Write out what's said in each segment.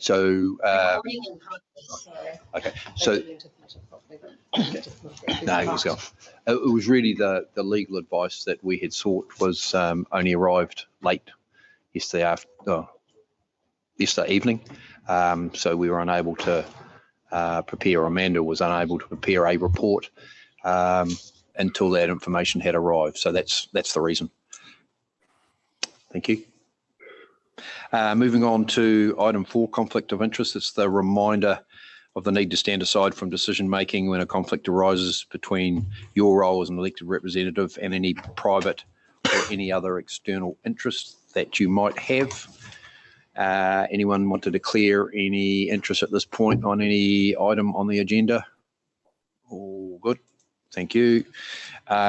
So, okay. So, no, he was gone. It was really the legal advice that we had sought was only arrived late yesterday evening. So we were unable to prepare. Amanda was unable to prepare a report until that information had arrived. So that's the reason. Thank you. Moving on to item 4, conflict of interest. It's the reminder of the need to stand aside from decision making when a conflict arises between your role as an elected representative and any private or any other external interest that you might have. Anyone want to declare any interest at this point on any item on the agenda? All good. Thank you.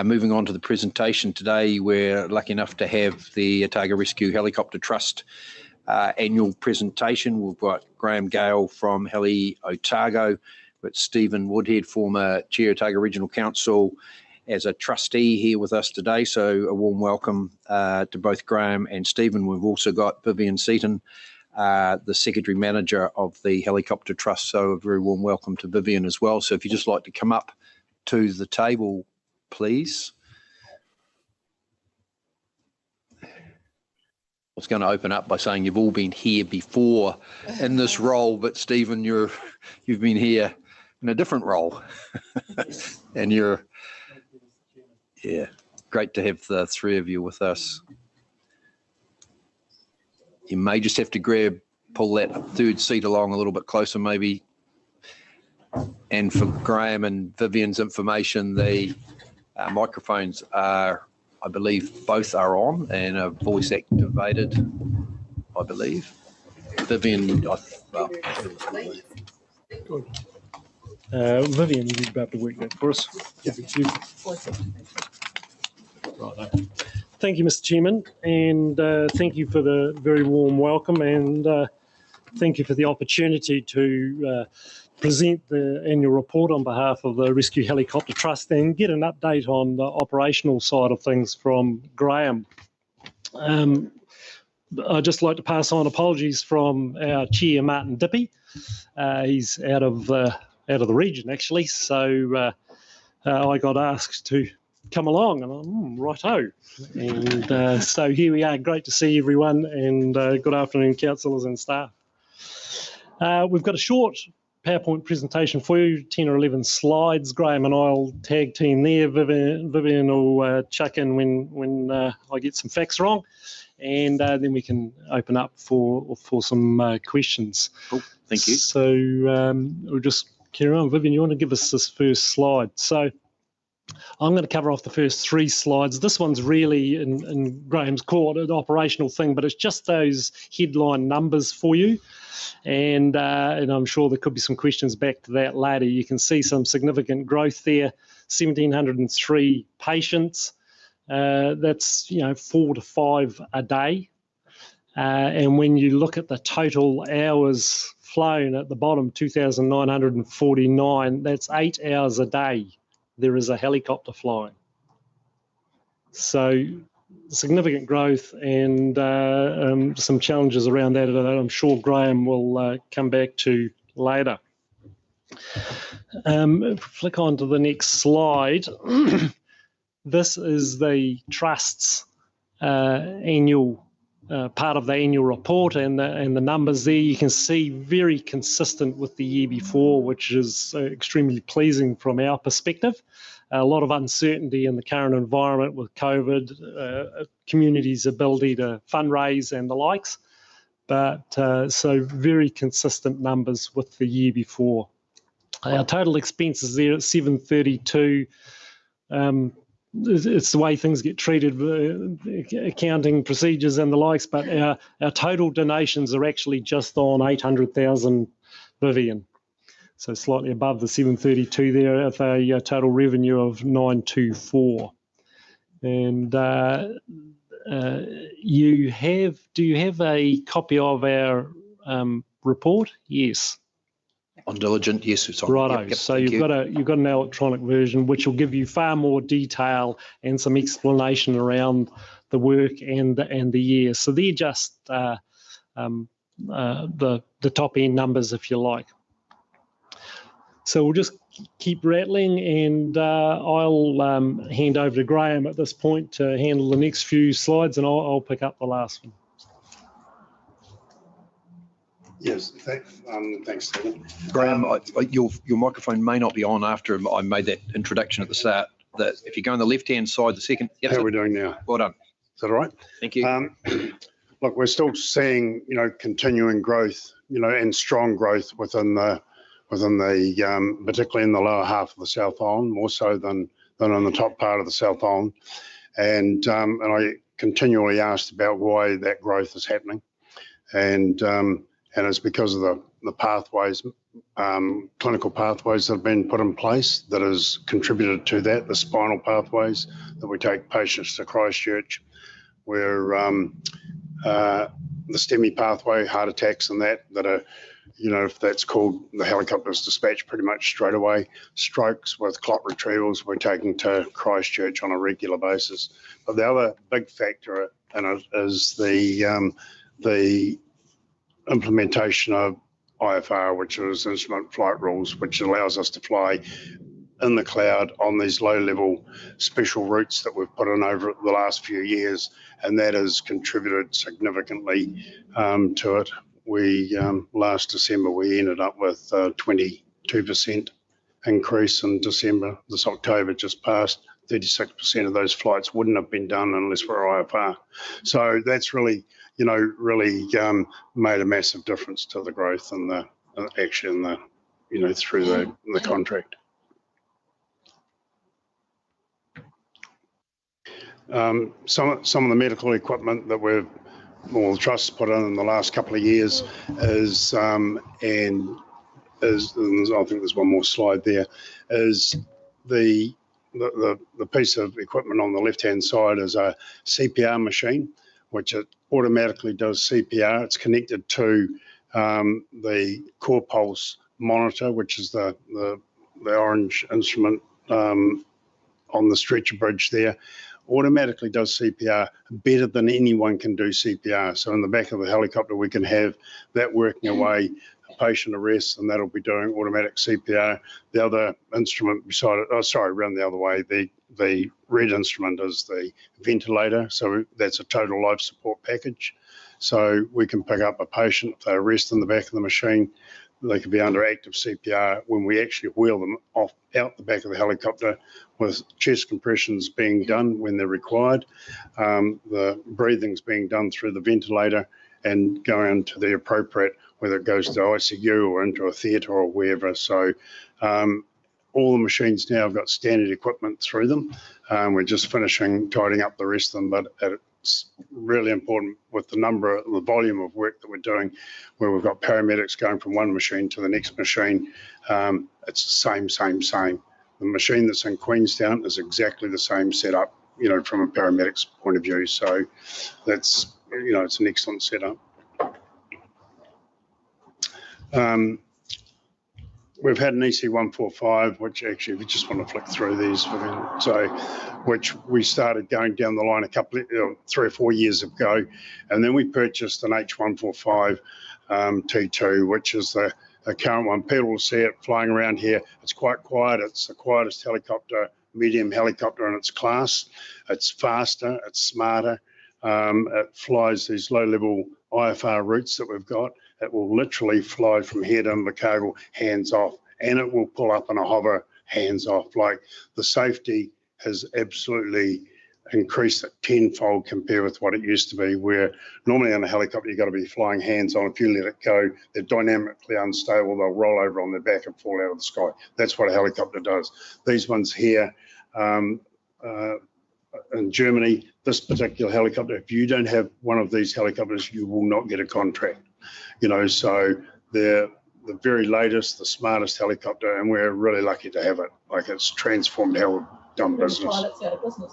Moving on to the presentation today, we're lucky enough to have the Otago Rescue Helicopter Trust annual presentation. We've got Graham Gale from Heli Otago, but Stephen Woodhead, former Chair Otago Regional Council, as a trustee here with us today. So a warm welcome to both Graham and Stephen. We've also got Vivian Seaton, the Secretary Manager of the Helicopter Trust. So a very warm welcome to Vivian as well. So if you'd just like to come up to the table, please. I was going to open up by saying you've all been here before in this role, but Stephen, you've been here in a different role, and yeah, great to have the three of you with us. You may just have to pull that third seat along a little bit closer, maybe. And for Graham and Vivian's information, the microphones are, I believe, both are on and are voice activated, I believe. Vivian, Vivian, you'd be about to work that for us. Yeah. Right. Thank you, Mr. Chairman, and thank you for the very warm welcome, and thank you for the opportunity to present the annual report on behalf of the Rescue Helicopter Trust and get an update on the operational side of things from Graham. I'd just like to pass on apologies from our Chair, Martin Dippy. He's out of the region, actually, so I got asked to come along, and I'm righto. And so here we are. Great to see everyone, and good afternoon, councillors and staff. We've got a short PowerPoint presentation for you, 10 or 11 slides. Graham and I'll tag team there. Vivian will chuck in when I get some facts wrong, and then we can open up for some questions. Cool. Thank you. So we'll just carry on. Vivian, you want to give us this first slide? So I'm going to cover off the first 3 slides. This one's really in Graham's court, an operational thing, but it's just those headline numbers for you. And I'm sure there could be some questions back to that later. You can see some significant growth there, 1,703 patients. That's 4 to 5 a day. And when you look at the total hours flown at the bottom, 2,949, that's 8 hours a day there is a helicopter flying. So significant growth, and some challenges around that I'm sure Graham will come back to later. Flick on to the next slide. This is the Trust's annual part of the annual report, and the numbers there you can see very consistent with the year before, which is extremely pleasing from our perspective. A lot of uncertainty in the current environment with COVID, communities' ability to fundraise and the likes, but so very consistent numbers with the year before. Our total expenses there at 732. It's the way things get treated, accounting procedures and the likes, but our total donations are actually just on 800,000, Vivian. So slightly above the 732 there, with a total revenue of 924. And do you have a copy of our report? Yes. On Diligent, yes, it's on. Righto. Yep, so you've got an electronic version which will give you far more detail and some explanation around the work and the year. So they're just the top end numbers, if you like. So we'll just keep rattling, and I'll hand over to Graham at this point to handle the next few slides, and I'll pick up the last one. Yes, thanks, Stephen. Graham, your microphone may not be on after I made that introduction at the start. That if you go on the left-hand side, the second. Yep, how are we doing now? Well done. Is that all right? Thank you. Look, we're still seeing, continuing growth, and strong growth within the, particularly in the lower half of the South Island, more so than on the top part of the South Island. And I continually asked about why that growth is happening, and it's because of the pathways, clinical pathways that have been put in place that has contributed to that. The spinal pathways that we take patients to Christchurch, where the STEMI pathway, heart attacks and that are, if that's called, the helicopter's dispatched pretty much straight away. Strokes with clot retrievals we're taking to Christchurch on a regular basis. But the other big factor in it is the implementation of IFR, which is Instrument Flight Rules, which allows us to fly in the cloud on these low-level special routes that we've put in over the last few years, and that has contributed significantly to it. We last December we ended up with 22% increase in December. This October just passed. 36% of those flights wouldn't have been done unless we're IFR. So that's really, made a massive difference to the growth and the actually in the, through the contract. Some of the medical equipment that the trust put in the last couple of years is, and I think there's one more slide there, is the piece of equipment on the left-hand side is a CPR machine, which it automatically does CPR. It's connected to the core pulse monitor, which is the orange instrument on the stretcher bridge there. Automatically does CPR better than anyone can do CPR. So in the back of the helicopter, we can have that working away, a patient arrest, and that'll be doing automatic CPR. The other instrument beside it, around the other way, the red instrument is the ventilator. So that's a total life support package. So we can pick up a patient, if they arrest in the back of the machine, they could be under active CPR when we actually wheel them out the back of the helicopter with chest compressions being done when they're required. The breathing's being done through the ventilator and going to the appropriate, whether it goes to ICU or into a theatre or wherever. So all the machines now have got standard equipment through them. We're just finishing tidying up the rest of them, but it's really important with the volume of work that we're doing, where we've got paramedics going from one machine to the next machine. It's the same. The machine that's in Queenstown is exactly the same setup, from a paramedic's point of view. So that's, it's an excellent setup. We've had an EC145, which actually, if you just want to flick through these, which we started going down the line 3 or 4 years ago, and then we purchased an H145 T2, which is the current one. People will see it flying around here. It's quite quiet. It's the quietest medium helicopter in its class. It's faster. It's smarter. It flies these low-level IFR routes that we've got. It will literally fly from here to Invercargill hands off, and it will pull up in a hover hands off. Like, the safety has absolutely increased it tenfold compared with what it used to be, where normally on a helicopter you've got to be flying hands on. If you let it go, they're dynamically unstable. They'll roll over on their back and fall out of the sky. That's what a helicopter does. These ones here, in Germany, this particular helicopter, if you don't have one of these helicopters, you will not get a contract. So they're the very latest, the smartest helicopter, and we're really lucky to have it. Like, it's transformed how we've done business. Pilots out of business,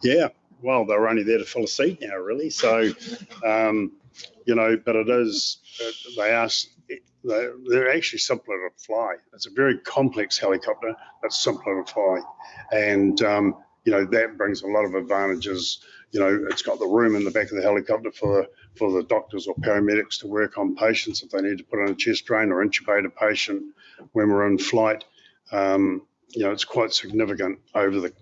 yeah, well, they're only there to fill a seat now, really. So, but it is, they're actually simpler to fly. It's a very complex helicopter, but simpler to fly. And, that brings a lot of advantages. It's got the room in the back of the helicopter for the doctors or paramedics to work on patients if they need to put on a chest drain or intubate a patient when we're in flight. It's quite significant over the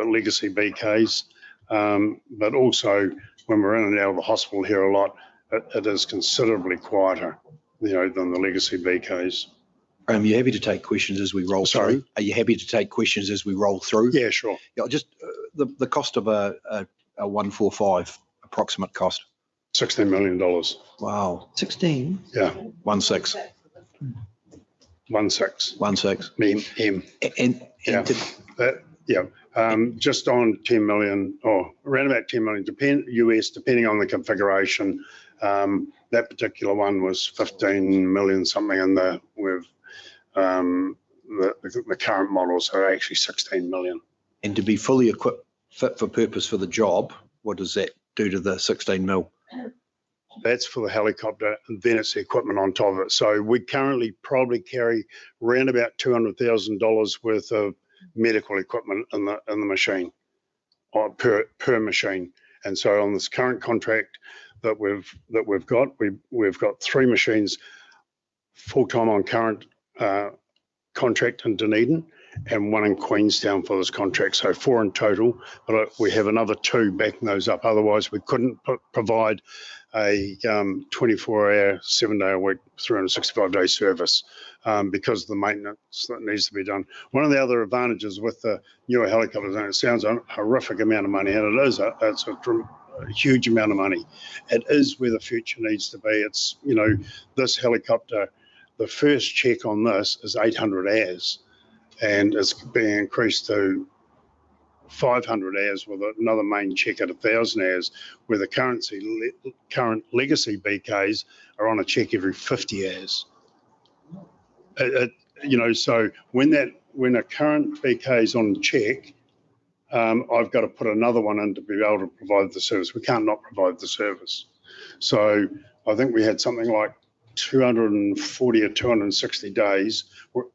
legacy BKs, but also when we're in and out of the hospital here a lot, it is considerably quieter, than the legacy BKs. You happy to take questions as we roll through? Are you happy to take questions as we roll through? Yeah, sure. Yeah, just the cost of a 145 approximate cost. $16 million. Wow. 16? Yeah. 16. 16. M. And just on 10 million or around about 10 million, US, depending on the configuration. That particular one was 15 million something, and the current models are actually 16 million. And to be fully equipped, fit for purpose for the job, what does that do to the 16 mil? That's for the helicopter, and then it's the equipment on top of it. So we currently probably carry around about $200,000 worth of medical equipment in the machine, or per machine. And so on this current contract that we've got 3 machines full time on current contract in Dunedin, and 1 in Queenstown for this contract. So 4 in total, but we have another 2 backing those up. Otherwise, we couldn't provide a 24-hour, 7-day-a-week, 365-day service because of the maintenance that needs to be done. One of the other advantages with the newer helicopters, and it sounds a horrific amount of money, and it's a huge amount of money. It is where the future needs to be. It's, this helicopter, the first check on this is 800 hours, and it's being increased to 500 hours with another main check at 1,000 hours, where the current legacy BKs are on a check every 50 hours. So when a current BK is on check, I've got to put another one in to be able to provide the service. We can't not provide the service. So I think we had something like 240 or 260 days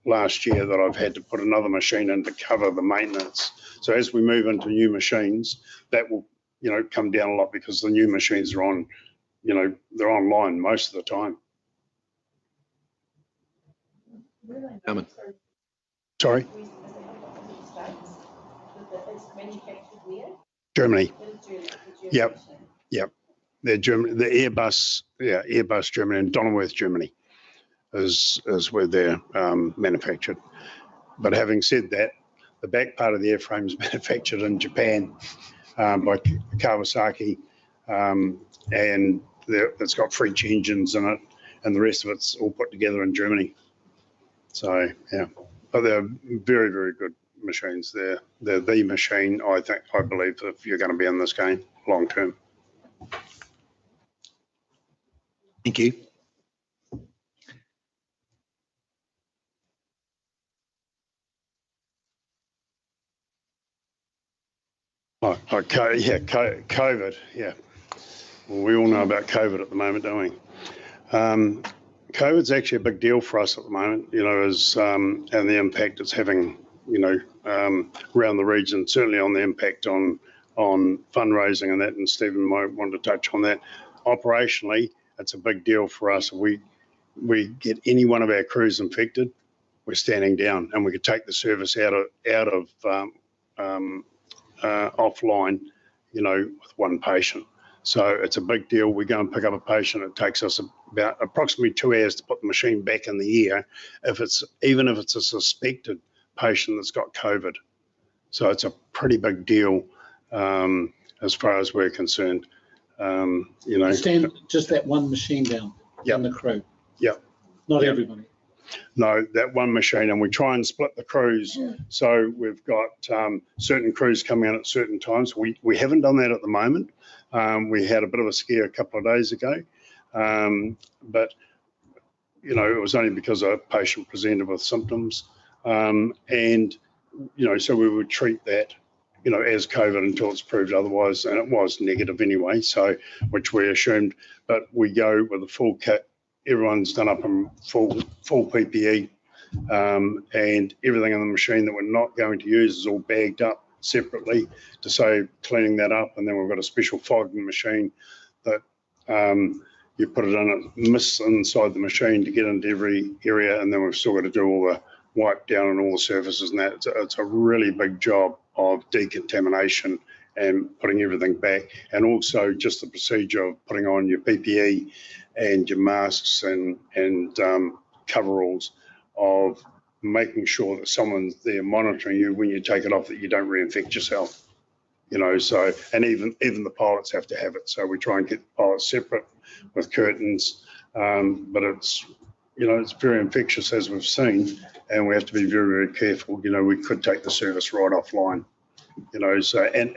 last year that I've had to put another machine in to cover the maintenance. So as we move into new machines, that will, come down a lot because the new machines are on, they're online most of the time. Sorry? Germany. Yep. They're Germany. The Airbus Germany, and Donauwörth Germany is where they're manufactured. But having said that, the back part of the airframe is manufactured in Japan by Kawasaki, and it's got French engines in it, and the rest of it's all put together in Germany. So yeah, but they're very, very good machines. They're the machine, I believe, if you're going to be in this game long term. Thank you. COVID. Yeah, well, we all know about COVID at the moment, don't we? COVID's actually a big deal for us at the moment, and the impact it's having, around the region, certainly on the impact on fundraising and that, and Stephen might want to touch on that. Operationally, it's a big deal for us. We get any one of our crews infected, we're standing down, and we could take the service out of offline, with 1 patient. So it's a big deal. We go and pick up a patient. It takes us about approximately 2 hours to put the machine back in the air, even if it's a suspected patient that's got COVID. So it's a pretty big deal as far as we're concerned. Stand just that 1 machine down and the crew. Yep. Not everybody. No, that 1 machine, and we try and split the crews. So we've got certain crews coming in at certain times. We haven't done that at the moment. We had a bit of a scare a couple of days ago, but it was only because a patient presented with symptoms, and so we would treat that as COVID until it's proved otherwise, and it was negative anyway, so which we assumed. But we go with a full kit. Everyone's done up in full PPE, and everything in the machine that we're not going to use is all bagged up separately to say cleaning that up, and then we've got a special fogging machine that you put it in, it mists inside the machine to get into every area, and then we've still got to do all the wipe down on all the surfaces and that. It's a really big job of decontamination and putting everything back, and also just the procedure of putting on your PPE and your masks and coveralls, of making sure that someone's there monitoring you when you take it off, that you don't reinfect yourself. You know, so, and even the pilots have to have it. So we try and get pilots separate with curtains, but it's, you know, it's very infectious, as we've seen, and we have to be very, very careful. You know, we could take the service right offline. You know, so and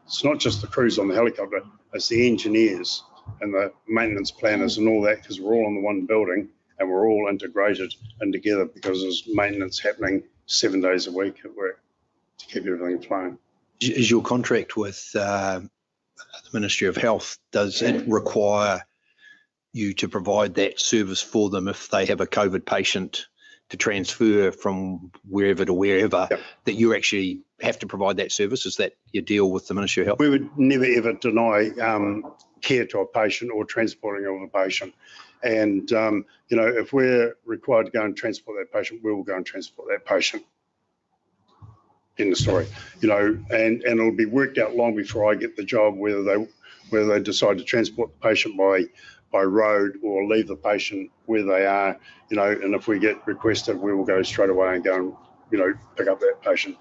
it's not just the crews on the helicopter; it's the engineers and the maintenance planners and all that, because we're all in the one building and we're all integrated and together, because there's maintenance happening 7 days a week at work to keep everything flowing. Is your contract with the Ministry of Health, does it require you to provide that service for them if they have a COVID patient to transfer from wherever to wherever, Yep. that you actually have to provide that service? Is that your deal with the Ministry of Health? We would never ever deny care to a patient or transporting of a patient. And, you know, if we're required to go and transport that patient, we will go and transport that patient. In the story, you know, and it'll be worked out long before I get the job, whether they decide to transport the patient by road or leave the patient where they are, you know. And if we get requested, we will go straight away and go and, you know, pick up that patient,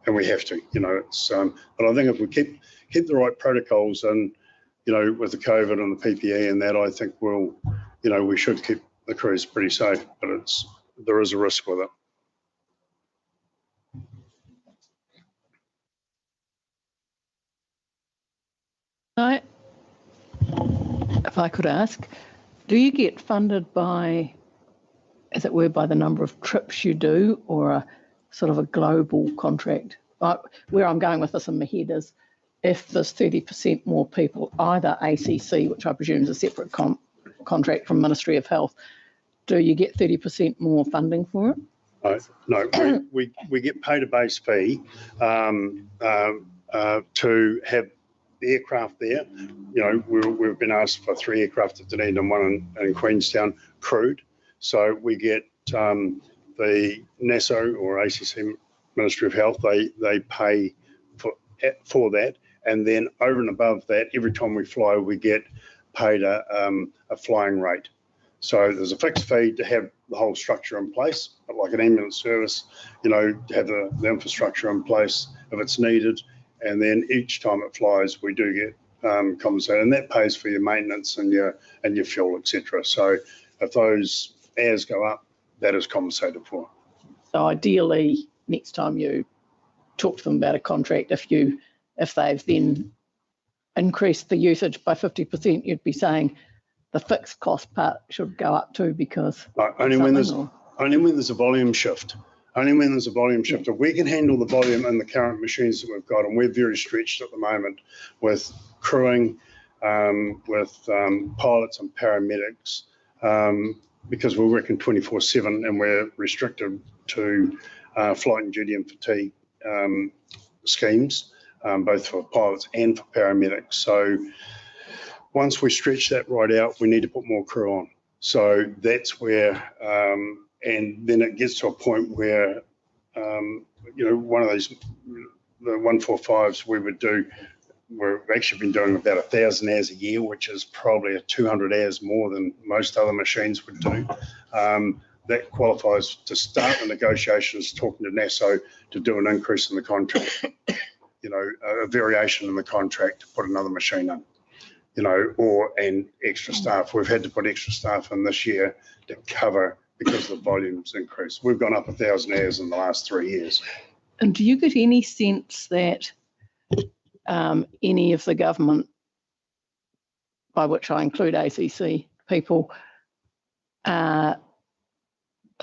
and we have to, you know. It's but I think if we keep the right protocols, and, you know, with the COVID and the PPE and that, I think we'll, you know, we should keep the crews pretty safe. But there is a risk with it. If I could ask, do you get funded by, as it were, by the number of trips you do, or a sort of a global contract? Where I'm going with this in my head is, if there's 30% more people, either ACC, which I presume is a separate contract from Ministry of Health, do you get 30% more funding for it? No, we get paid a base fee to have the aircraft there. You know, we've been asked for 3 aircraft at Dunedin and 1 in Queenstown, crewed. So we get the NASO or ACC, Ministry of Health, they pay for that. And then over and above that, every time we fly, we get paid a flying rate. So there's a fixed fee to have the whole structure in place, but like an ambulance service, you know, to have the infrastructure in place if it's needed. And then each time it flies, we do get compensated, and that pays for your maintenance and your fuel, etc. So if those airs go up, that is compensated for. So ideally, next time you talk to them about a contract, if they've then increased the usage by 50%, you'd be saying the fixed cost part should go up too, because only when there's a volume shift. Only when there's a volume shift. If we can handle the volume in the current machines that we've got, and we're very stretched at the moment with crewing, with pilots and paramedics, because we're working 24/7 and we're restricted to flight and duty and fatigue schemes, both for pilots and for paramedics. So once we stretch that right out, we need to put more crew on. So that's where, and then it gets to a point where, you know, one of these, the 145s we would do, we've actually been doing about 1,000 hours a year, which is probably 200 hours more than most other machines would do. That qualifies to start the negotiations, talking to NASO to do an increase in the contract, you know, a variation in the contract to put another machine in, you know, and extra staff. We've had to put extra staff in this year to cover, because the volume's increased. We've gone up 1,000 hours in the last 3 years. And do you get any sense that any of the government, by which I include ACC people, are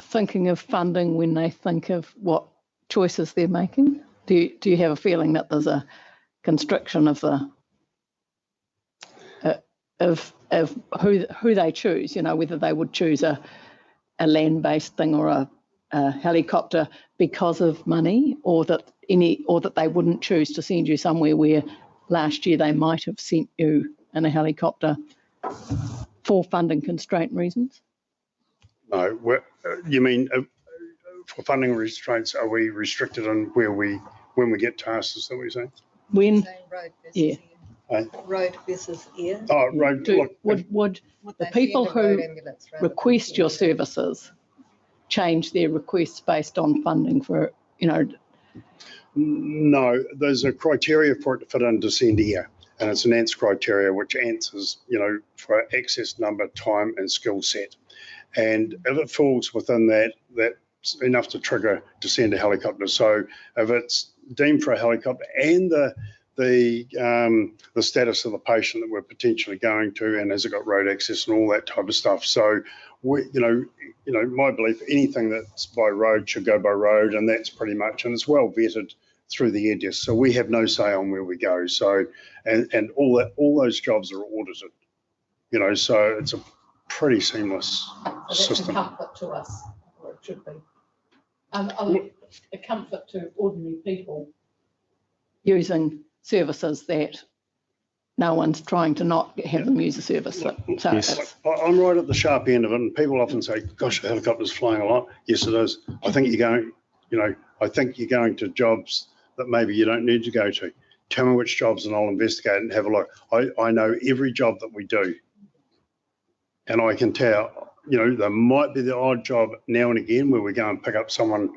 thinking of funding when they think of what choices they're making? Do you have a feeling that there's a constriction of the of who they choose? You know, whether they would choose a land-based thing or a helicopter because of money, or that or that they wouldn't choose to send you somewhere where last year they might have sent you in a helicopter for funding constraint reasons? No, you mean for funding restraints, are we restricted on when we get tasks? Is that what you're saying? When, Road versus yeah. air. Road versus air. Oh, road. Would the they people send a road who ambulance rather than request send your a- services change their requests based on funding for, No, there's a criteria for it to fit into send air, and it's an ANTS criteria, which ANTS is, for access number, time, and skill set. And if it falls within that, that's enough to trigger to send a helicopter. So if it's deemed for a helicopter and the status of the patient that we're potentially going to, and has it got road access and all that type of stuff. So my belief, anything that's by road should go by road, and that's pretty much, and it's well vetted through the air desk. So we have no say on where we go. So and all those jobs are audited. So it's a pretty seamless that's system. a comfort to us, or it should be. A comfort to ordinary people using services that no one's trying to not have them use a service. So Yes. I'm right at the sharp end of it, and people often say, "Gosh, the helicopter's flying a lot." Yes, it is. I think you're going to jobs that maybe you don't need to go to. Tell me which jobs, and I'll investigate and have a look. I know every job that we do, and I can tell. There might be the odd job now and again where we go and pick up someone,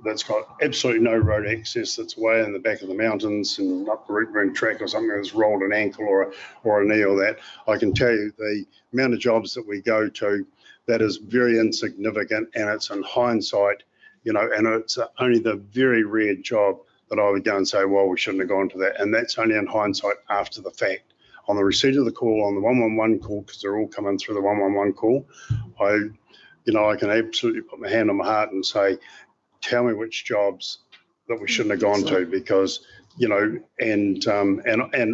that's got absolutely no road access, that's way in the back of the mountains and up the route track or something that's rolled an ankle or a knee or that. I can tell you the amount of jobs that we go to, that is very insignificant, and it's in hindsight, and it's only the very rare job that I would go and say, well, we shouldn't have gone to that. And that's only in hindsight after the fact. On the receipt of the call, on the 111 call, because they're all coming through the 111 call, I can absolutely put my hand on my heart and say, tell me which jobs that we shouldn't have gone to, because, and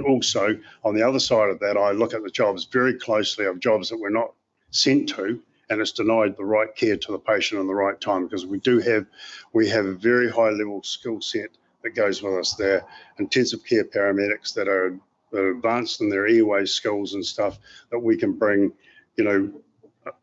also on the other side of that, I look at the jobs very closely of jobs that we're not sent to, and it's denied the right care to the patient in the right time, because we have a very high level skill set that goes with us. They're intensive care paramedics that are advanced in their airway skills and stuff that we can bring.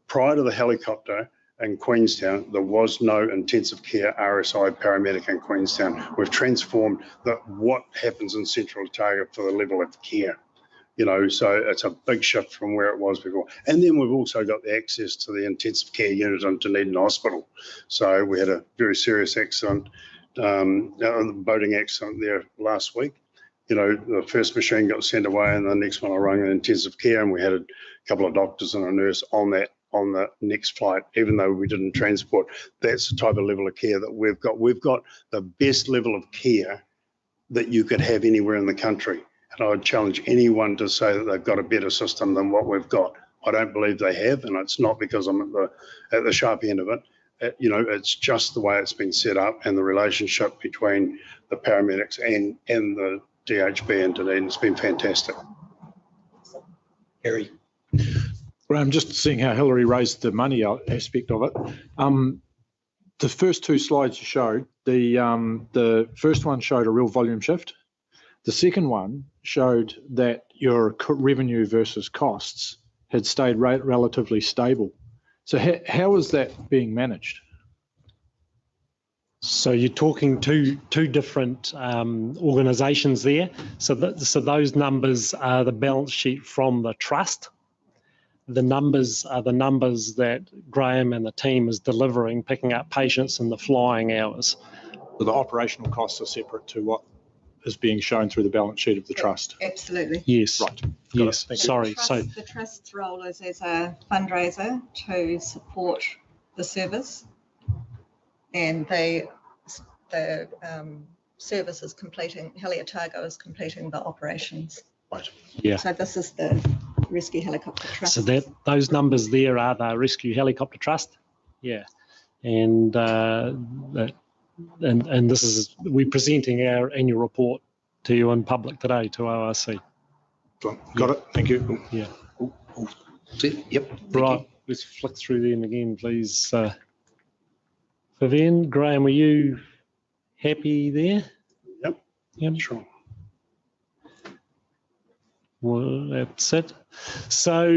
Prior to the helicopter in Queenstown, there was no intensive care RSI paramedic in Queenstown. We've transformed what happens in Central Otago for the level of care. So it's a big shift from where it was before. And then we've also got the access to the intensive care unit in Dunedin Hospital. So we had a very serious accident, a boating accident there last week. The first machine got sent away, and the next one I rang in intensive care, and we had a couple of doctors and a nurse on the next flight, even though we didn't transport. That's the type of level of care that we've got. We've got the best level of care that you could have anywhere in the country. And I would challenge anyone to say that they've got a better system than what we've got. I don't believe they have, and it's not because I'm at the sharp end of it. It's just the way it's been set up, and the relationship between the paramedics and the DHB in Dunedin has been fantastic. Harry. Well, I'm just seeing how Hillary raised the money aspect of it. The first two slides you showed, the first one showed a real volume shift. The second one showed that your revenue versus costs had stayed relatively stable. So how is that being managed? So you're talking two different organisations there. So those numbers are the balance sheet from the trust. The numbers are the numbers that Graham and the team is delivering, picking up patients in the flying hours. So the operational costs are separate to what is being shown through the balance sheet of the trust. Absolutely. Yes. Right. Yes. Sorry. The trust's role is as a fundraiser to support the service, and the service is completing, Otago is completing the operations. Right. Yeah. So this is the Rescue Helicopter Trust. So those numbers there are the Rescue Helicopter Trust. Yeah. And this is, we're presenting our annual report to you in public today to ORC. Got it. Thank you. Yeah. Yep. Right. Let's flick through them again, please. Vivian, Graham, were you happy there? Yep. Yep. Sure. Well, that's it. So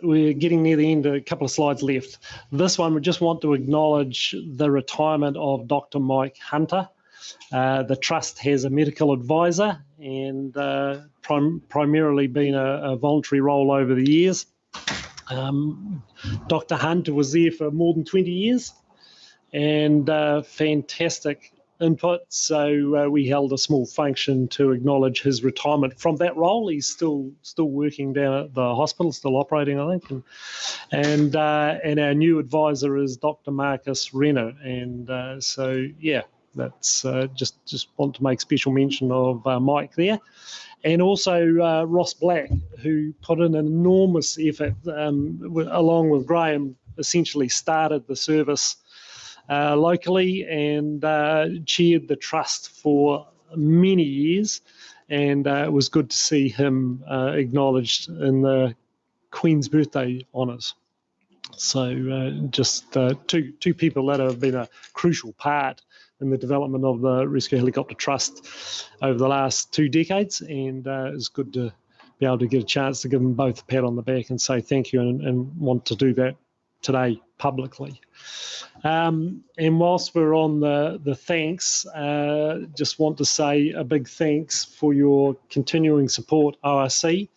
we're getting near the end, a couple of slides left. This one, we just want to acknowledge the retirement of Dr. Mike Hunter. The Trust has a medical advisor and primarily been a voluntary role over the years. Dr. Hunter was there for more than 20 years and fantastic input. So we held a small function to acknowledge his retirement from that role. He's still working down at the hospital, still operating, I think. And our new advisor is Dr. Marcus Renner. And so, yeah, that's just want to make special mention of Mike there. And also Ross Black, who put in an enormous effort, along with Graham, essentially started the service locally and chaired the trust for many years. And it was good to see him acknowledged in the Queen's Birthday honours. So just two people that have been a crucial part in the development of the Rescue Helicopter Trust over the last 2 decades, and it's good to be able to get a chance to give them both a pat on the back and say thank you, and want to do that today publicly. And whilst we're on the thanks, just want to say a big thanks for your continuing support, ORC.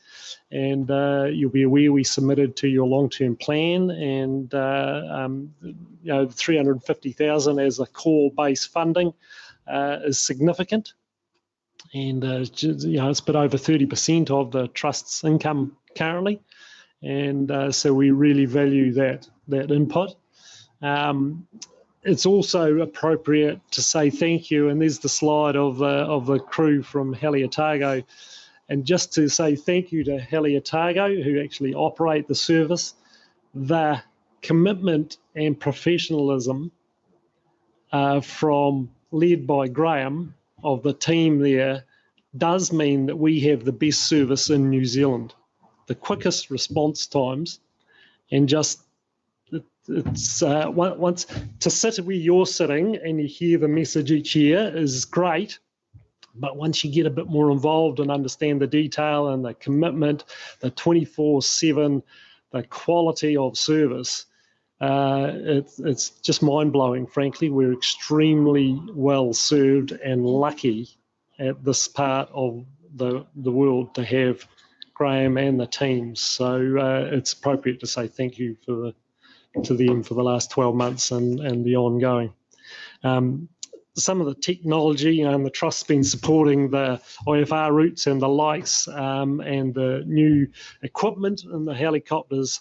And you'll be aware we submitted to your long-term plan, and you know, 350,000 as a core base funding is significant, and you know, it's a bit over 30% of the trust's income currently, and so we really value that input. It's also appropriate to say thank you, and there's the slide of the crew from Otago. And just to say thank you to Otago, who actually operate the service. The commitment and professionalism led by Graham of the team there does mean that we have the best service in New Zealand, the quickest response times, and just it's once to sit where you're sitting and you hear the message each year is great. But once you get a bit more involved and understand the detail and the commitment, the 24/7, the quality of service, it's just mind-blowing, frankly. We're extremely well served and lucky at this part of the world to have Graham and the team. So it's appropriate to say thank you to them for the last 12 months and the ongoing. Some of the technology, and the Trust's been supporting the IFR routes and the likes, and the new equipment in the helicopters.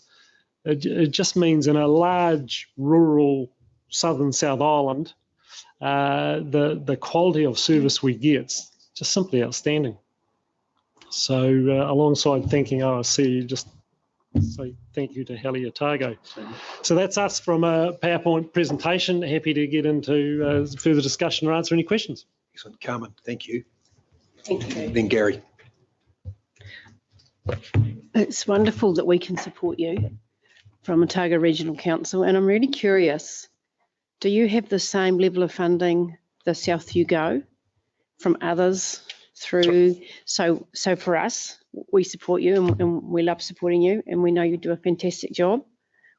It just means in a large rural southern South Island, the quality of service we get is just simply outstanding. So alongside thanking ORC, just say thank you to Otago. So that's us from a PowerPoint presentation. Happy to get into further discussion or answer any questions. Excellent. Carmen, thank you. Thank you. Then Gary. It's wonderful that we can support you from Otago Regional Council, and I'm really curious, do you have the same level of funding the south you go from others through? So for us, we support you and we love supporting you, and we know you do a fantastic job.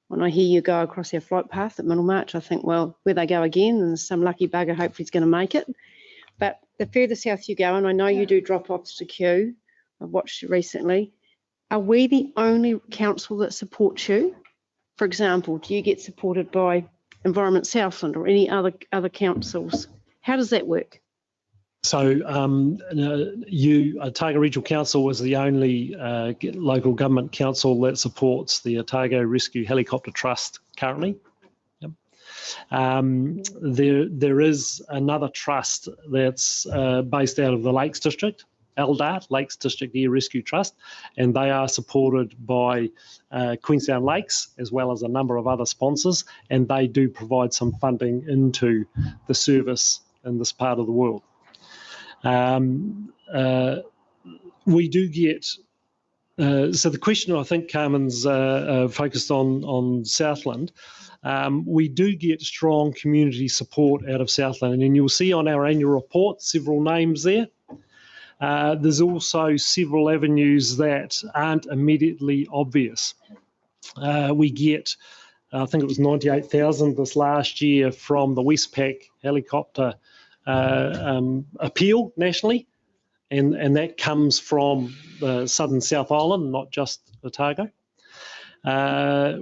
When I hear you go across our flight path at Middlemarch, I think, well, where they go again, and some lucky bugger hopefully is going to make it. But the further south you go, and I know you do drop-offs to Kew, I've watched you recently, are we the only council that supports you? For example, do you get supported by Environment Southland or any other councils? How does that work? So Otago Regional Council was the only local government council that supports the Otago Rescue Helicopter Trust currently. Yep. There is another trust that's based out of the Lakes District, LDART, Lakes District Air Rescue Trust, and they are supported by Queenstown Lakes as well as a number of other sponsors, and they do provide some funding into the service in this part of the world. We do get, so the question I think Carmen's focused on Southland. We do get strong community support out of Southland, and you'll see on our annual report several names there. There's also several avenues that aren't immediately obvious. We get, I think it was 98,000 this last year from the Westpac helicopter appeal nationally, and that comes from the Southern South Island, not just Otago. The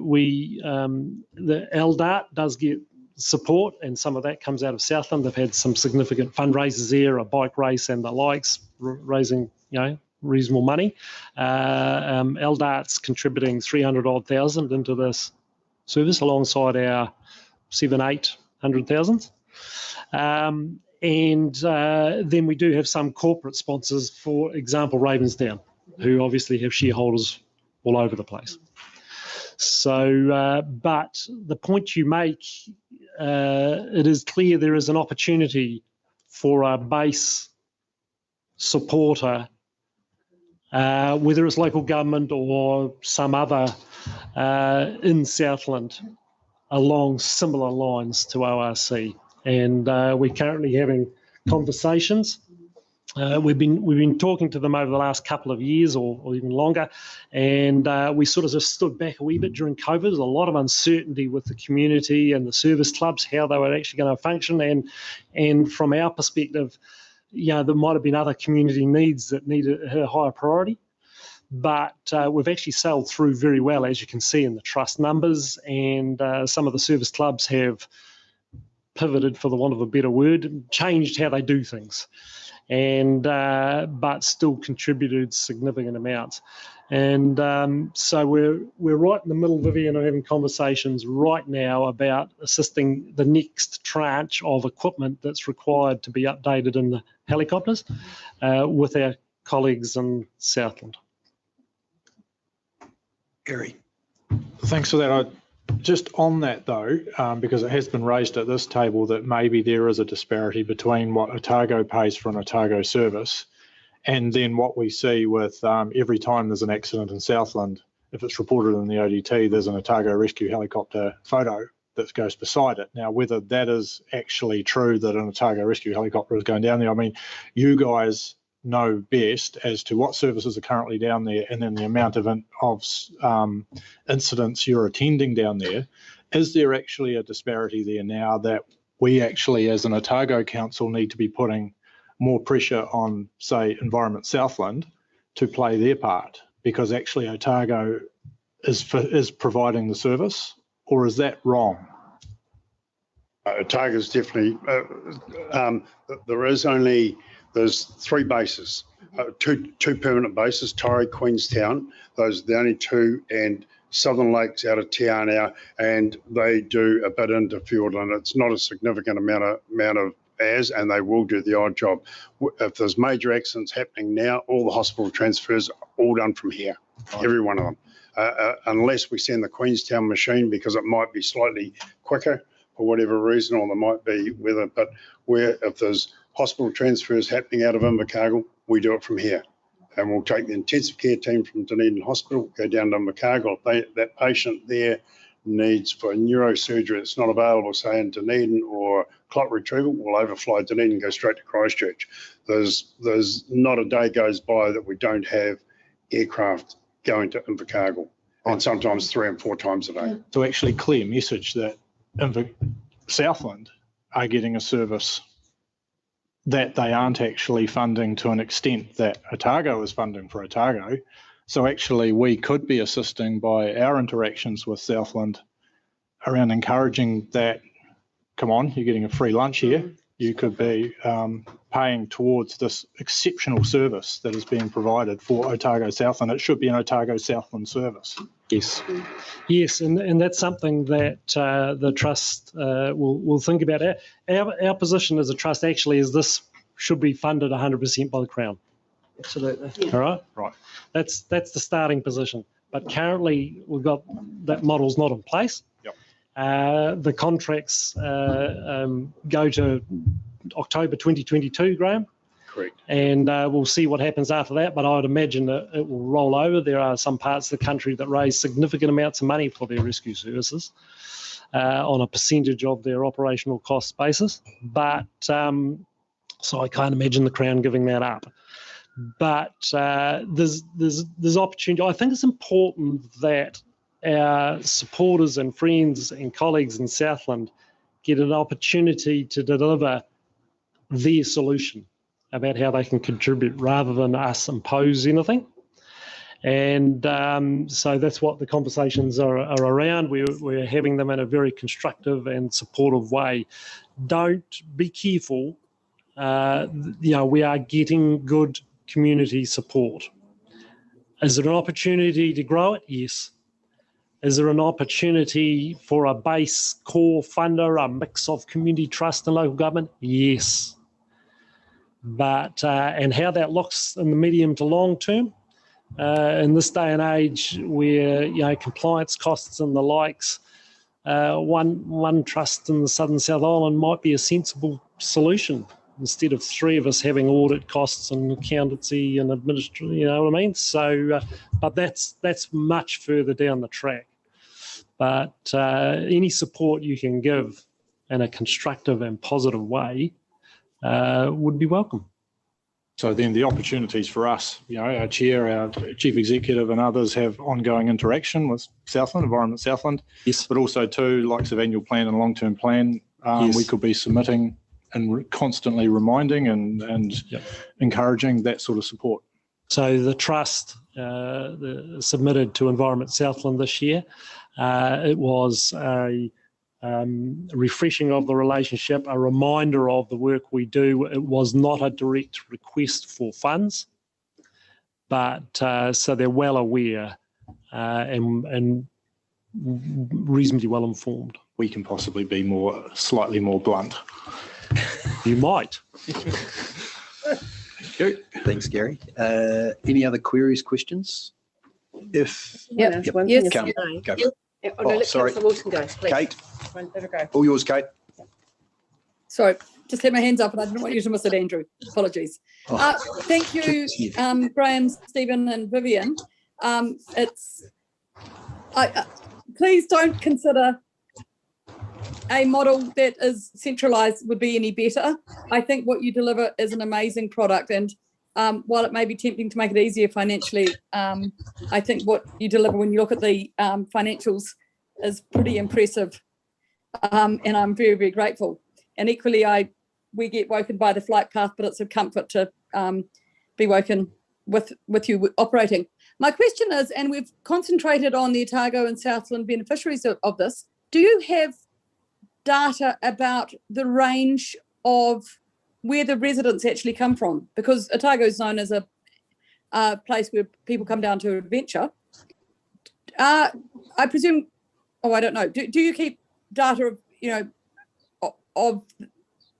LDART does get support, and some of that comes out of Southland. They've had some significant fundraisers there, a bike race and the likes, raising reasonable money. LDART's contributing 300,000 into this service alongside our 700,000-800,000. And then we do have some corporate sponsors, for example, Ravensdown, who obviously have shareholders all over the place. So, but the point you make, it is clear there is an opportunity for a base supporter, whether it's local government or some other in Southland, along similar lines to ORC. And we're currently having conversations. We've been talking to them over the last couple of years or even longer, and we sort of just stood back a wee bit during COVID. There's a lot of uncertainty with the community and the service clubs, how they were actually going to function, and from our perspective, there might have been other community needs that needed a higher priority. But we've actually sailed through very well, as you can see in the trust numbers, and some of the service clubs have pivoted, for the want of a better word, changed how they do things, and but still contributed significant amounts. And so we're right in the middle, Vivian, of having conversations right now about assisting the next tranche of equipment that's required to be updated in the helicopters with our colleagues in Southland. Gary. Thanks for that. Just on that though, because it has been raised at this table that maybe there is a disparity between what Otago pays for an Otago service and then what we see with every time there's an accident in Southland, if it's reported in the ODT, there's an Otago rescue helicopter photo that goes beside it. Now, whether that is actually true that an Otago rescue helicopter is going down there, I mean, you guys know best as to what services are currently down there and then the amount of incidents you're attending down there. Is there actually a disparity there now that we actually as an Otago council need to be putting more pressure on, say, Environment Southland to play their part, because actually Otago is providing the service, or is that wrong? Otago's definitely, there's three bases, two permanent bases, Torrey, Queenstown. Those are the only two, and Southern Lakes out of Te Anau, and they do a bit into Fiordland. It's not a significant amount of as, and they will do the odd job. If there's major accidents happening now, all the hospital transfers are all done from here, every one of them, unless we send the Queenstown machine because it might be slightly quicker for whatever reason, or there might be weather. But if there's hospital transfers happening out of Invercargill, we do it from here. And we'll take the intensive care team from Dunedin Hospital, go down to Invercargill. If that patient there needs for neurosurgery that's not available, say in Dunedin, or clot retrieval, we'll overfly Dunedin and go straight to Christchurch. There's not a day goes by that we don't have aircraft going to Invercargill, and sometimes 3 and 4 times a day. So actually clear message that Southland are getting a service that they aren't actually funding to an extent that Otago is funding for Otago. So actually we could be assisting by our interactions with Southland around encouraging that, come on, you're getting a free lunch here. You could be paying towards this exceptional service that is being provided for Otago Southland. It should be an Otago Southland service. Yes, yes, and that's something that the trust will think about. Our position as a trust actually is this should be funded 100% by the Crown. Absolutely. All right, Right. That's the starting position. But currently we've got that model's not in place. Yep. The contracts go to October 2022, Graham. Correct. And we'll see what happens after that, but I would imagine that it will roll over. There are some parts of the country that raise significant amounts of money for their rescue services. on a percentage of their operational cost basis. But so I can't imagine the Crown giving that up. But there's opportunity. I think it's important that our supporters and friends and colleagues in Southland get an opportunity to deliver their solution about how they can contribute rather than us impose anything. And so that's what the conversations are around. We're having them in a very constructive and supportive way. Don't be careful. We are getting good community support. Is it an opportunity to grow it? Yes. Is there an opportunity for a base core funder, a mix of community trust and local government? Yes. But and how that looks in the medium to long term, in this day and age where compliance costs and the likes, one trust in the Southern South Island might be a sensible solution instead of three of us having audit costs and accountancy and administration. You know what I mean? So, but that's much further down the track. But any support you can give in a constructive and positive way would be welcome. So then the opportunities for us, our chair, our chief executive and others have ongoing interaction with Southland, Environment Southland. Yes. But also too, likes of annual plan and long-term plan, yes. We could be submitting and constantly reminding and Yep. encouraging that sort of support. So the trust submitted to Environment Southland this year. It was a refreshing of the relationship, a reminder of the work we do. It was not a direct request for funds, but so they're well aware and reasonably well informed. We can possibly be slightly more blunt. You might. Thanks, Gary. Any other queries, questions? If Yeah, yep. one Yes. thing Come, is- go. Yeah, no, let sorry. Councillor Wilson go, please. Kate, Let her go. all yours, Kate. Sorry, just had my hands up and I didn't want you to miss it, Andrew. Apologies. Thank you, Graham, Stephen and Vivian. Please don't consider a model that is centralised would be any better. I think what you deliver is an amazing product, and while it may be tempting to make it easier financially, I think what you deliver when you look at the financials is pretty impressive, and I'm very, very grateful. And equally, we get woken by the flight path, but it's a comfort to be woken with you operating. My question is, and we've concentrated on the Otago and Southland beneficiaries of this, do you have data about the range of where the residents actually come from? Because Otago is known as a place where people come down to adventure. I presume, I don't know. Do you keep data of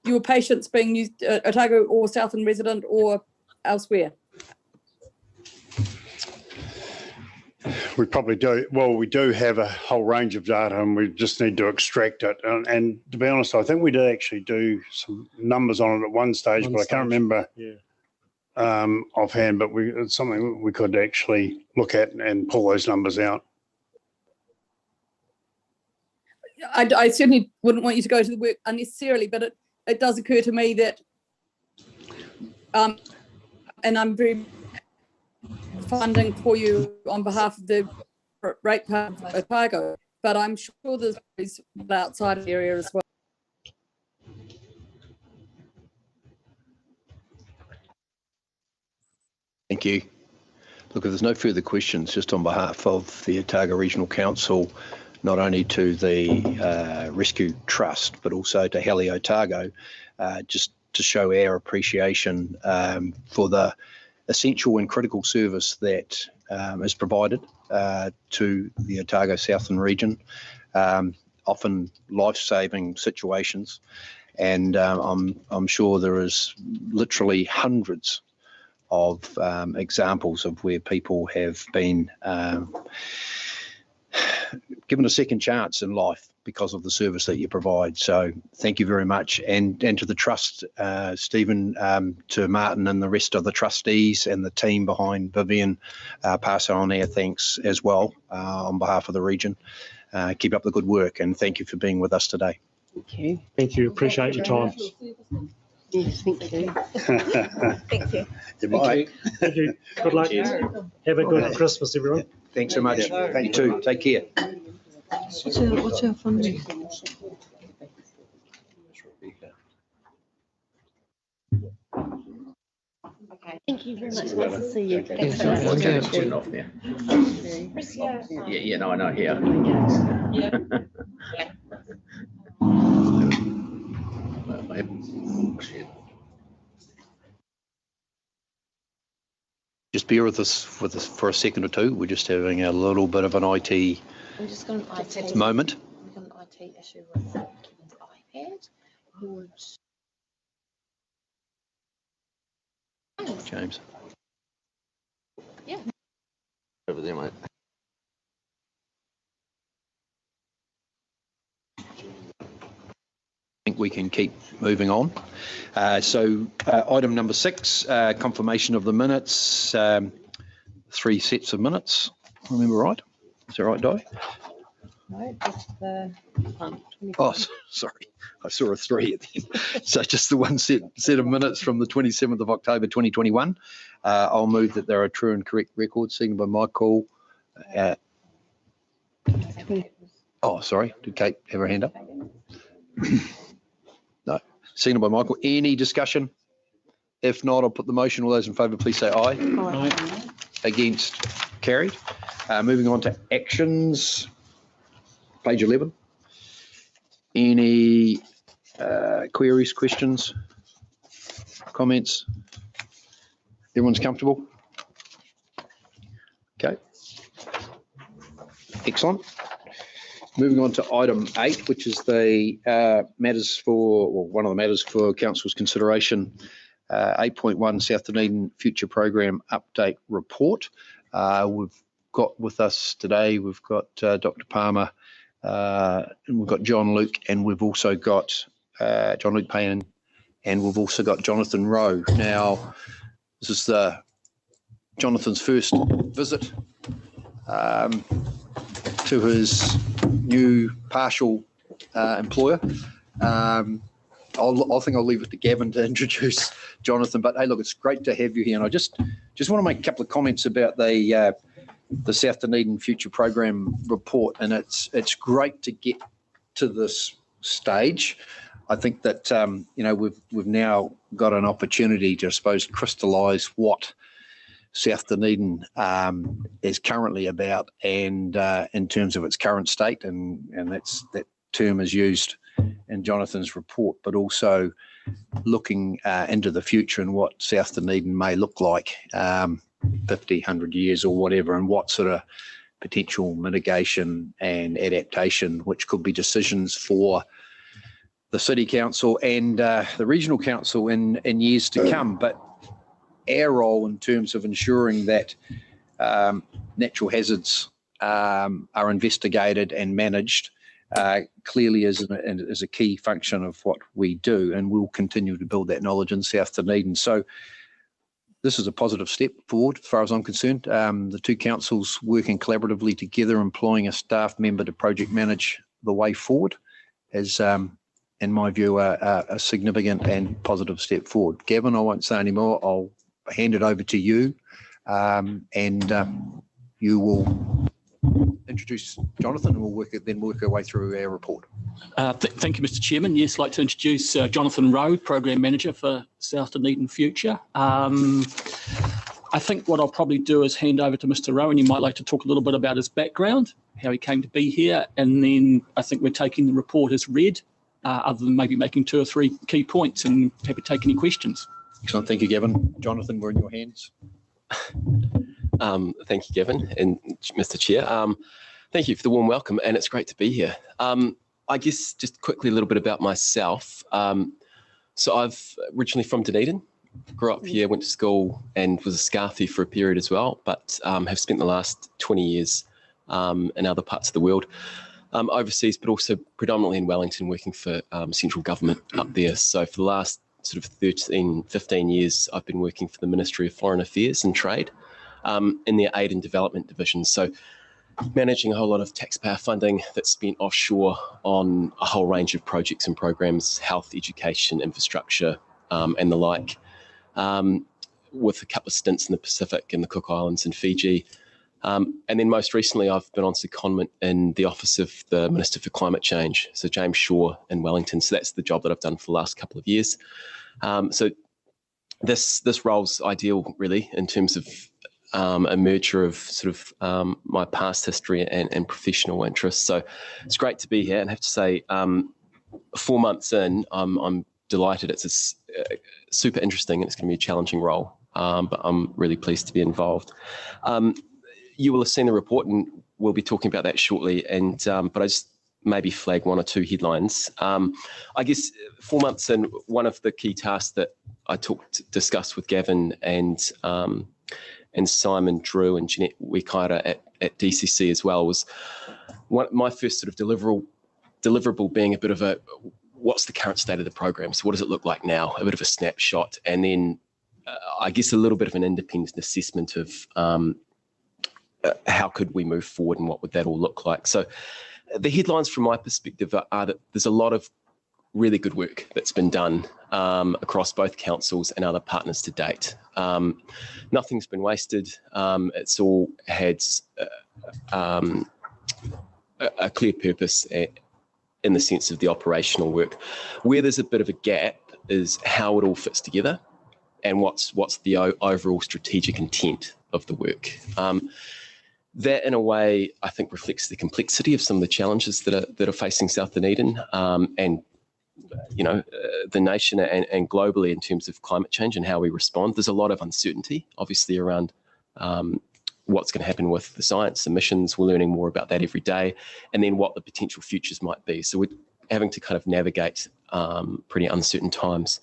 your patients being used Otago or Southland resident or elsewhere? We probably do. Well, we do have a whole range of data and we just need to extract it. And to be honest, I think we did actually do some numbers on it at one stage, but I can't remember offhand, but it's something we could actually look at and pull those numbers out. I certainly wouldn't want you to go to the work unnecessarily, but it does occur to me that, and I'm very funding for you on behalf of the rate part of Otago, but I'm sure there's outside the area as well. Thank you. Look, if there's no further questions, just on behalf of the Otago Regional Council, not only to the Rescue Trust, but also to Heli Otago, just to show our appreciation for the essential and critical service that is provided to the Otago Southland region, often life-saving situations. And I'm sure there is literally hundreds of examples of where people have been given a second chance in life because of the service that you provide. So thank you very much. And to the trust, Stephen, to Martin and the rest of the trustees and the team behind Vivian, pass on our thanks as well on behalf of the region. Keep up the good work, and thank you for being with us today. Thank you. Thank you. Appreciate your time. Yes, thank you. Thank you. Goodbye. Thank you. Good luck. Have a good Christmas, everyone. Thanks so much. You too. Take care. What's our funding? Okay. Thank you very much. Nice to see you. Thanks Yeah, so much. turn off now. Yeah, no, I know, here. Just bear with us for a second or two. We're just having a little bit of an IT We just got an IT moment. We got an IT issue with Kevin's iPad. Who would James. Yeah. Over there, mate. I think we can keep moving on. So item number 6, confirmation of the minutes, 3 sets of minutes. Remember right? Is that right, Di? no, just the Oh, sorry. I saw a 3 at the end. So just the one set of minutes from the 27th of October 2021. I'll move that there are true and correct records, seen by Michael. Oh, sorry. Did Kate have her hand up? No. Seen by Michael. Any discussion? If not, I'll put the motion. All those in favour, please say aye. Aye. Against? Carried. Moving on to actions. Page 11. Any queries, questions, comments? Everyone's comfortable? Okay. Excellent. Moving on to item 8, which is the matters for, well, one of the matters for Council's consideration, 8.1 South Dunedin Future Program Update Report. We've got with us today, we've got Dr. Palmer, and we've got John Luke, and we've also got John Luke Payne, and we've also got Jonathan Rowe. Now, this is Jonathan's first visit to his new partial employer. I think I'll leave it to Gavin to introduce Jonathan, but hey, look, it's great to have you here. And I just want to make a couple of comments about the South Dunedin Future Program report, and it's great to get to this stage. I think that we've now got an opportunity to, I suppose, crystallise what South Dunedin is currently about, and in terms of its current state, and that term is used in Jonathan's report, but also looking into the future and what South Dunedin may look like 50, 100 years or whatever, and what sort of potential mitigation and adaptation, which could be decisions for the City Council and the Regional Council in years to come. But our role in terms of ensuring that natural hazards are investigated and managed clearly is a key function of what we do, and we'll continue to build that knowledge in South Dunedin. So this is a positive step forward as far as I'm concerned. The two councils working collaboratively together, employing a staff member to project manage the way forward is, in my view, a significant and positive step forward. Gavin, I won't say any more. I'll hand it over to you, and you will introduce Jonathan, and we'll work our way through our report. Thank you, Mr. Chairman. Yes, I'd like to introduce Jonathan Rowe, Program Manager for South Dunedin Future. I think what I'll probably do is hand over to Mr. Rowe, and you might like to talk a little bit about his background, how he came to be here, and then I think we're taking the report as read, other than maybe making 2 or 3 key points, and happy to take any questions. Excellent. Thank you, Gavin. Jonathan, we're in your hands. Thank you, Gavin and Mr. Chair. Thank you for the warm welcome, and it's great to be here. I guess just quickly a little bit about myself. So I've originally from Dunedin, grew up here, went to school and was a scarfie for a period as well, but have spent the last 20 years in other parts of the world, overseas, but also predominantly in Wellington, working for central government up there. So for the last sort of 13, 15 years, I've been working for the Ministry of Foreign Affairs and Trade in their aid and development division. So managing a whole lot of taxpayer funding that's spent offshore on a whole range of projects and programs, health, education, infrastructure, and the like, with a couple of stints in the Pacific and the Cook Islands and Fiji. And then most recently, I've been on secondment in the office of the Minister for Climate Change, so James Shaw in Wellington. So that's the job that I've done for the last couple of years. So this role's ideal, really, in terms of a merger of sort of my past history and professional interests. So it's great to be here, and I have to say, 4 months in, I'm delighted. It's super interesting, and it's going to be a challenging role, but I'm really pleased to be involved. You will have seen the report, and we'll be talking about that shortly. And but I just maybe flag one or two headlines. I guess 4 months in, one of the key tasks that I discussed with Gavin and Simon Drew and Jeanette Wekaira at DCC as well was my first sort of deliverable being a bit of a, what's the current state of the program? So what does it look like now? A bit of a snapshot, and then I guess a little bit of an independent assessment of how could we move forward and what would that all look like? So the headlines from my perspective are that there's a lot of really good work that's been done across both councils and other partners to date. Nothing's been wasted. It's all had a clear purpose in the sense of the operational work. Where there's a bit of a gap is how it all fits together and what's the overall strategic intent of the work. That, in a way, I think reflects the complexity of some of the challenges that are facing South Dunedin and the nation and globally in terms of climate change and how we respond. There's a lot of uncertainty, obviously, around what's going to happen with the science emissions. We're learning more about that every day, and then what the potential futures might be. So we're having to kind of navigate pretty uncertain times.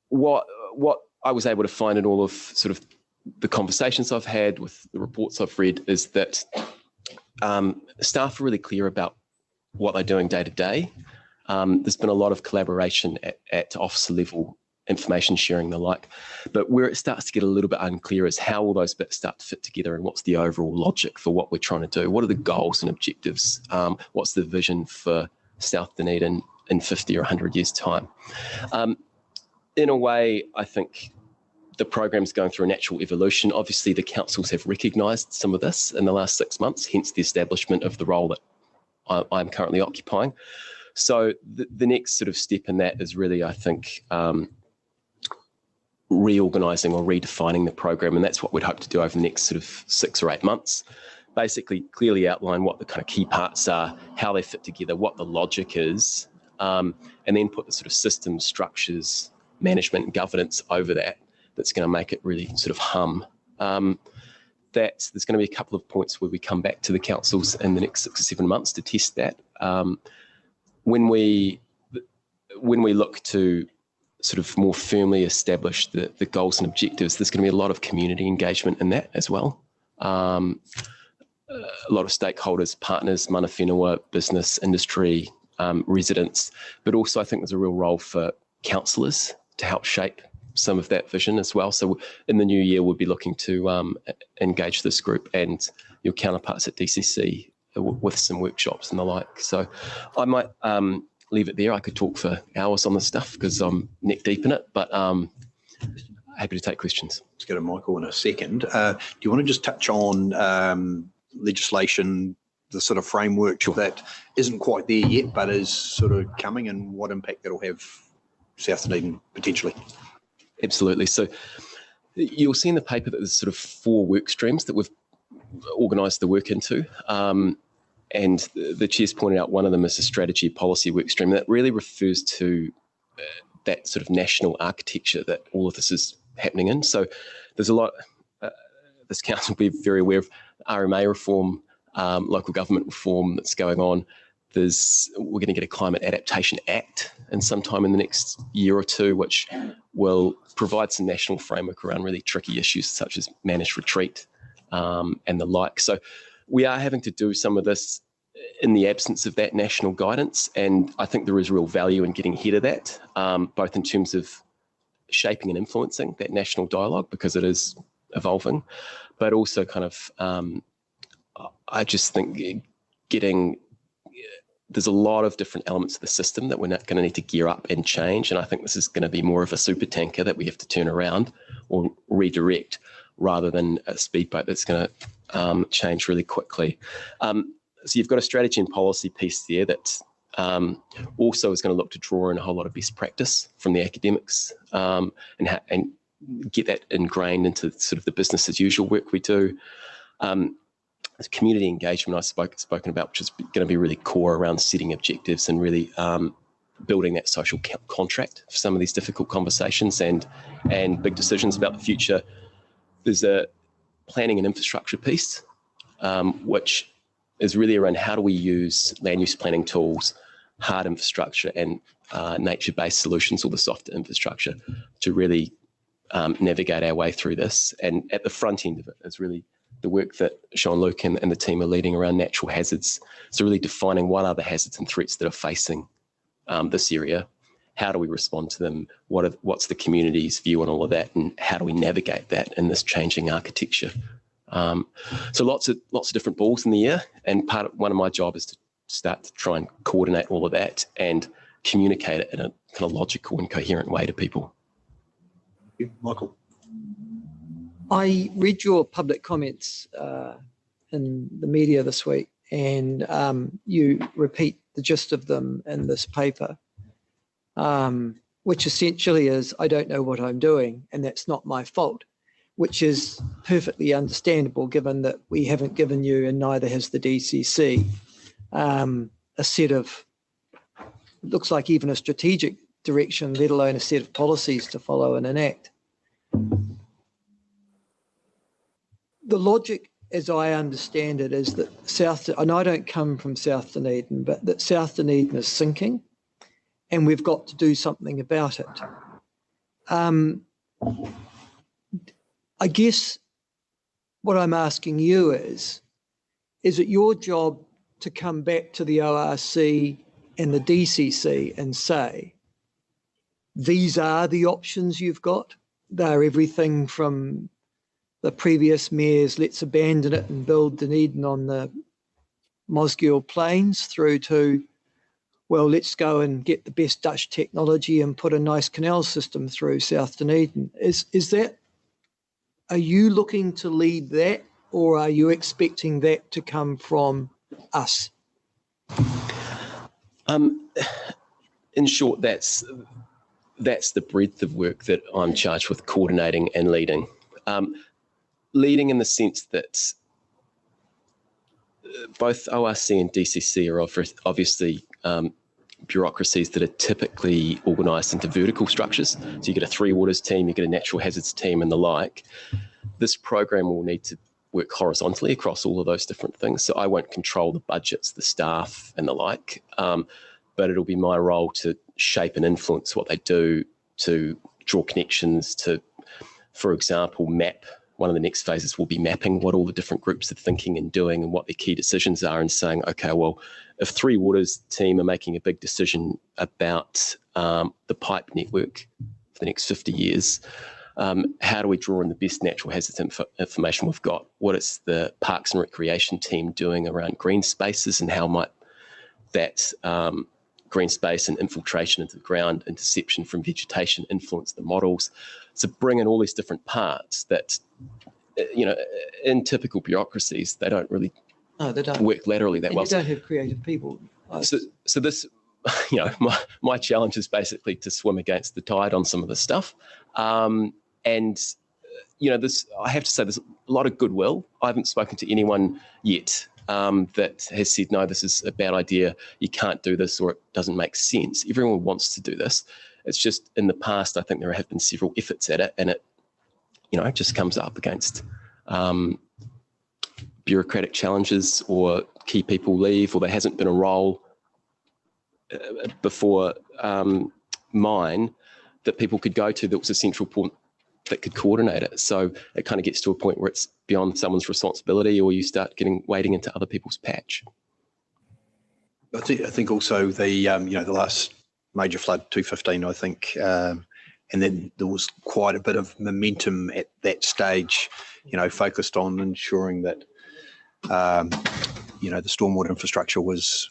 What I was able to find in all of sort of the conversations I've had with the reports I've read is that staff are really clear about what they're doing day to day. There's been a lot of collaboration at officer level, information sharing and the like, but where it starts to get a little bit unclear is how all those bits start to fit together and what's the overall logic for what we're trying to do. What are the goals and objectives? What's the vision for South Dunedin in 50 or 100 years' time? In a way, I think the program's going through a natural evolution. Obviously, the councils have recognised some of this in the last 6 months, hence the establishment of the role that I'm currently occupying. So the next sort of step in that is really, I think, reorganising or redefining the program, and that's what we'd hope to do over the next sort of 6 or 8 months. Basically, clearly outline what the kind of key parts are, how they fit together, what the logic is, and then put the sort of systems, structures, management and governance over that's going to make it really sort of hum. That there's going to be a couple of points where we come back to the councils in the next 6 or 7 months to test that. When we look to sort of more firmly establish the goals and objectives, there's going to be a lot of community engagement in that as well. A lot of stakeholders, partners, mana whenua, business, industry, residents, but also I think there's a real role for councillors to help shape some of that vision as well. So in the new year, we'll be looking to engage this group and your counterparts at DCC with some workshops and the like. So I might leave it there. I could talk for hours on this stuff because I'm neck deep in it, but happy to take questions. Let's go to Michael in a second. Do you want to just touch on legislation, the sort of framework that isn't quite there yet, but is sort of coming, and what impact that'll have South Dunedin potentially? Absolutely. So you'll see in the paper that there's sort of 4 work streams that we've organised the work into. And the chair's pointed out one of them is a strategy policy work stream that really refers to that sort of national architecture that all of this is happening in. So there's a lot, this council will be very aware of RMA reform, local government reform that's going on. We're going to get a Climate Adaptation Act and sometime in the next year or two, which will provide some national framework around really tricky issues such as managed retreat, and the like. So we are having to do some of this in the absence of that national guidance, and I think there is real value in getting ahead of that, both in terms of shaping and influencing that national dialogue, because it is evolving, but also kind of, I just think there's a lot of different elements of the system that we're not going to need to gear up and change, and I think this is going to be more of a super tanker that we have to turn around or redirect, rather than a speedboat that's going to change really quickly. So you've got a strategy and policy piece there that also is going to look to draw in a whole lot of best practice from the academics, and get that ingrained into sort of the business as usual work we do. Community engagement I've spoken about, which is going to be really core around setting objectives and really building that social contract for some of these difficult conversations and big decisions about the future. There's a planning and infrastructure piece, which is really around how do we use land use planning tools, hard infrastructure, and nature-based solutions, or the softer infrastructure, to really navigate our way through this. And at the front end of it is really the work that Jean-Luc and the team are leading around natural hazards. So really defining what are the hazards and threats that are facing this area, how do we respond to them, what's the community's view on all of that, and how do we navigate that in this changing architecture. So lots of different balls in the air, and one of my job is to start to try and coordinate all of that and communicate it in a kind of logical and coherent way to people. Michael. I read your public comments in the media this week, and you repeat the gist of them in this paper, which essentially is, I don't know what I'm doing, and that's not my fault, which is perfectly understandable given that we haven't given you, and neither has the DCC, a set of, looks like even a strategic direction, let alone a set of policies to follow and enact. The logic, as I understand it, is that and I don't come from South Dunedin, but that South Dunedin is sinking, and we've got to do something about it. I guess what I'm asking you is it your job to come back to the ORC and the DCC and say, these are the options you've got? They're everything from the previous mayor's let's abandon it and build Dunedin on the Mosgiel Plains, through to, well, let's go and get the best Dutch technology and put a nice canal system through South Dunedin. Is that, are you looking to lead that, or are you expecting that to come from us? In short, that's the breadth of work that I'm charged with coordinating and leading. Leading in the sense that both ORC and DCC are obviously bureaucracies that are typically organised into vertical structures. So you get a three waters team, you get a natural hazards team and the like. This program will need to work horizontally across all of those different things. So I won't control the budgets, the staff and the like, but it'll be my role to shape and influence what they do, to draw connections, to, for example, map. One of the next phases will be mapping what all the different groups are thinking and doing and what their key decisions are, and saying, okay, well, if Three Waters team are making a big decision about the pipe network for the next 50 years, how do we draw in the best natural hazards information we've got? What is the Parks and Recreation team doing around green spaces, and how might that green space and infiltration into the ground, interception from vegetation influence the models? So bring in all these different parts that, you know, in typical bureaucracies, they don't really work laterally that and well. You don't have creative people. So this, you know, my challenge is basically to swim against the tide on some of this stuff. And, you know, I have to say there's a lot of goodwill. I haven't spoken to anyone yet that has said, no, this is a bad idea, you can't do this, or it doesn't make sense. Everyone wants to do this. It's just in the past, I think there have been several efforts at it, and it, you know, it just comes up against bureaucratic challenges, or key people leave, or there hasn't been a role before mine that people could go to that was a central point that could coordinate it. So it kind of gets to a point where it's beyond someone's responsibility, or you start wading into other people's patch. I think also the the last major flood, 2015, I think, and then there was quite a bit of momentum at that stage, focused on ensuring that the stormwater infrastructure was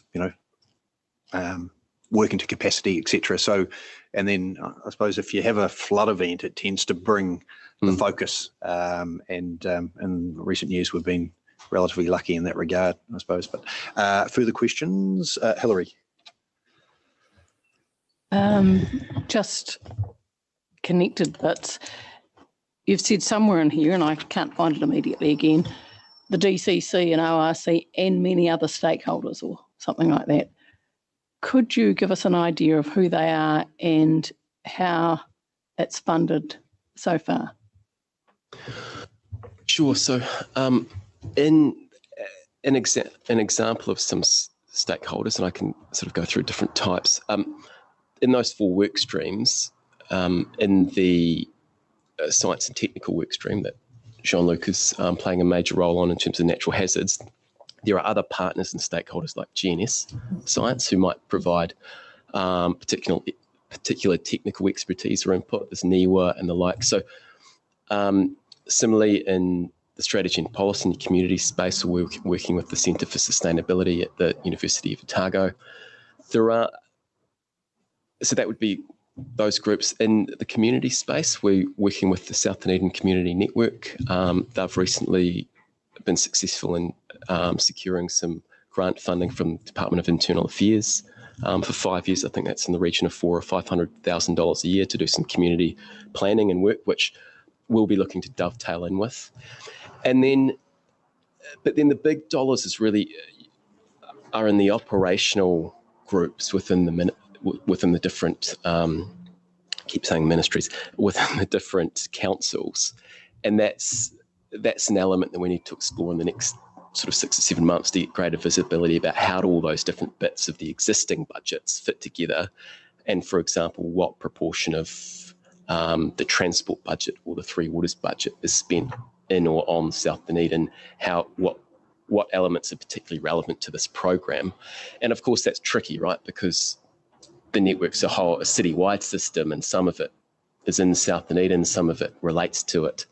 working to capacity, etc. So, and then I suppose if you have a flood event, it tends to bring the focus. And in recent years, we've been relatively lucky in that regard, I suppose. But further questions, Hilary? Just connected bits. You've said somewhere in here, and I can't find it immediately again, the DCC and ORC and many other stakeholders or something like that. Could you give us an idea of who they are and how it's funded so far? Sure. So in an example of some stakeholders, and I can sort of go through different types, in those 4 work streams, in the science and technical work stream that Jean-Luc is playing a major role on in terms of natural hazards, there are other partners and stakeholders like GNS Science who might provide particular technical expertise or input. There's NIWA and the like. So similarly, in the strategy and policy and community space, we're working with the Centre for Sustainability at the University of Otago. So that would be those groups. In the community space, we're working with the South Dunedin Community Network. They've recently been successful in securing some grant funding from the Department of Internal Affairs for 5 years. I think that's in the region of $400,000 or $500,000 a year to do some community planning and work, which we'll be looking to dovetail in with. And then, but then the big dollars are in the operational groups within the different, keep saying ministries, within the different councils. And that's an element that we need to explore in the next sort of 6 or 7 months to get greater visibility about how do all those different bits of the existing budgets fit together. And for example, what proportion of the transport budget or the Three Waters budget is spent in or on South Dunedin, what elements are particularly relevant to this program. And of course, that's tricky, right? Because the network's a citywide system, and some of it is in South Dunedin, some of it relates to it.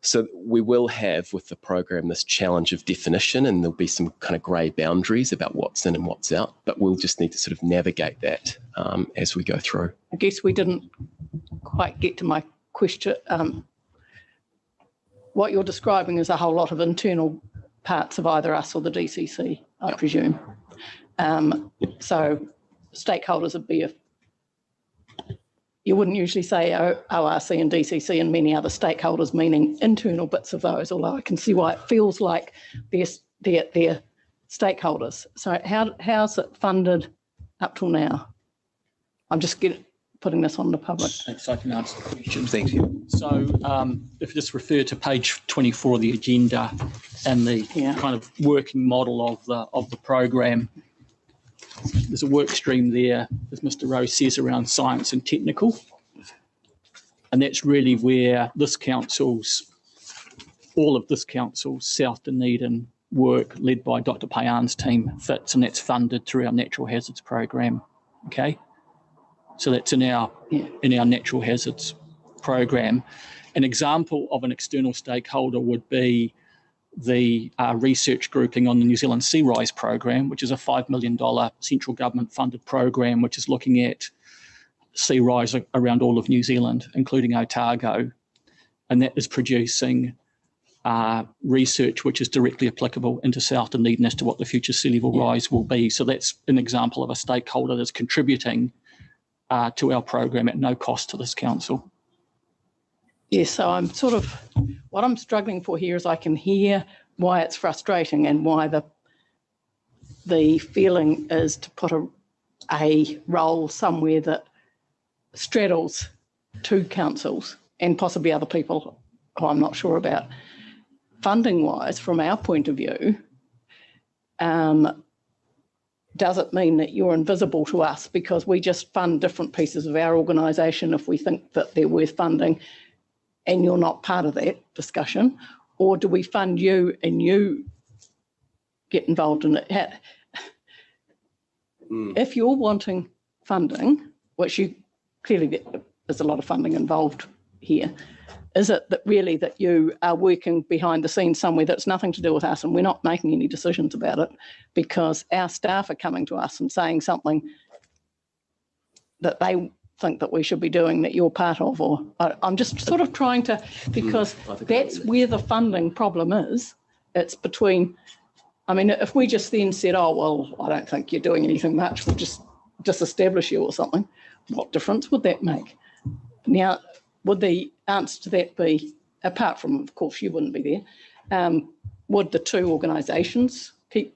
So we will have with the program this challenge of definition, and there'll be some kind of grey boundaries about what's in and what's out, but we'll just need to sort of navigate that as we go through. I guess we didn't quite get to my question. What you're describing is a whole lot of internal parts of either us or the DCC, I presume. So stakeholders would be you wouldn't usually say ORC and DCC and many other stakeholders, meaning internal bits of those, although I can see why it feels like they're stakeholders. So how's it funded up till now? I'm just putting this on the public. Thanks, I can answer the question. Thank you. So if you just refer to page 24 of the agenda and the kind of working model of the program, there's a work stream there, as Mr. Rowe says, around science and technical. And that's really where all of this council's South Dunedin work led by Dr. Payan's team fits, and that's funded through our natural hazards program. Okay. So that's in our natural hazards program. An example of an external stakeholder would be the research grouping on the New Zealand Sea Rise program, which is a $5 million central government funded program, which is looking at sea rise around all of New Zealand, including Otago. And that is producing research which is directly applicable into South Dunedin as to what the future sea level rise will be. So that's an example of a stakeholder that's contributing to our program at no cost to this council. Yes, so I'm what I'm struggling for here is I can hear why it's frustrating and why the feeling is to put a role somewhere that straddles two councils and possibly other people who I'm not sure about. Funding-wise, from our point of view, the does it mean that you're invisible to us because we just fund different pieces of our organisation if we think that they're worth funding and you're not part of that discussion? Or do we fund you and you get involved in it? If you're wanting funding, which you clearly there's a lot of funding involved here, is it that really that you are working behind the scenes somewhere that's nothing to do with us and we're not making any decisions about it because our staff are coming to us and saying something that they think that we should be doing that you're part of? Or I'm just sort of trying to, because that's where the funding problem is. It's between, I mean, if we just then said, oh, well, I don't think you're doing anything much, we'll just disestablish you or something, what difference would that make? Now, would the answer to that be, apart from, of course, you wouldn't be there, would the two organisations keep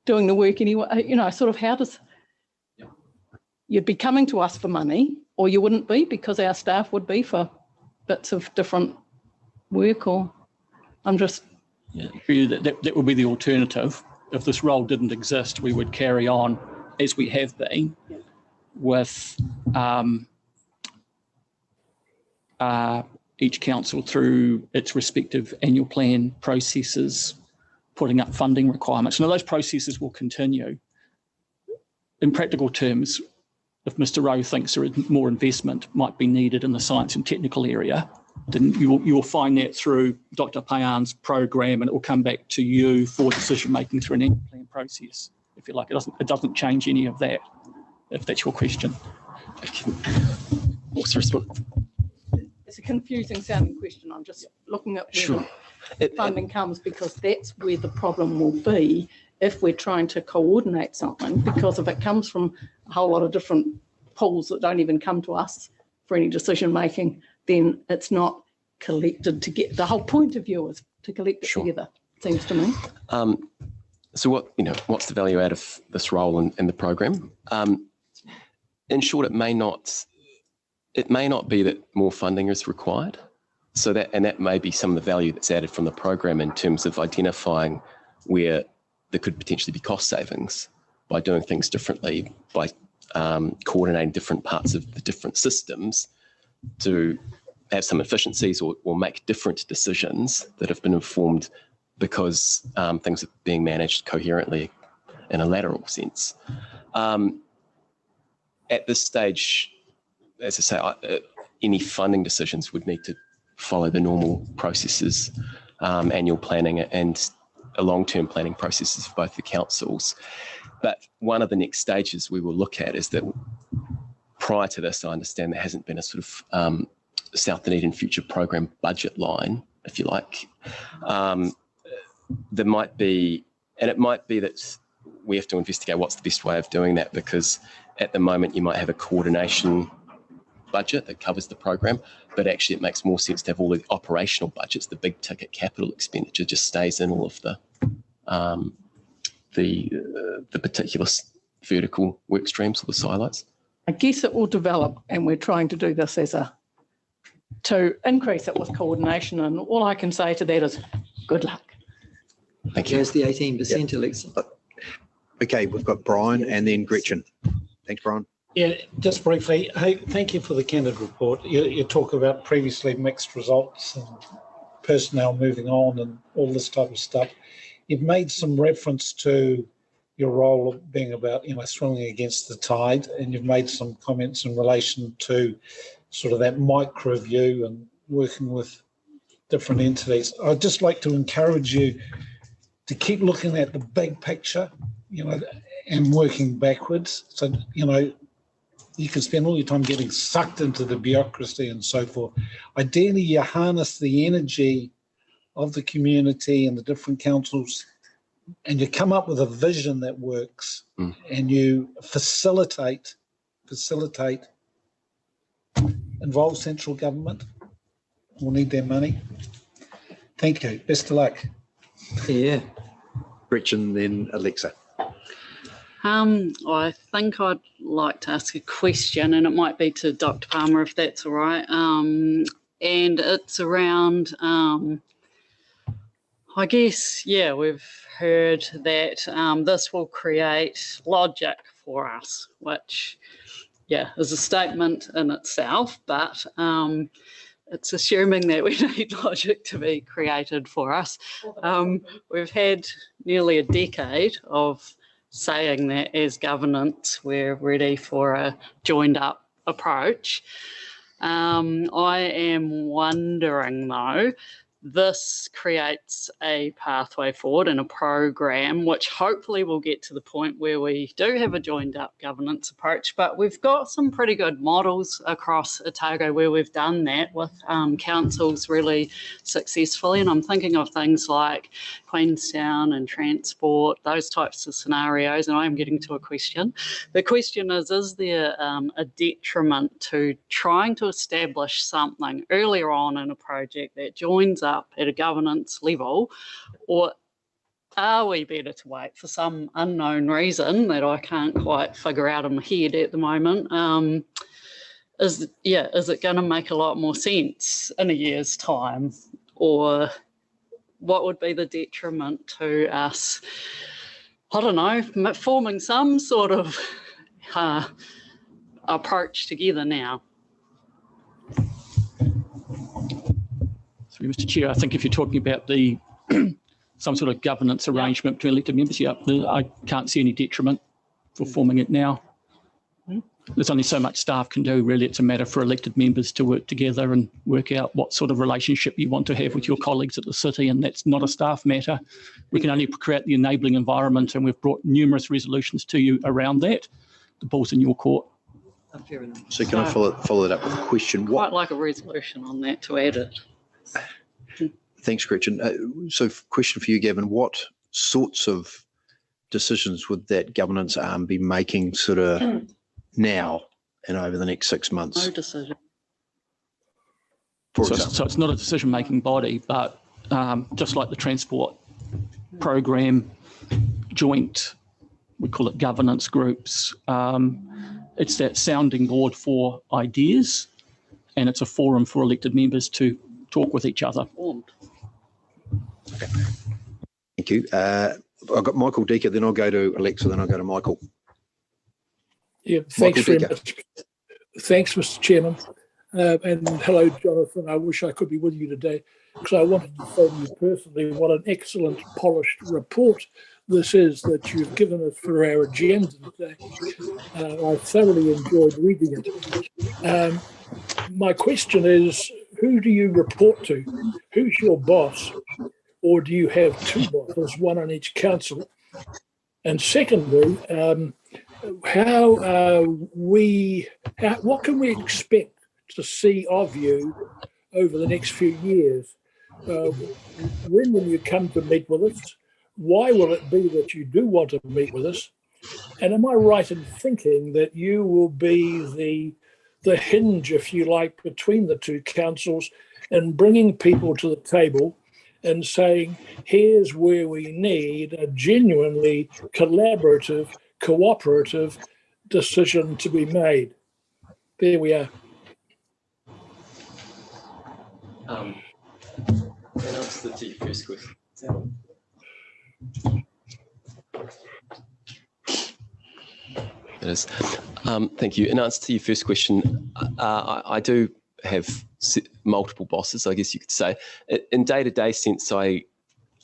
doing the work anyway? You know, sort of how does, you'd be coming to us for money or you wouldn't be because our staff would be for bits of different work, or I'm just... Yeah, that would be the alternative. If this role didn't exist, we would carry on as we have been with each council through its respective annual plan processes, putting up funding requirements. Now, those processes will continue. In practical terms, if Mr. Rowe thinks there is more investment might be needed in the science and technical area, then you will find that through Dr. Payan's program, and it will come back to you for decision making through an annual plan process. If you like, it doesn't change any of that. If that's your question. What's the response? It's a confusing sounding question. I'm just looking at where the funding comes, because that's where the problem will be if we're trying to coordinate something, because if it comes from a whole lot of different pools that don't even come to us for any decision making, then it's not collected to get, the whole point of view is to collect it together, it seems to me. So what's the value out of this role in the program? In short, it may not be that more funding is required. So that may be some of the value that's added from the program in terms of identifying where there could potentially be cost savings by doing things differently, by coordinating different parts of the different systems to have some efficiencies or make different decisions that have been informed because things are being managed coherently in a lateral sense. At this stage, as I say, any funding decisions would need to follow the normal processes, annual planning and long-term planning processes for both the councils. But one of the next stages we will look at is that prior to this, I understand there hasn't been a sort of South Dunedin Future Program budget line, if you like. There might be, and it might be that we have to investigate what's the best way of doing that, because at the moment you might have a coordination budget that covers the program, but actually it makes more sense to have all the operational budgets, the big ticket capital expenditure just stays in all of the particular vertical work streams or the silos. I guess it will develop, and we're trying to do this to increase it with coordination, and all I can say to that is good luck. Thank you. There's the 18%, Alexa. Okay, we've got Brian and then Gretchen. Thanks, Brian. Yeah, just briefly, hey, thank you for the candid report. You talk about previously mixed results and personnel moving on and all this type of stuff. You've made some reference to your role of being about, swimming against the tide, and you've made some comments in relation to sort of that micro view and working with different entities. I'd just like to encourage you to keep looking at the big picture, and working backwards. So, you can spend all your time getting sucked into the bureaucracy and so forth. Ideally, you harness the energy of the community and the different councils, and you come up with a vision that works, and you facilitate, involve central government. We'll need their money. Thank you. Best of luck. Yeah. Gretchen, then Alexa. I think I'd like to ask a question, and it might be to Dr. Palmer, if that's all right. And it's around I guess, yeah, we've heard that this will create logic for us, which, yeah, is a statement in itself, but it's assuming that we need logic to be created for us. We've had nearly a decade of saying that as governance, we're ready for a joined up approach. I am wondering though, this creates a pathway forward and a program which hopefully will get to the point where we do have a joined up governance approach, but we've got some pretty good models across Otago where we've done that with councils really successfully, and I'm thinking of things like Queenstown and transport, those types of scenarios, and I am getting to a question. The question is there a detriment to trying to establish something earlier on in a project that joins up at a governance level, or are we better to wait for some unknown reason that I can't quite figure out in my head at the moment? Is it going to make a lot more sense in a year's time, or what would be the detriment to us, I don't know, forming some sort of approach together now? Through Mr. Chair, I think if you're talking about the some sort of governance arrangement between elected members, I can't see any detriment for forming it now. There's only so much staff can do, really. It's a matter for elected members to work together and work out what sort of relationship you want to have with your colleagues at the city, and that's not a staff matter. We can only create the enabling environment, and we've brought numerous resolutions to you around that. The ball's in your court. So can I follow that up with a question? Quite like a resolution on that to add it. Thanks, Gretchen. So question for you, Gavin, what sorts of decisions would that governance arm be making sort of now and over the next 6 months? No decision. So it's not a decision-making body, but just like the transport program, joint, we call it governance groups, it's that sounding board for ideas, and it's a forum for elected members to talk with each other. Okay. Thank you. I've got Michael Deaker, then I'll go to Alexa, then I'll go to Michael. Yeah, thanks very much. Thanks, Mr. Chairman. And hello, Jonathan. I wish I could be with you today because I wanted to say to you personally what an excellent, polished report this is that you've given us for our agenda today. I thoroughly enjoyed reading it. My question is, who do you report to? Who's your boss? Or do you have two bosses, one on each council? And secondly, what can we expect to see of you over the next few years? When will you come to meet with us? Why will it be that you do want to meet with us? And am I right in thinking that you will be the hinge, if you like, between the two councils and bringing people to the table and saying, here's where we need a genuinely collaborative, cooperative decision to be made? There we are. In answer to your first question. It is. Thank you. In answer to your first question, I do have multiple bosses, I guess you could say. In day-to-day sense, I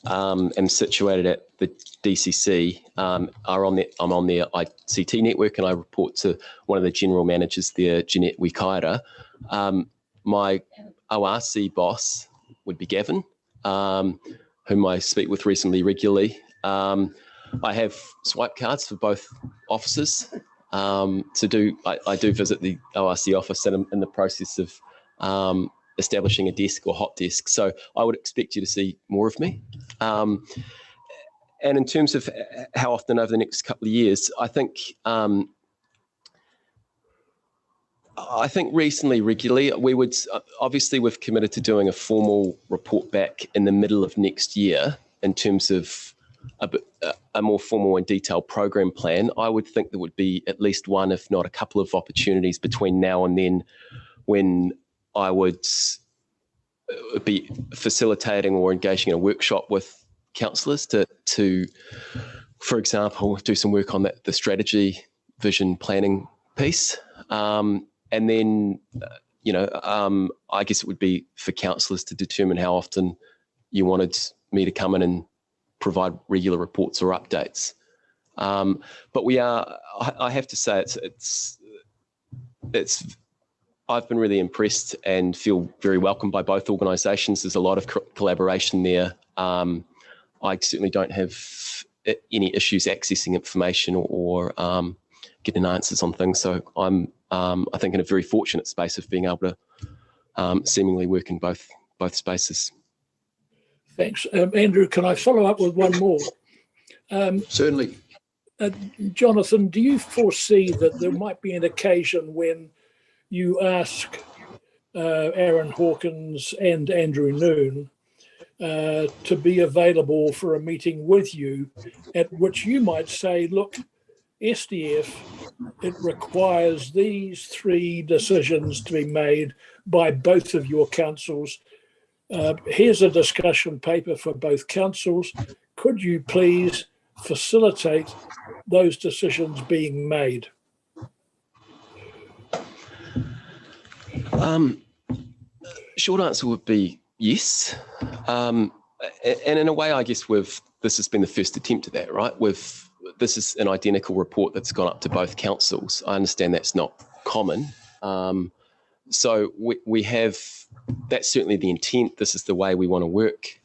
am situated at the DCC. I'm on the ICT network, and I report to one of the general managers there, Jeanette Wikaira. My ORC boss would be Gavin, whom I speak with reasonably regularly. I have swipe cards for both offices. I do visit the ORC office, and I'm in the process of establishing a desk or hot desk. So I would expect you to see more of me. And in terms of how often over the next couple of years, I think reasonably regularly. We would obviously, we've committed to doing a formal report back in the middle of next year in terms of a more formal and detailed program plan. I would think there would be at least one, if not a couple of opportunities between now and then when I would be facilitating or engaging in a workshop with councillors to, for example, do some work on the strategy, vision, planning piece. And then, I guess it would be for councillors to determine how often you wanted me to come in and provide regular reports or updates. But I have to say, I've been really impressed and feel very welcomed by both organisations. There's a lot of collaboration there. I certainly don't have any issues accessing information or getting answers on things. So I'm, I think, in a very fortunate space of being able to seemingly work in both spaces. Thanks. Andrew, can I follow up with one more? Certainly. Jonathan, do you foresee that there might be an occasion when you ask Aaron Hawkins and Andrew Noon to be available for a meeting with you, at which you might say, look, SDF, it requires these 3 decisions to be made by both of your councils. Here's a discussion paper for both councils. Could you please facilitate those decisions being made? Short answer would be yes. And in a way, I guess this has been the first attempt at that, right? This is an identical report that's gone up to both councils. I understand that's not common. So we have, that's certainly the intent. This is the way we want to work.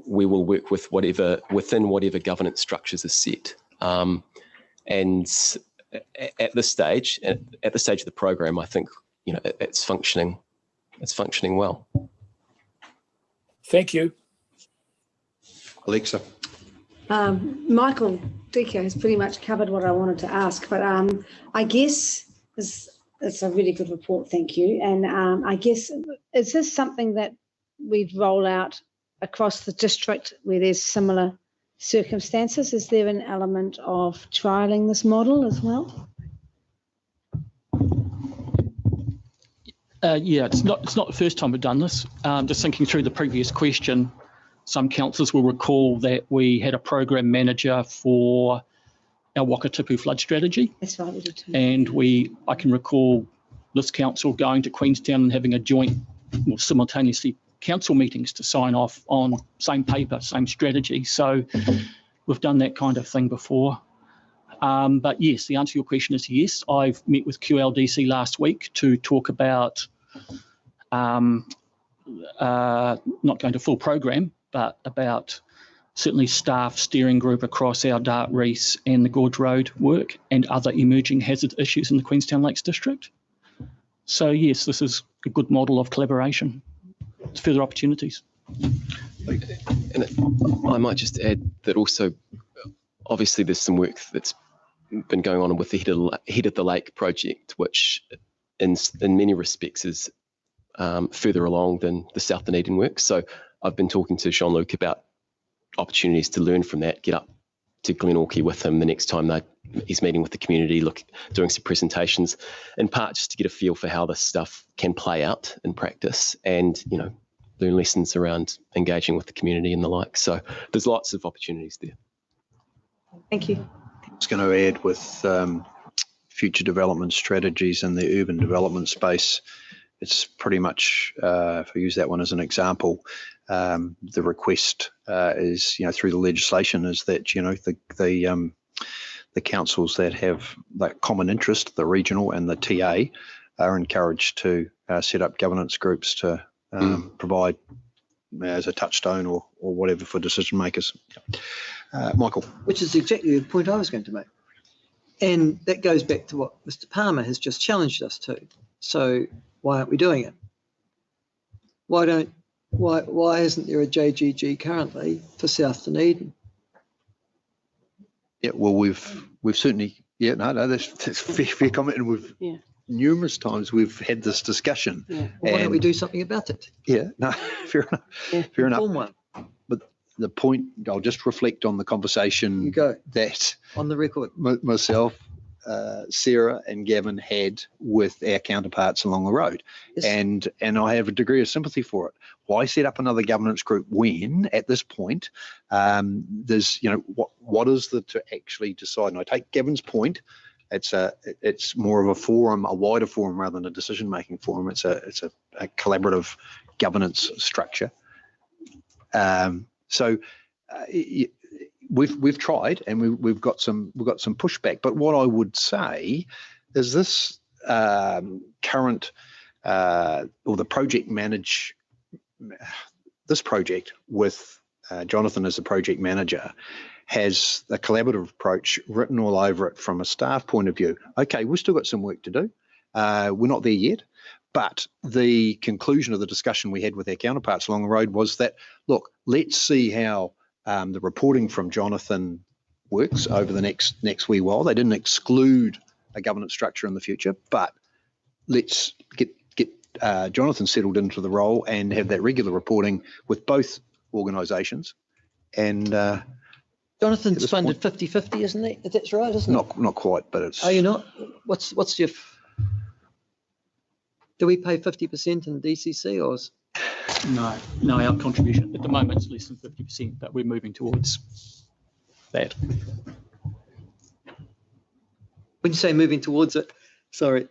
We will work with within whatever governance structures are set. And at this stage, at the stage of the program, I think it's functioning well. Thank you. Alexa. Michael Deco has pretty much covered what I wanted to ask, but I guess it's a really good report, thank you. And I guess, is this something that we'd roll out across the district where there's similar circumstances? Is there an element of trialling this model as well? Yeah, it's not the first time we've done this. Just thinking through the previous question, some councillors will recall that we had a program manager for our Wakatipu flood strategy. That's right, we did too. And I can recall this council going to Queenstown and having a joint, or simultaneously, council meetings to sign off on same paper, same strategy. So we've done that kind of thing before. But yes, the answer to your question is yes. I've met with QLDC last week to talk about not going to full program, but about certainly staff steering group across our Dart Reefs and the Gorge Road work and other emerging hazard issues in the Queenstown Lakes District. So yes, this is a good model of collaboration. It's further opportunities. And I might just add that also, obviously there's some work that's been going on with the Head of the Lake project, which in many respects is further along than the South Dunedin work. So I've been talking to Jean-Luc about opportunities to learn from that, get up to Glenorchy with him the next time he's meeting with the community, doing some presentations, in part just to get a feel for how this stuff can play out in practice and, learn lessons around engaging with the community and the like. So there's lots of opportunities there. Thank you. I was going to add with future development strategies in the urban development space, it's pretty much, if I use that one as an example, the request is, through the legislation, is that, the councils that have that common interest, the regional and the TA, are encouraged to set up governance groups to provide as a touchstone or whatever for decision makers. Michael. Which is exactly the point I was going to make. And that goes back to what Mr. Palmer has just challenged us to. So why aren't we doing it? Why isn't there a JGG currently for South Dunedin? Yeah, well, we've certainly, that's fair comment, and we've numerous times we've had this discussion. Yeah. Well, why don't we do something about it? Yeah, no, fair enough. Yeah, fair enough. One. But the point, I'll just reflect on the conversation you go. that on the record, myself, Sarah and Gavin had with our counterparts along the road. Yes. And I have a degree of sympathy for it. Why set up another governance group when, at this point, there's, what is the to actually decide? And I take Gavin's point. It's more of a forum, a wider forum rather than a decision-making forum. It's a collaborative governance structure. We've tried and we've got some pushback. But what I would say is this current or the project this project with Jonathan as the project manager has a collaborative approach written all over it from a staff point of view. Okay, we've still got some work to do. We're not there yet. But the conclusion of the discussion we had with our counterparts along the road was that, look, let's see how the reporting from Jonathan works over the next wee while. They didn't exclude a governance structure in the future, but let's get Jonathan settled into the role and have that regular reporting with both organisations. And Jonathan's funded 50-50, isn't he? That's right, isn't it? Not quite, but it's. Are you not? What's your? Do we pay 50% in DCC or? No, our contribution at the moment is less than 50%, but we're moving towards that. When you say moving towards it, sorry,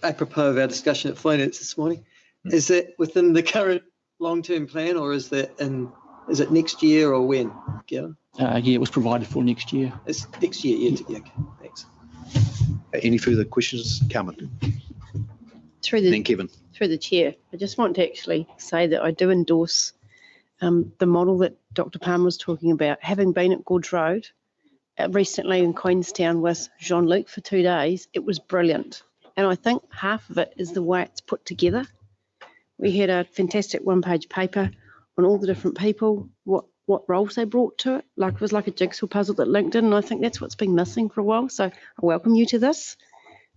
apropos of our discussion at finance this morning, is that within the current long-term plan, or is it next year or when, Gavin? Yeah, it was provided for next year. It's next year, yeah. Okay, thanks. Any further questions, Carmen? Then Kevin. Through the chair, I just want to actually say that I do endorse the model that Dr. Palmer was talking about. Having been at Gorge Road recently in Queenstown with Jean-Luc for 2 days, it was brilliant. And I think half of it is the way it's put together. We had a fantastic one-page paper on all the different people, what roles they brought to it. It was like a jigsaw puzzle that linked in, and I think that's what's been missing for a while. So I welcome you to this.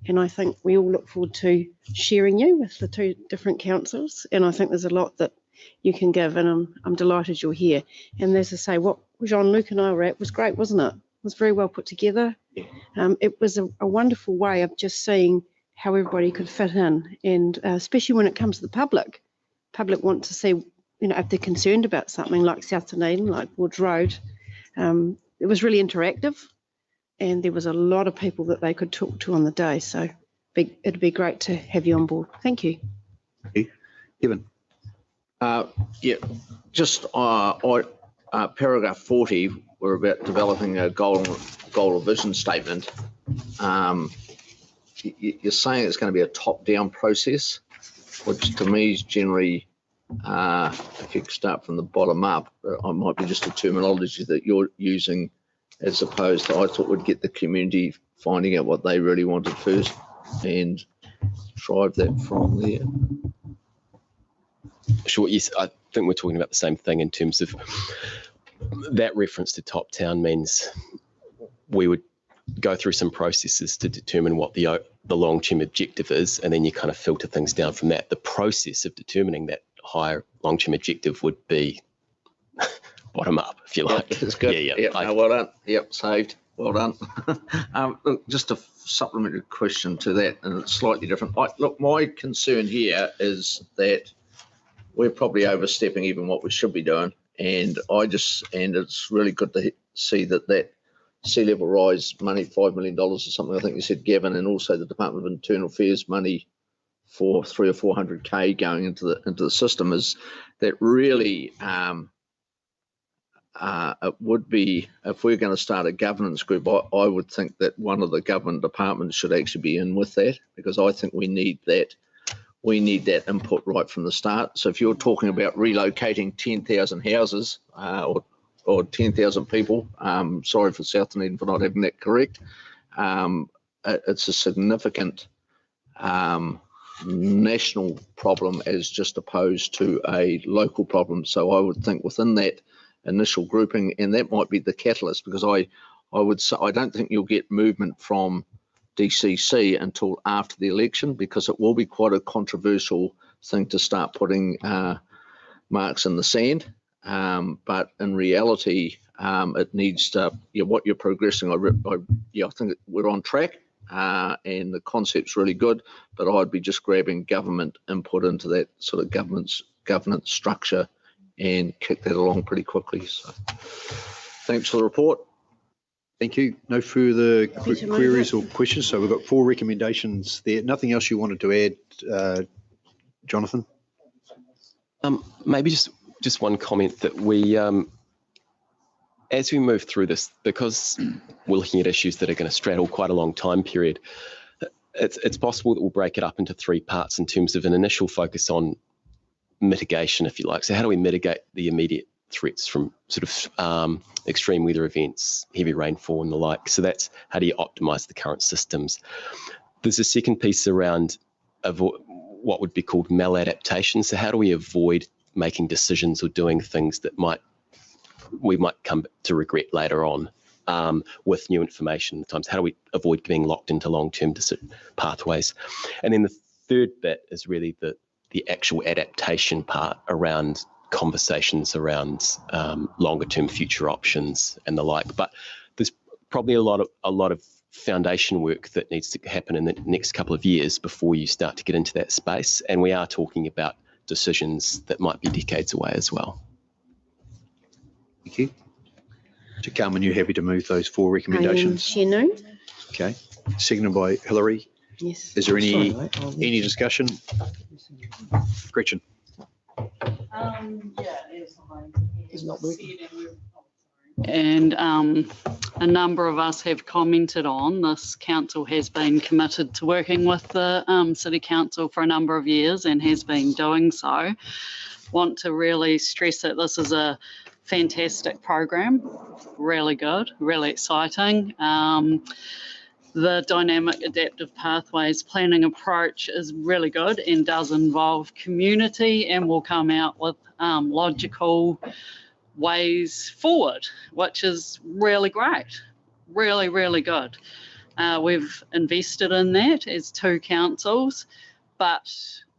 And I think we all look forward to sharing you with the two different councils. And I think there's a lot that you can give, and I'm delighted you're here. And as I say, what Jean-Luc and I were at was great, wasn't it? It was very well put together. Yeah. It was a wonderful way of just seeing how everybody could fit in, and especially when it comes to the public. Public want to see, if they're concerned about something like South Dunedin, like Woods Road. It was really interactive. And there was a lot of people that they could talk to on the day. So it'd be great to have you on board. Thank you. Kevin. Just paragraph 40, we're about developing a goal or vision statement. You're saying it's going to be a top-down process, which to me is generally, if you start from the bottom up, it might be just a terminology that you're using, as opposed to, I thought we'd get the community finding out what they really wanted first and drive that from there. Sure, yes, I think we're talking about the same thing in terms of that reference to top town means we would go through some processes to determine what the long-term objective is, and then you kind of filter things down from that. The process of determining that higher long-term objective would be bottom up, if you like. That's good. Yeah. No, well done. Yep, saved. Well done. Look, just a supplementary question to that, and it's slightly different. Look, my concern here is that we're probably overstepping even what we should be doing, and it's really good to see that sea level rise money, $5 million or something, I think you said, Gavin, and also the Department of Internal Affairs money for 300 or 400K going into the system is that really. It would be, if we're going to start a governance group, I would think that one of the government departments should actually be in with that, because I think we need that input right from the start. So if you're talking about relocating 10,000 houses or 10,000 people, sorry for South Dunedin for not having that correct, it's a significant national problem as just opposed to a local problem. So I would think within that initial grouping, and that might be the catalyst, because I would say I don't think you'll get movement from DCC until after the election, because it will be quite a controversial thing to start putting marks in the sand. But in reality, it needs to, what you're progressing, I think we're on track, and the concept's really good, but I'd be just grabbing government input into that sort of governance structure and kick that along pretty quickly. So thanks for the report. Thank you. No further queries or questions. So we've got 4 recommendations there. Nothing else you wanted to add, Jonathan? Maybe just one comment that we, as we move through this, because we're looking at issues that are going to straddle quite a long time period, it's possible that we'll break it up into 3 parts in terms of an initial focus on mitigation, if you like. So how do we mitigate the immediate threats from sort of extreme weather events, heavy rainfall and the like? So that's how do you optimise the current systems. There's a second piece around what would be called maladaptation. So how do we avoid making decisions or doing things that we might come to regret later on with new information at times? How do we avoid being locked into long-term pathways? And then the third bit is really the actual adaptation part around conversations around longer-term future options and the like. But there's probably a lot of foundation work that needs to happen in the next couple of years before you start to get into that space. And we are talking about decisions that might be decades away as well. Thank you. So Carmen, you happy to move those 4 recommendations? No. Okay. Seconded by Hilary. Yes. Is there any discussion? Gretchen. It's not working. And a number of us have commented on this. Council has been committed to working with the City Council for a number of years and has been doing so. Want to really stress that this is a fantastic program, really good, really exciting. The dynamic adaptive pathways planning approach is really good and does involve community and will come out with logical ways forward, which is really great, really, really good. We've invested in that as 2 councils, but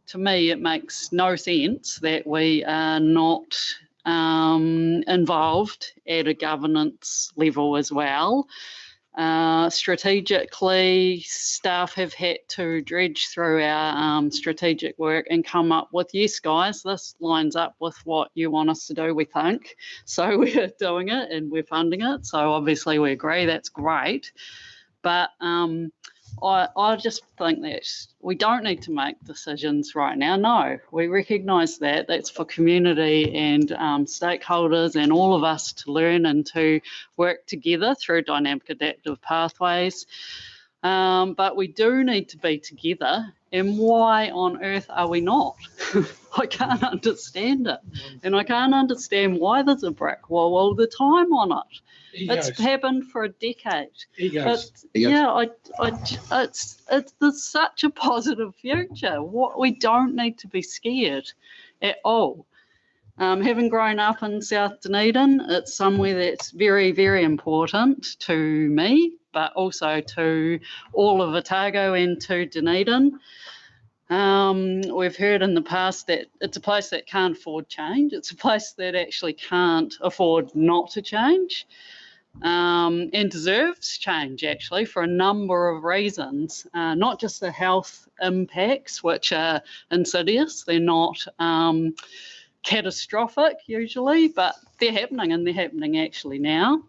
to me it makes no sense that we are not involved at a governance level as well. Strategically, staff have had to dredge through our strategic work and come up with, yes, guys, this lines up with what you want us to do, we think. So we're doing it and we're funding it. So obviously we agree, that's great. But I just think that we don't need to make decisions right now. No, we recognise that. That's for community and stakeholders and all of us to learn and to work together through dynamic adaptive pathways. But we do need to be together. And why on earth are we not? I can't understand it. And I can't understand why there's a brick wall all the time on it. It's happened for a decade. There's such a positive future. We don't need to be scared at all. Having grown up in South Dunedin, it's somewhere that's very, very important to me, but also to all of Otago and to Dunedin. We've heard in the past that it's a place that can't afford change. It's a place that actually can't afford not to change. And deserves change actually for a number of reasons, not just the health impacts, which are insidious, they're not catastrophic usually, but they're happening and they're happening actually now.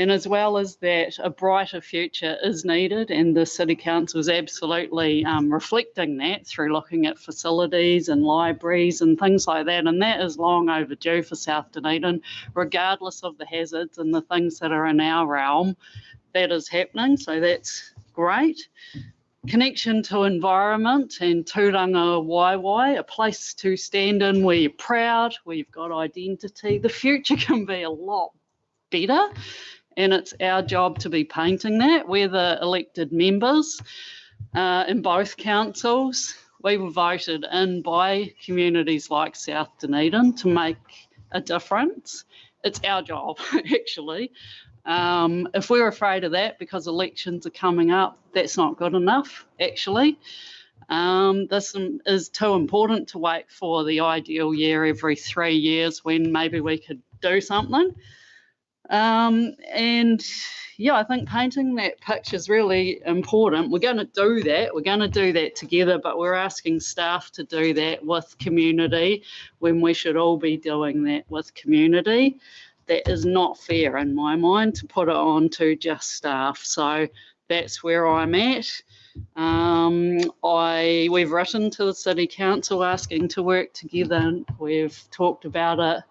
And as well as that, a brighter future is needed, and the City Council is absolutely reflecting that through looking at facilities and libraries and things like that, and that is long overdue for South Dunedin, regardless of the hazards and the things that are in our realm. That is happening, so that's great. Connection to environment and tūranga waiwai, a place to stand in where you're proud, where you've got identity. The future can be a lot better. And it's our job to be painting that. We're the elected members in both councils. We were voted in by communities like South Dunedin to make a difference. It's our job, actually. If we're afraid of that because elections are coming up, that's not good enough, actually. This is too important to wait for the ideal year every 3 years when maybe we could do something. And yeah, I think painting that picture is really important. We're going to do that. We're going to do that together, but we're asking staff to do that with community when we should all be doing that with community. That is not fair in my mind to put it on to just staff. So that's where I'm at. We've written to the City Council asking to work together. We've talked about it.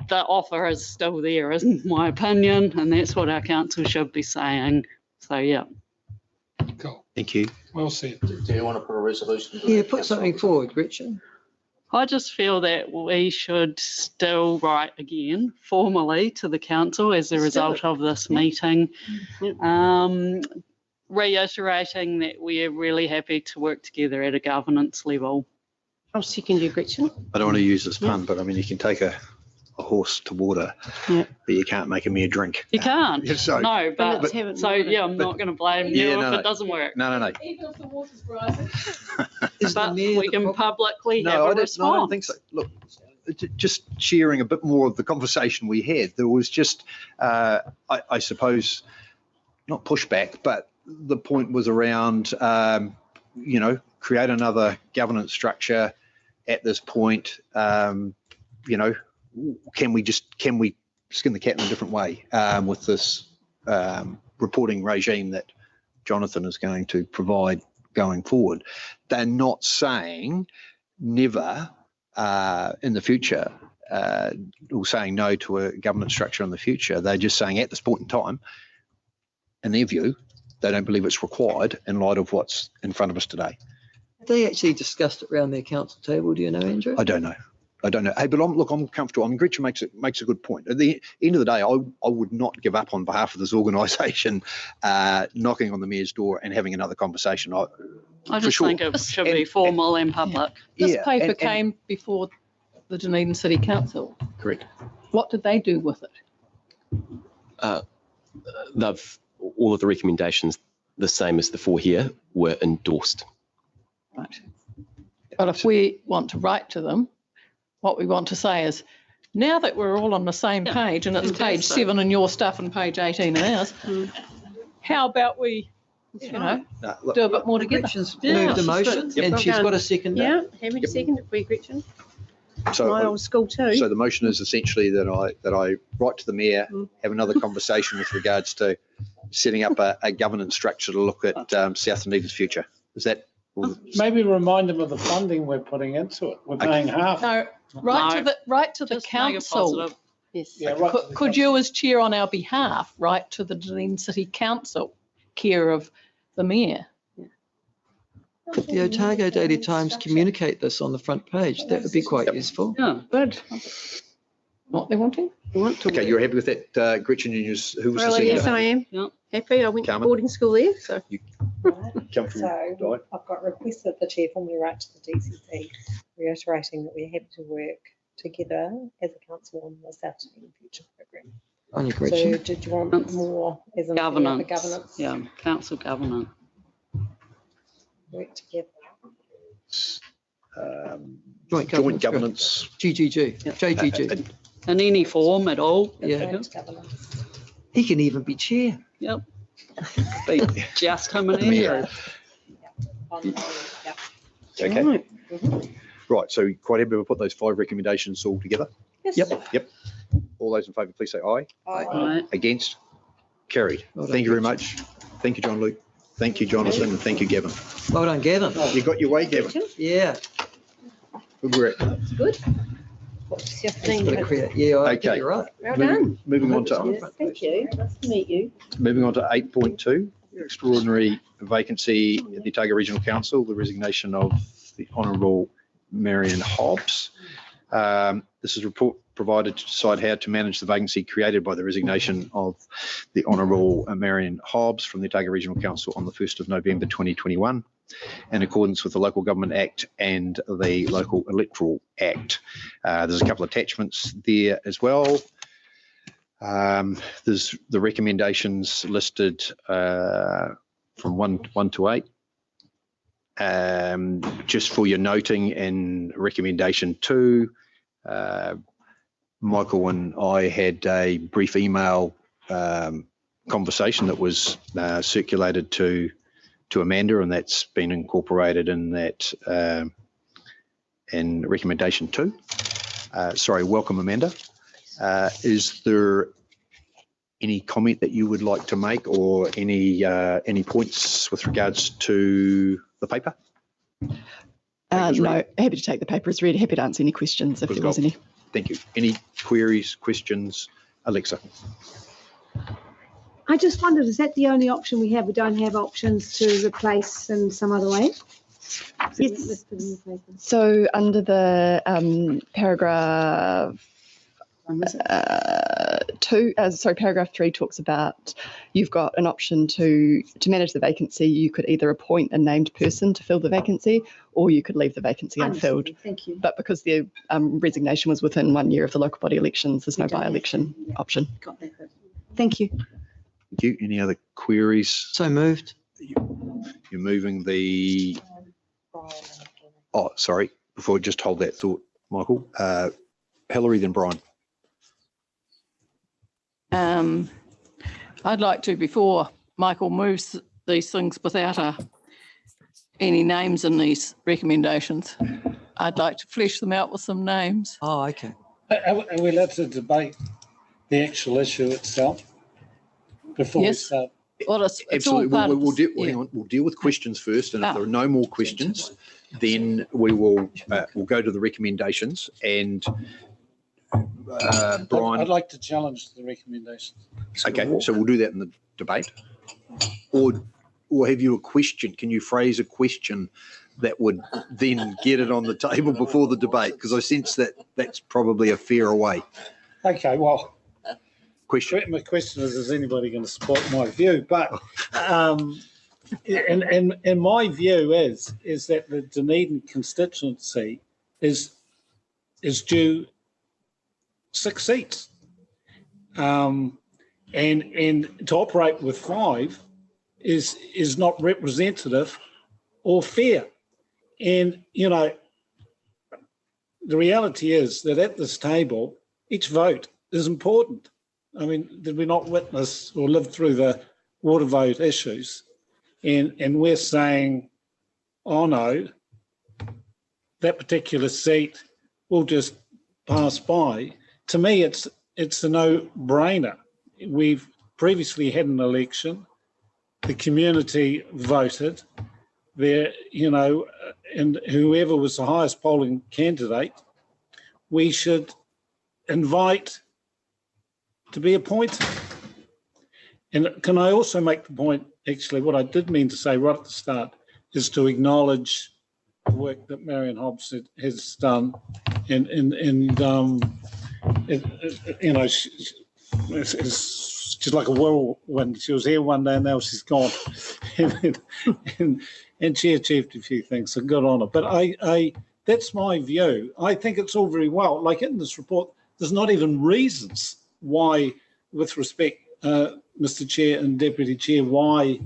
The offer is still there, isn't my opinion, and that's what our council should be saying. So yeah. Cool. Thank you. Well said. Do you want to put a resolution? Yeah, put something forward, Gretchen. I just feel that we should still write again formally to the council as a result of this meeting, reiterating that we're really happy to work together at a governance level. I'll second you, Gretchen. I don't want to use this pun, but I mean, you can take a horse to water, but you can't make a mere drink. You can't. So, no, but so yeah, I'm not going to blame you if it doesn't work. No. Even if the water's rising. But we can publicly have a response. No, I don't think so. Look, just sharing a bit more of the conversation we had, there was just, I suppose, not pushback, but the point was around, create another governance structure at this point. Can we skin the cat in a different way with this reporting regime that Jonathan is going to provide going forward? They're not saying never in the future or saying no to a governance structure in the future. They're just saying at this point in time, in their view, they don't believe it's required in light of what's in front of us today. Have they actually discussed it around their council table? Do you know, Andrew? I don't know. Hey, but I'm comfortable. I mean, Gretchen makes a good point. At the end of the day, I would not give up on behalf of this organisation, knocking on the mayor's door and having another conversation. I just think it should be formal and public. This paper came before the Dunedin City Council. Correct. What did they do with it? All of the recommendations, the same as the 4 here, were endorsed. Right. But if we want to write to them, what we want to say is, now that we're all on the same page, and it's page 7 in your stuff and page 18 in ours, how about we, do a bit more together? Gretchen's moved the motion, and she's got a second. Yeah, happy to second it for you, Gretchen. So, my old school too. So the motion is essentially that I write to the mayor, have another conversation with regards to setting up a governance structure to look at South Dunedin's future. Is that? Maybe remind them of the funding we're putting into it. We're paying half. No, write to the council. Yes. Yeah, could you, as chair on our behalf, write to the Dunedin City Council, care of the mayor? Could the Otago Daily Times communicate this on the front page? That would be quite useful. Yeah, good. What they're wanting? We want to Okay, you're happy with that, Gretchen? Who was the really? Yes, I am. Yep. Happy. I went to boarding school there, so. So I've got requests that the chair formally write to the DCC, reiterating that we're happy to work together as a council on the South Dunedin Future Programme. On your Gretchen. So did you want more as in governance? Yeah, council governance. Work together. Joint governance. GGG. JGG. In any form at all. Yeah. He can even be chair. Yep. Be just him and Andrew. Okay. Right. So quite happy to put those 5 recommendations all together. Yes. Yep. All those in favour, please say aye. Aye. Against? Carried. Thank you very much. Thank you, John Luke. Thank you, Jonathan, and thank you, Gavin. Well done, Gavin. You got your way, Gavin. Yeah. Good work. Good. Yeah, I Okay. think you're right. Well done. Moving on to Yes, thank you. Nice to meet you. 8.2, extraordinary vacancy at the Otago Regional Council, the resignation of the Honourable Marian Hobbs. This is a report provided to decide how to manage the vacancy created by the resignation of the Honourable Marian Hobbs from the Otago Regional Council on the 1st of November 2021, in accordance with the Local Government Act and the Local Electoral Act. There's a couple of attachments there as well. There's the recommendations listed from 1 to 8. Just for your noting, in recommendation 2, Michael and I had a brief email conversation that was circulated to Amanda, and that's been incorporated in that in recommendation 2. Sorry, welcome, Amanda. Is there any comment that you would like to make, or any points with regards to the paper? No, happy to take the paper as read. Happy to answer any questions if there was any. Thank you. Any queries, questions? Alexa. I just wondered, is that the only option we have? We don't have options to replace in some other way? Yes. So under the paragraph paragraph 3 talks about you've got an option to manage the vacancy. You could either appoint a named person to fill the vacancy, or you could leave the vacancy unfilled. Thank you. But because the resignation was within 1 year of the local body elections, there's no by-election option. Got that. Thank you. Thank you. Any other queries? So moved. You're moving the... Oh, sorry. Before, just hold that thought, Michael. Hilary, then Brian. I'd like to, before Michael moves these things without any names in these recommendations, I'd like to flesh them out with some names. Oh, okay. Are we allowed to debate the actual issue itself before we start? Well, it's absolutely. All part we'll of hang on. We'll deal with questions first, and if there are no more questions, then we will we'll go to the recommendations. And Brian, I'd like to challenge the recommendations. Okay, so we'll do that in the debate. Or have you a question? Can you phrase a question that would then get it on the table before the debate? Because I sense that that's probably a fairer way. Okay, well, question. My question is anybody going to support my view? But and my view is that the Dunedin constituency is due 6 seats, and to operate with 5 is not representative or fair. And you know, the reality is that at this table, each vote is important. I mean, did we not witness or live through the water vote issues? And we're saying, oh no, that particular seat will just pass by. To me, it's a no-brainer. We've previously had an election. The community voted there, you know, and whoever was the highest polling candidate, we should invite to be appointed. And can I also make the point, actually, what I did mean to say right at the start is to acknowledge the work that Marian Hobbs has done, and you know, she's like a whirlwind. She was here one day and now she's gone, and she achieved a few things, so good on her. But I that's my view. I think it's all very well. Like in this report, there's not even reasons why, with respect, Mr. Chair and Deputy Chair, why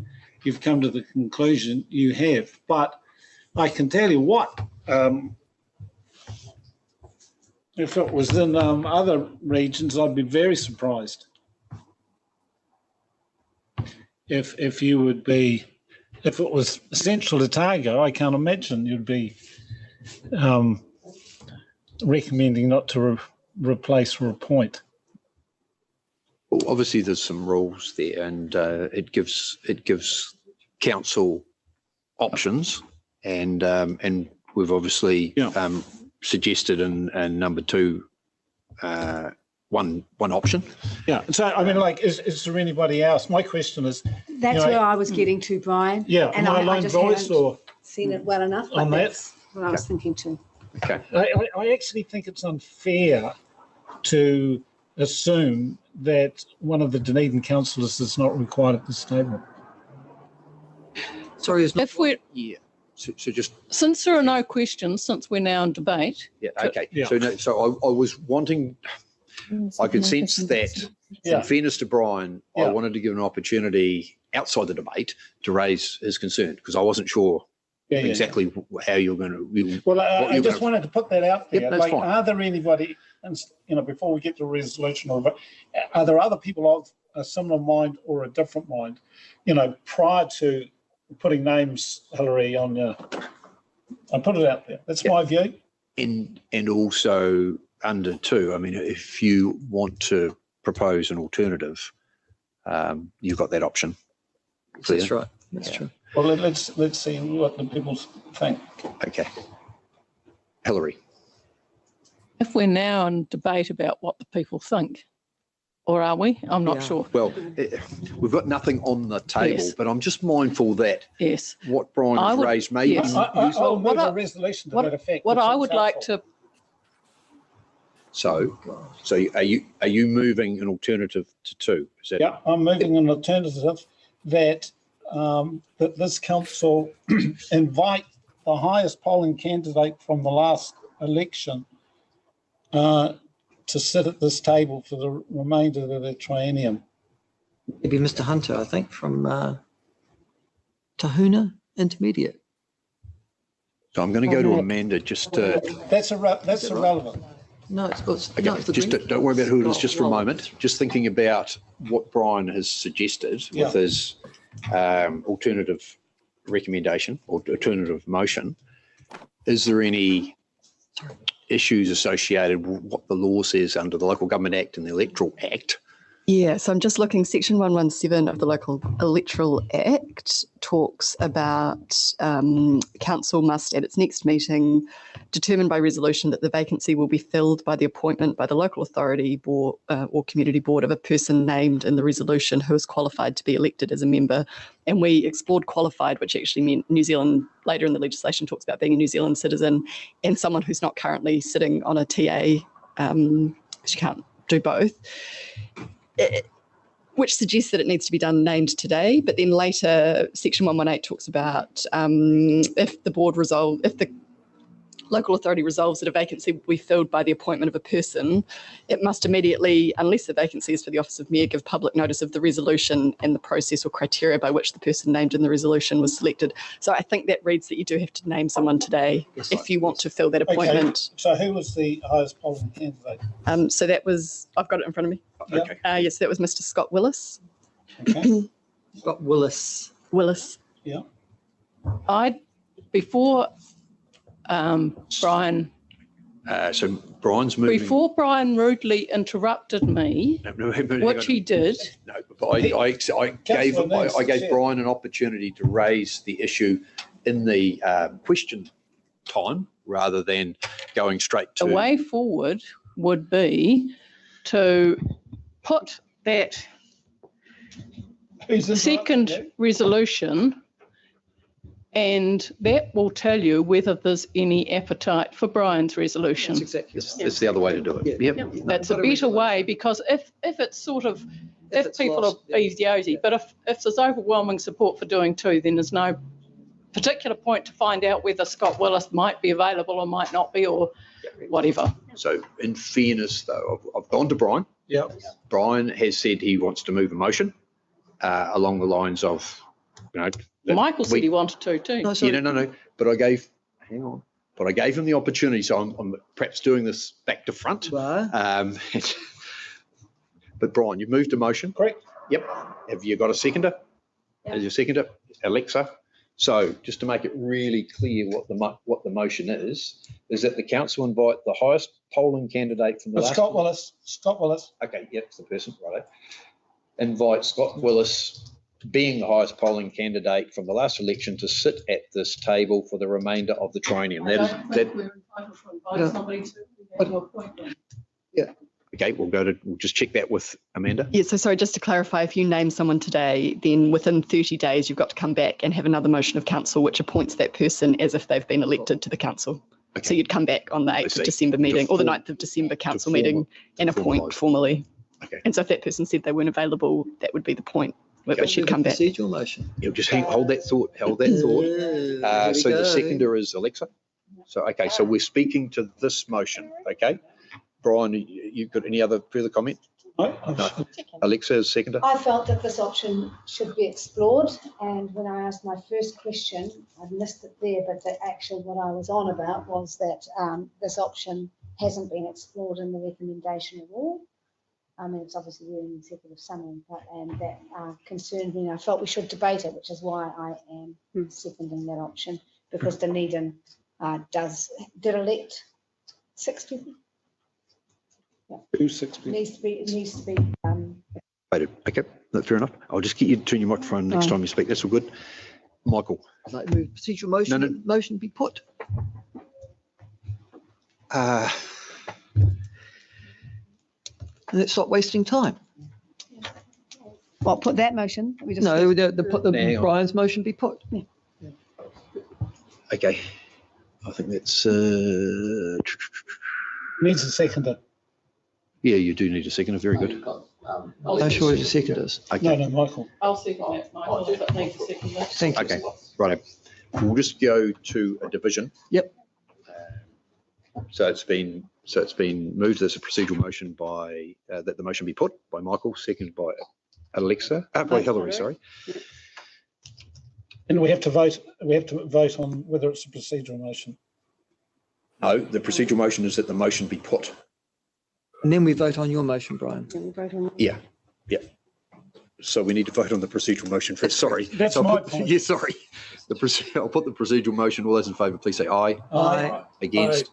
you've come to the conclusion you have. But I can tell you what, if it was in other regions, I'd be very surprised if you would be, if it was central Otago, I can't imagine you'd be recommending not to replace or appoint. Well, obviously there's some rules there, and it gives council options, and we've obviously suggested in number 2 one option. Yeah. So I mean, like, is there anybody else? My question is. That's where I was getting to, Brian. Yeah. And I just haven't seen it well enough. But on that's what I was thinking too. Okay. I actually think it's unfair to assume that one of the Dunedin councillors is not required at this table. Sorry, it's not. If we're, So just since there are no questions, since we're now in debate. yeah. Okay. So I was wanting. I could sense that, in fairness to Brian, I wanted to give an opportunity outside the debate to raise his concern, because I wasn't sure exactly how you're going to. Well, I just wanted to put that out there. Yep, that's fine. Are there anybody, before we get to resolution, are there other people of a similar mind or a different mind, prior to putting names, Hillary, on your, I put it out there. That's my view. And also under 2, I mean, if you want to propose an alternative, you've got that option. That's right. That's true. Well, let's see what the people think. Okay. Hillary. If we're now in debate about what the people think, or are we? I'm not sure. Well, we've got nothing on the table, Yes. but I'm just mindful that what Brian has raised may be I'll move a resolution to that effect. What I would like to. So are you moving an alternative to 2? Is that? Yeah, I'm moving an alternative that that this council invite the highest polling candidate from the last election to sit at this table for the remainder of the triennium. Maybe Mr. Hunter, I think, from Tahuna Intermediate. So I'm going to go to Amanda just to. That's irrelevant. No, it's okay, just don't worry about who it is just for a moment. Just thinking about what Brian has suggested with his alternative recommendation or alternative motion. Is there any issues associated with what the law says under the Local Government Act and the Electoral Act? Yeah, so I'm just looking, section 117 of the Local Electoral Act talks about council must at its next meeting determine by resolution that the vacancy will be filled by the appointment by the local authority board, or community board of a person named in the resolution who is qualified to be elected as a member. And we explored qualified, which actually meant New Zealand, later in the legislation talks about being a New Zealand citizen and someone who's not currently sitting on a TA, she can't do both. Which suggests that it needs to be done named today, but then later section 118 talks about if the local authority resolves that a vacancy will be filled by the appointment of a person, it must immediately, unless the vacancy is for the office of mayor, give public notice of the resolution and the process or criteria by which the person named in the resolution was selected. So I think that reads that you do have to name someone today if you want to fill that appointment. Okay. So who was the highest polling candidate? So that was, I've got it in front of me. Okay. Yes, that was Mr. Scott Willis. Okay. Scott Willis. Yeah. Before Brian. So Brian's moving. Before Brian rudely interrupted me, which he did. No, but I gave Brian an opportunity to raise the issue in the question time rather than going straight to. The way forward would be to put that second resolution, and that will tell you whether there's any appetite for Brian's resolution. That's exactly. It's the other way to do it. Yep. That's a better way, because if it's sort of, if people are easy, but if there's overwhelming support for doing 2, then there's no particular point to find out whether Scott Willis might be available or might not be, or whatever. So in fairness, though, I've gone to Brian. Yeah. Brian has said he wants to move a motion along the lines of, Michael said he wanted to too. No. But I gave him the opportunity. So I'm perhaps doing this back to front. But Brian, you've moved a motion. Correct. Yep. Have you got a seconder? As your seconder, Alexa. So just to make it really clear what the motion is that the council invite the highest polling candidate from the last. Scott Willis. Okay, yep, it's the person, right. Invite Scott Willis, being the highest polling candidate from the last election, to sit at this table for the remainder of the triennium. We're entitled to invite somebody to appoint them. Yeah. Okay, we'll just check that with Amanda. Yeah, so sorry, just to clarify, if you name someone today, then within 30 days, you've got to come back and have another motion of council which appoints that person as if they've been elected to the council. Okay. So you'd come back on the 8th of December meeting or the 9th of December council meeting and appoint formally. Okay. And so if that person said they weren't available, that would be the point at which you'd come back. Procedural motion. You'll just hold that thought. So the seconder is Alexa. So, okay, so we're speaking to this motion, okay? Brian, you've got any other further comment? Alexa is seconder. I felt that this option should be explored, and when I asked my first question, I missed it there, but what I was on about was that this option hasn't been explored in the recommendation at all. I mean, it's obviously there in the executive summary, and that concerned me. I felt we should debate it, which is why I am seconding that option, because Dunedin did elect 6 people. Yeah. Who's 6 people? It needs to be. Okay, that's fair enough. I'll just get you to turn your microphone next time you speak. That's all good. Michael. I'd like to move procedural motion. No. Motion be put. Let's stop wasting time. Well, put that motion. We just No, the Brian's motion be put. Yeah. Okay. I think that's. Needs a seconder. Yeah, you do need a seconder. Very good. How sure as your second is? Okay. No, Michael. I'll second that, Michael, if it needs a seconder. Thank you. Okay, right. We'll just go to a division. Yep. So it's been moved as a procedural motion by that the motion be put by Michael, seconded by Alexa, by Hillary. Sorry. And we have to vote. We have to vote on whether it's a procedural motion. No, the procedural motion is that the motion be put. And then we vote on your motion, Brian. Yeah. So we need to vote on the procedural motion first. Sorry. That's my point. Yeah, sorry. I'll put the procedural motion. All those in favour, please say aye. Aye. Against.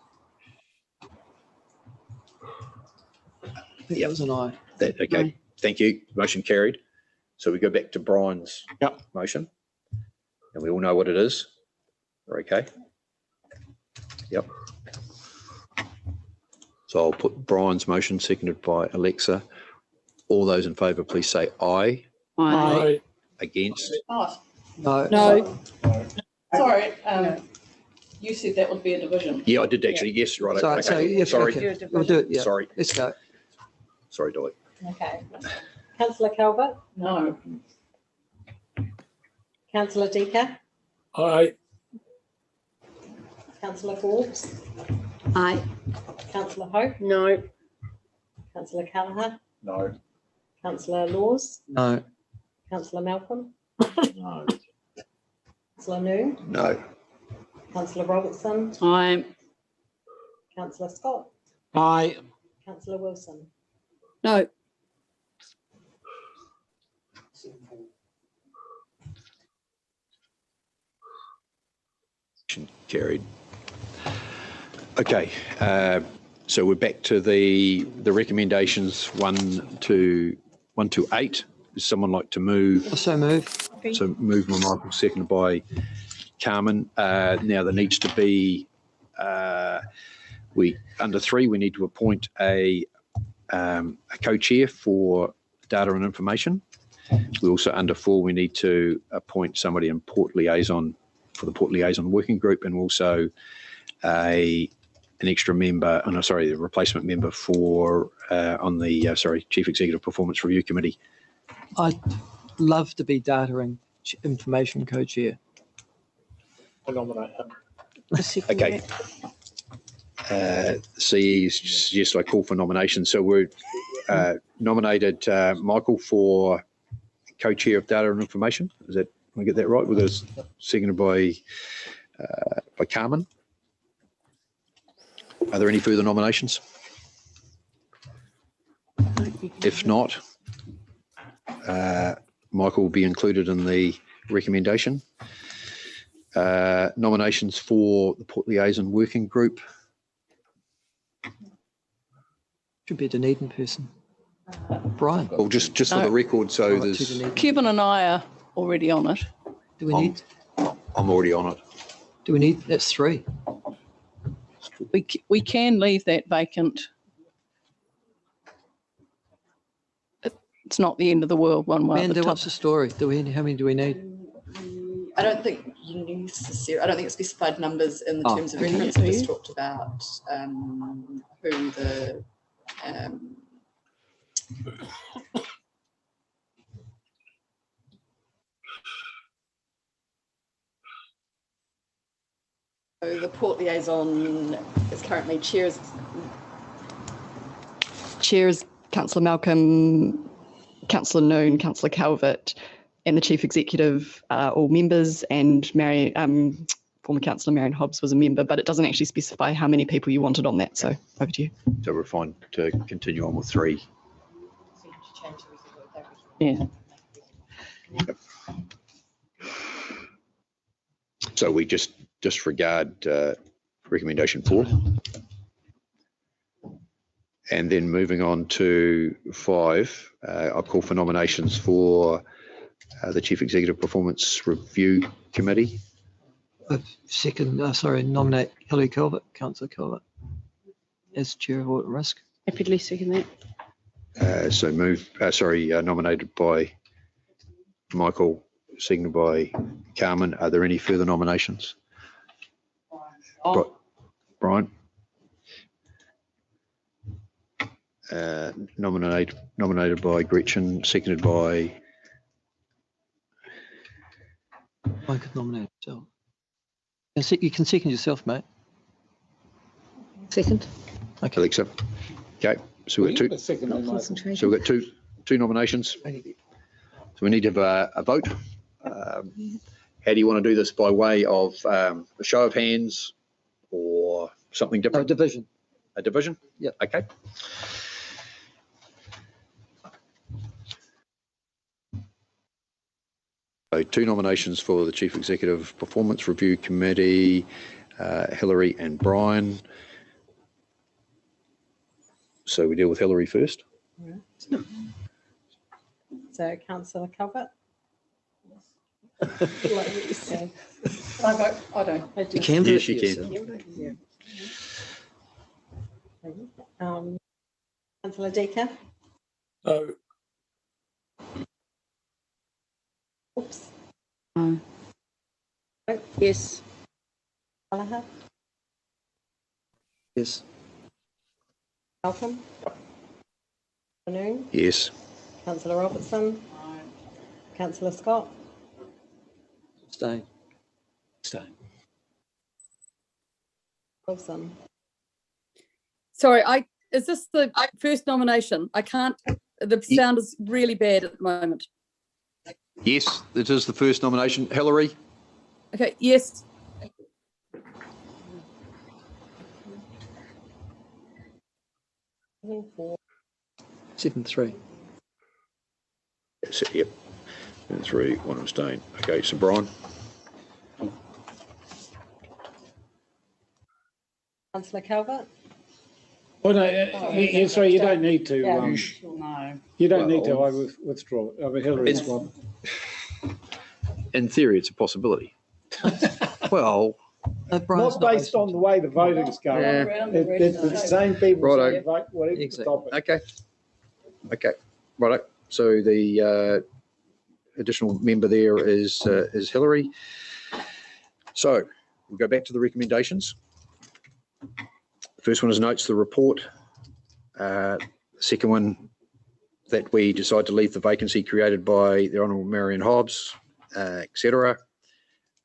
I think that was an aye. Okay. Aye. Thank you. Motion carried. So we go back to Brian's motion. And we all know what it is. We're okay. Yep. So I'll put Brian's motion, seconded by Alexa. All those in favour, please say aye. Aye. Against? No. No. Sorry, you said that would be a division. Yeah, I did actually. Yes, right. Sorry. Okay. So, yeah, Sorry. okay. We'll do it. Yeah. Sorry. Let's go. Sorry, Dolly. Okay. Councillor Calvert? No. Councillor Deaker? Aye. Councillor Forbes? Aye. Councillor Hope? No. Councillor Callagher? No. Councillor Laws? No. Councillor Malcolm? No. Councillor New? No. Councillor Robertson? Aye. Councillor Scott? Aye. Councillor Wilson? No. Carried. Okay. So we're back to the recommendations 1 to 8. Does someone like to move? Also move. So move by Michael, seconded by Carmen. Now there needs to be under 3 we need to appoint a co-chair for data and information. We also under 4 we need to appoint somebody in Port Liaison for the Port Liaison Working Group, and also an extra member, the replacement member for on the Chief Executive Performance Review Committee. I'd love to be data and information co-chair. I nominate him. Okay. CE suggests I call for nomination. So we're nominated Michael for co-chair of data and information. Is that, I get that right? With us seconded by Carmen. Are there any further nominations? If not, Michael will be included in the recommendation. Nominations for the Port Liaison Working Group. Should be a Dunedin person. Brian. Well, just for the record, so there's... Kevin and I are already on it. Do we need? I'm already on it. Do we need? That's 3. We can leave that vacant. It's not the end of the world one way. Amanda, what's the story? How many do we need? I don't think you necessarily. I don't think it specified numbers in the terms of reference. It just talked about who the. So the Port Liaison is currently chairs Councillor Malcolm, Councillor Noon, Councillor Calvert, and the Chief Executive are all members, and Marian, former Councillor Marian Hobbs was a member, but it doesn't actually specify how many people you wanted on that. So over to you. So we're fine to continue on with 3. Yeah. So we just disregard recommendation 4. And then moving on to 5, I'll call for nominations for the Chief Executive Performance Review Committee. Nominate Hilary Calvert, Councillor Calvert, as Chair of Audit Risk. Happily second that. Nominated by Michael, seconded by Carmen. Are there any further nominations? Brian? Nominated by Gretchen, seconded by... I could nominate myself. You can second yourself, mate. Second. Okay, Alexa. Okay, so we've got 2. So we've got two nominations. So we need to have a vote. How do you want to do this? By way of a show of hands or something different? A division. A division? Yeah. Okay. So 2 nominations for the Chief Executive Performance Review Committee, Hilary and Brian. So we deal with Hilary first. Right. So Councillor Calvert? Can I vote? I don't. You can vote. Yes, you can. Yeah. Councillor Decker? No. Oops. Yes. Gallagher? Yes. Malcolm? Noon? Yes. Councillor Robertson? Councillor Scott? Abstain. Wilson? Sorry, is this the first nomination? I can't, the sound is really bad at the moment. Yes, it is the first nomination. Hilary? Okay, yes. Seven, 3. Yep. 3, 1 abstain. Okay, so Brian? Councillor Calvert? Oh, no, sorry, you don't need to. No. You don't need to. I withdraw. I mean, Hilary's one. In theory, it's a possibility. Well, not based on the way the voting's going. It's the same people saying vote whatever the topic. Okay. Right. So the additional member there is Hilary. So we'll go back to the recommendations. The first one is notes the report. The second one, that we decide to leave the vacancy created by the Honourable Marian Hobbs, etc.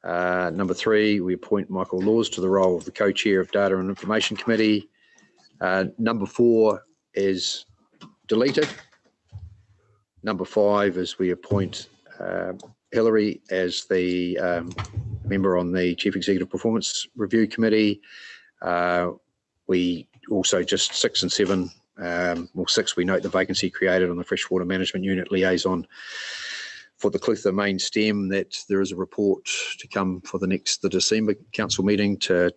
Number 3, we appoint Michael Laws to the role of the co-chair of Data and Information Committee. Number 4 is deleted. Number 5 is we appoint Hilary as the member on the Chief Executive Performance Review Committee. We also just 6 and 7, 6, we note the vacancy created on the Freshwater Management Unit Liaison for the Clutha main stem, that there is a report to come for the December council meeting to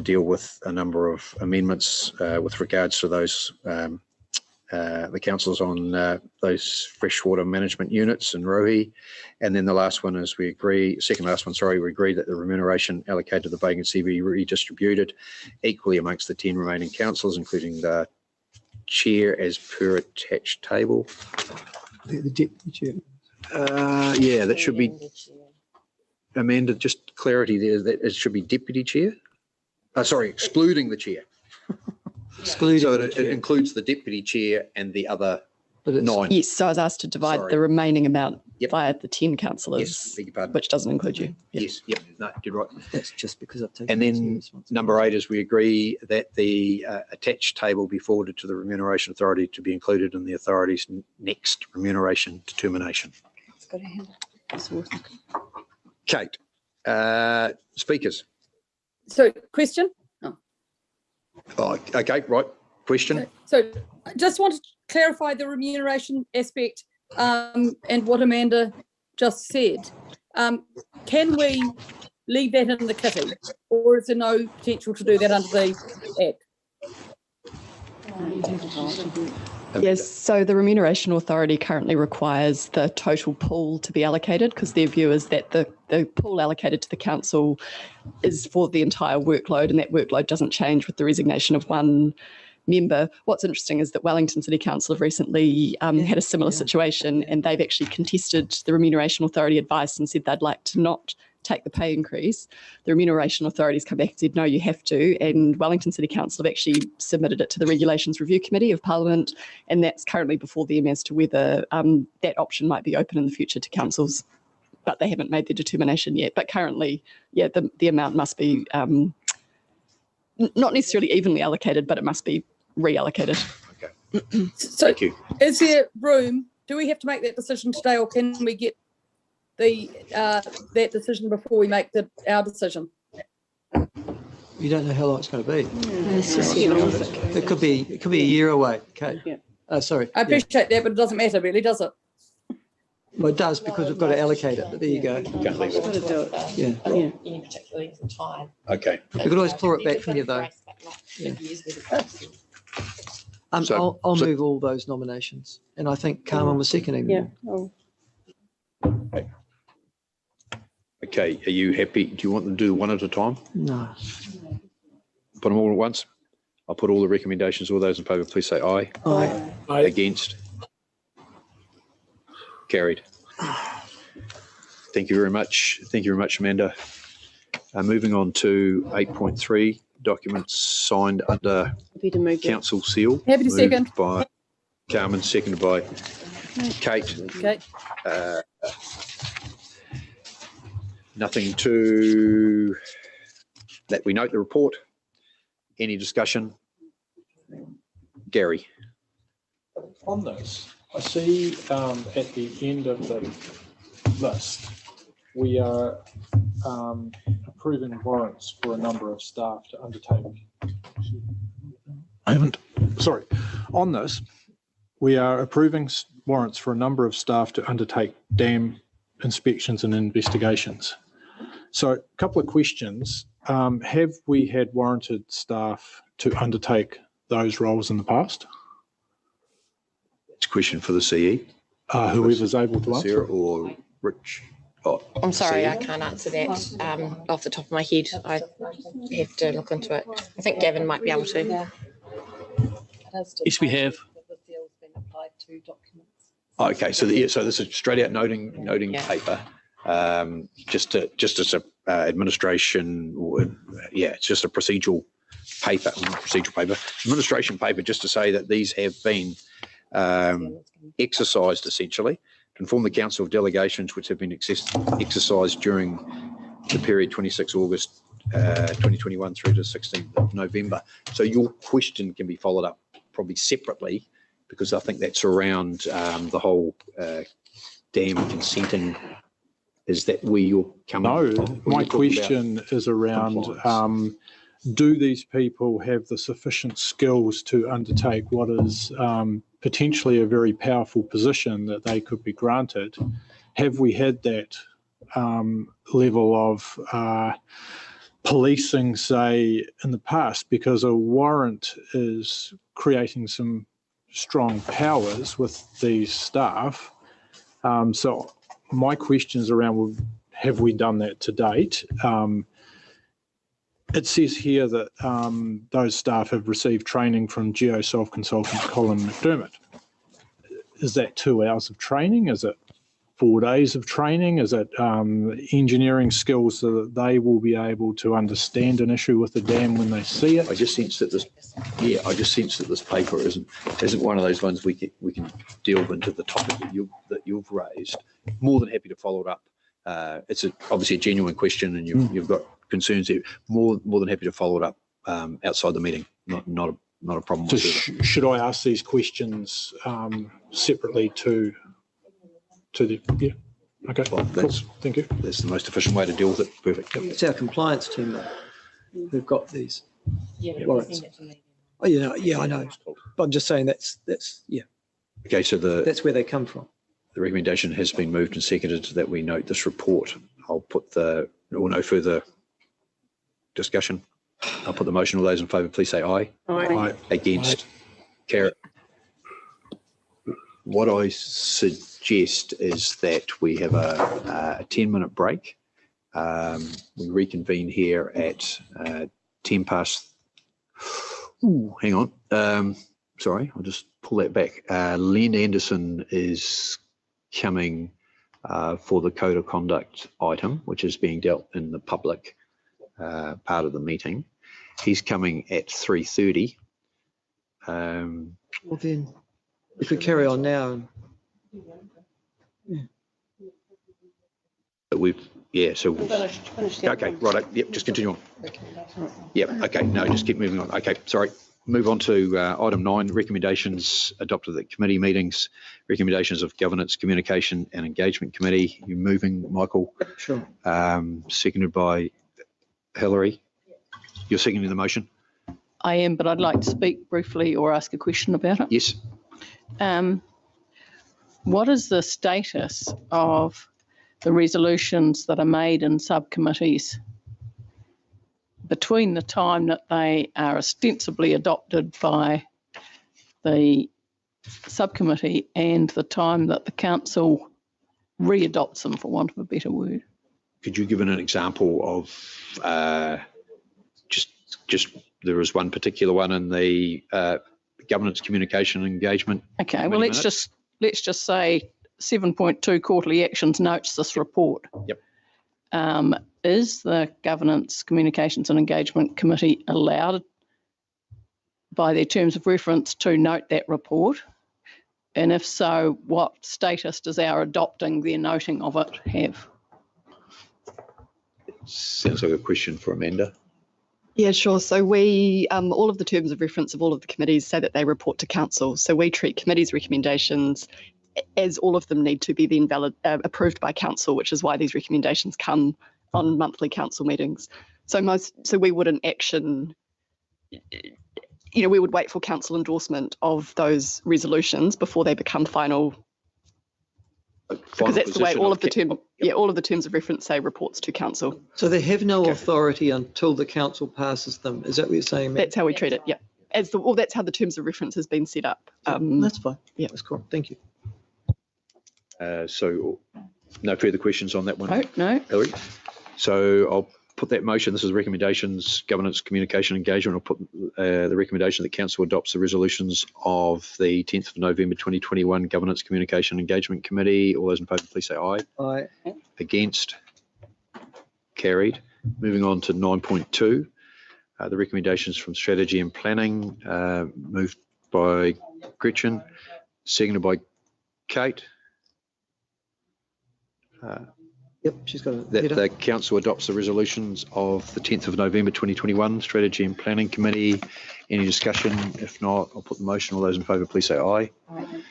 deal with a number of amendments with regards to those the councils on those freshwater management units in Rohe. And then the last one is we agree that the remuneration allocated to the vacancy be redistributed equally amongst the 10 remaining councils, including the chair as per attached table. The deputy chair. Yeah, that should be Amanda, just clarity there, that it should be deputy chair. Sorry, excluding the chair. Excluding so the it chair. includes the deputy chair and the other But it's 9. Yes, so I was asked to divide Sorry. the remaining amount Yep. via the 10 Yes, councillors, beg your pardon. which doesn't include you. Yep. Yes, yep, no, did right. That's just because I've taken. And then number 8 is we agree that the attached table be forwarded to the Remuneration Authority to be included in the authority's next remuneration determination. It's got a hand. Kate, speakers. So question? Oh, okay, right. Question. So I just want to clarify the remuneration aspect and what Amanda just said. Can we leave that in the kitty, or is there no potential to do that under the Act? Yes, so the Remuneration Authority currently requires the total pool to be allocated because their view is that the pool allocated to the council is for the entire workload, and that workload doesn't change with the resignation of one member. What's interesting is that Wellington City Council have recently had a similar situation, and they've actually contested the Remuneration Authority advice and said they'd like to not take the pay increase. The Remuneration Authority's come back and said, no, you have to. And Wellington City Council have actually submitted it to the Regulations Review Committee of Parliament, and that's currently before them as to whether that option might be open in the future to councils. But they haven't made their determination yet. But currently, yeah, the amount must be not necessarily evenly allocated, but it must be reallocated. Okay. So Thank you. is there room, do we have to make that decision today, or can we get the that decision before we make our decision? You don't know how long it's going to be. It could be a year away. Okay. Yeah. Sorry. I appreciate that, but it doesn't matter really, does it? Well, it does because we've got to allocate it. But there you go. Can't leave it. Yeah. Any particular length of time. Okay. We could always claw it back from you though. Yeah. So- I'll move all those nominations, and I think Carmen was seconding them. Yeah. Okay, are you happy? Do you want them to do one at a time? No. Put them all at once? I'll put all the recommendations. All those in favour, please say aye. Aye. Against? Carried. Thank you very much. Thank you very much, Amanda. Moving on to 8.3, documents signed under Happy to move council seal. Happy to Moved second. by Carmen, seconded by Kate. Okay. Nothing to that we note the report. Any discussion? Gary. On this, I see at the end of the list, we are approving warrants for a number of staff to undertake. On this, we are approving warrants for a number of staff to undertake dam inspections and investigations. So a couple of questions. Have we had warranted staff to undertake those roles in the past? It's a question for the CE. Whoever's able to answer. Sarah or Rich? Oh, I'm sorry, CE? I can't answer that off the top of my head. I have to look into it. I think Gavin might be able to. Yes, we have. Okay, so so this is straight out noting paper. Just as a administration, it's just a procedural paper, administration paper, just to say that these have been exercised essentially to inform the council of delegations which have been exercised during the period 26 August 2021 through to 16th of November. So your question can be followed up probably separately, because I think that's around the whole dam consenting. Is that where you're coming? No, my question is around, do these people have the sufficient skills to undertake what is potentially a very powerful position that they could be granted? Have we had that level of policing, say, in the past? Because a warrant is creating some strong powers with these staff. So my questions around, well, have we done that to date? It says here that those staff have received training from GeoSolve consultant Colin McDermott. Is that 2 hours of training? Is it 4 days of training? Is it engineering skills so that they will be able to understand an issue with the dam when they see it? I just sense that this paper isn't one of those ones we can delve into the topic that you've raised. More than happy to follow it up. It's obviously a genuine question, and you've got concerns there. More than happy to follow it up outside the meeting. Not a problem. So should I ask these questions separately to the? Yeah. Okay. Well, cool. Thank you. That's the most efficient way to deal with it. Perfect. Yep. It's our compliance team who've got these warrants. Oh, yeah, I know. But I'm just saying that's yeah. Okay, so that's where they come from. The recommendation has been moved and seconded that we note this report. I'll put no further discussion. I'll put the motion. All those in favour, please say aye. Aye. Against? Carry. What I suggest is that we have a 10-minute break. We reconvene here at 10 past. Ooh, hang on. Sorry, I'll just pull that back. Len Anderson is coming for the code of conduct item, which is being dealt in the public part of the meeting. He's coming at 3:30. Well then, if we carry on now. So Finished okay, right. Yep, just continue on. Yep, okay, no, just keep moving on. Okay, sorry. Move on to item 9, recommendations adopted at committee meetings, recommendations of Governance, Communication and Engagement Committee. You moving, Michael? Sure. Seconded by Hillary. You're seconding the motion? I am, but I'd like to speak briefly or ask a question about it. Yes. What is the status of the resolutions that are made in subcommittees between the time that they are ostensibly adopted by the subcommittee and the time that the council re-adopts them, for want of a better word? Could you give an example of just there was one particular one in the governance, communication, and engagement? Okay, well let's just say 7.2 quarterly actions notes this report. Yep. Is the Governance, Communications and Engagement Committee allowed by their terms of reference to note that report? And if so, what status does our adopting their noting of it have? Sounds like a question for Amanda. Yeah, sure. So we, all of the terms of reference of all of the committees say that they report to council. So we treat committees' recommendations as all of them need to be then approved by council, which is why these recommendations come on monthly council meetings. So we wouldn't action, we would wait for council endorsement of those resolutions before they become final. Because that's the way all of the terms of reference say reports to council. So they have no authority until the council passes them. Is that what you're saying, Matt? That's how we treat it. Yeah. That's how the terms of reference has been set up. That's fine. Yeah, that's cool. Thank you. So no further questions on that one? No. Hillary? So I'll put that motion. This is recommendations, governance, communication, engagement. I'll put the recommendation that council adopts the resolutions of the 10th of November 2021 Governance, Communication, Engagement Committee. All those in favour, please say aye. Aye. Against? Carried. Moving on to 9.2. The recommendations from Strategy and Planning, moved by Gretchen, seconded by Kate. Yep, she's got it. That the council adopts the resolutions of the 10th of November 2021 Strategy and Planning Committee. Any discussion? If not, I'll put the motion. All those in favour, please say aye. Aye.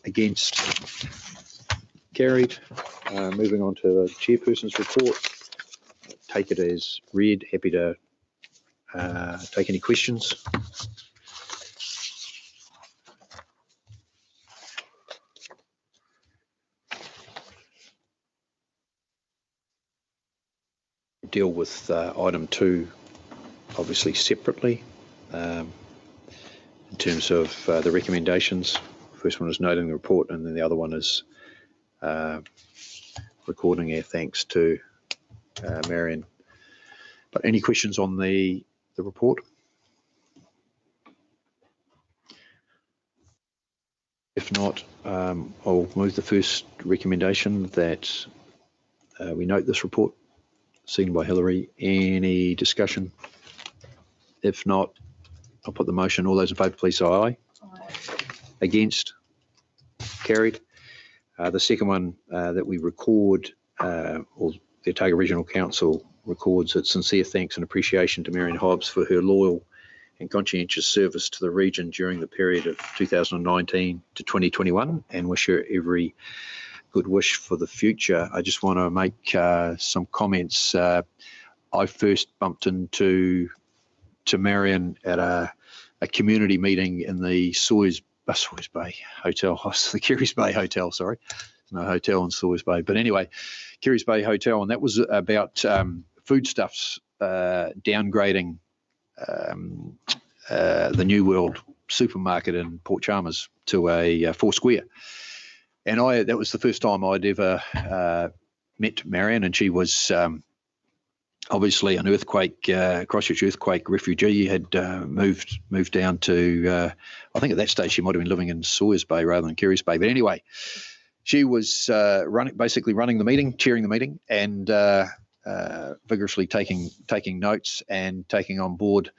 Against? Carried. Moving on to the chairperson's report. Take it as read. Happy to take any questions. Deal with item 2 obviously separately in terms of the recommendations. First one is noting the report, and then the other one is recording our thanks to Marian. But any questions on the report? If not, I'll move the first recommendation that we note this report, seen by Hillary. Any discussion? If not, I'll put the motion. All those in favour, please say aye. Against? Carried. The second one that we record, or the Otago Regional Council records its sincere thanks and appreciation to Marian Hobbs for her loyal and conscientious service to the region during the period of 2019 to 2021, and wish her every good wish for the future. I just want to make some comments. I first bumped into Marian at a community meeting in the Sawyers Bay Hotel, the Kerry's Bay Hotel, sorry. There's no hotel in Sawyers Bay. But anyway, Kerry's Bay Hotel, and that was about foodstuffs downgrading the New World supermarket in Port Chalmers to a 4 Square. And that was the first time I'd ever met Marian, and she was obviously an earthquake, Christchurch earthquake refugee, had moved down to, I think at that stage she might have been living in Sawyers Bay rather than Kerry's Bay. But anyway, she was basically running the meeting, chairing the meeting, and vigorously taking notes and taking on board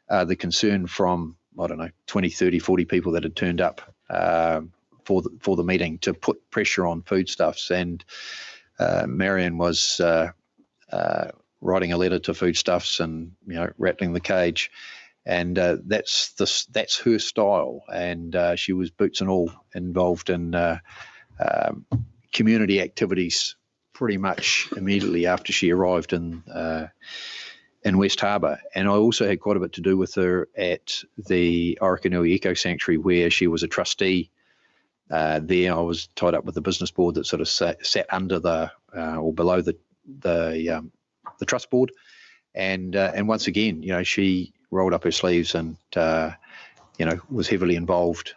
the concern from, I don't know, 20, 30, 40 people that had turned up for the meeting to put pressure on foodstuffs. And Marian was writing a letter to foodstuffs and, rattling the cage, and that's her style. And she was boots and all involved in community activities pretty much immediately after she arrived in West Harbour. And I also had quite a bit to do with her at the Orokonui Eco Sanctuary, where she was a trustee. There, I was tied up with the business board that sort of sat under or below the trust board, and once again, she rolled up her sleeves and was heavily involved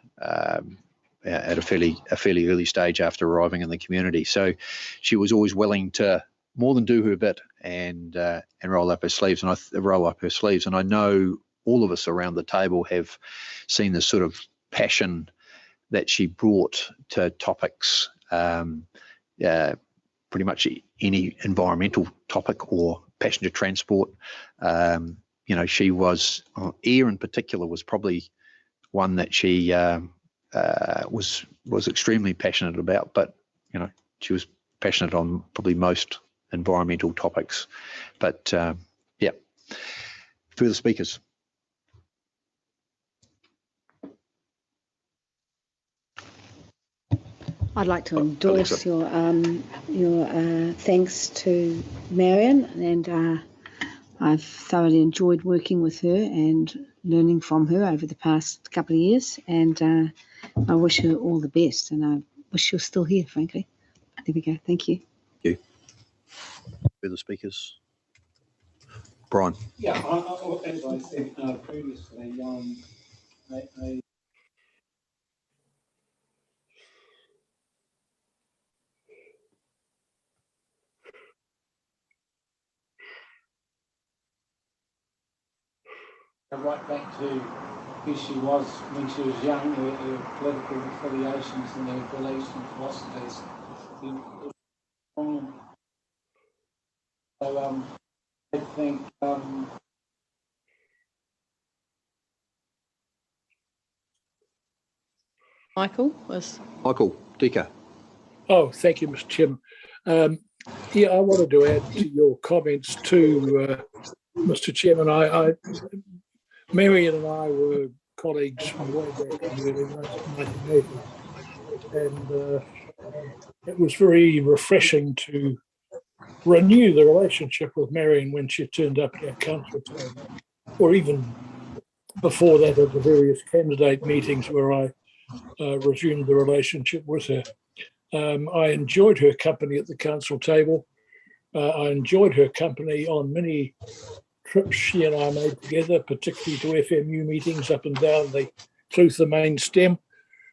at a fairly early stage after arriving in the community. So she was always willing to more than do her bit and roll up her sleeves, and I know all of us around the table have seen this sort of passion that she brought to topics, pretty much any environmental topic or passenger transport. She was, air in particular was probably one that she was extremely passionate about, but she was passionate on probably most environmental topics. But further speakers. I'd like to endorse your thanks to Marian, and I've thoroughly enjoyed working with her and learning from her over the past couple of years, and I wish her all the best, and I wish she was still here, frankly. There we go. Thank you. Thank you. Further speakers? Brian. Yeah, as I said previously, right back to who she was when she was young, her political affiliations and her beliefs and philosophies. So I think Michael Dika. Oh, thank you, Mr. Chairman. I wanted to add to your comments too, Mr. Chairman. Marian and I were colleagues from way back in the early 1980s, and it was very refreshing to renew the relationship with Marian when she turned up at our council table, or even before that at the various candidate meetings where I resumed the relationship with her. I enjoyed her company at the council table. I enjoyed her company on many trips she and I made together, particularly to FMU meetings up and down the Clutha main stem,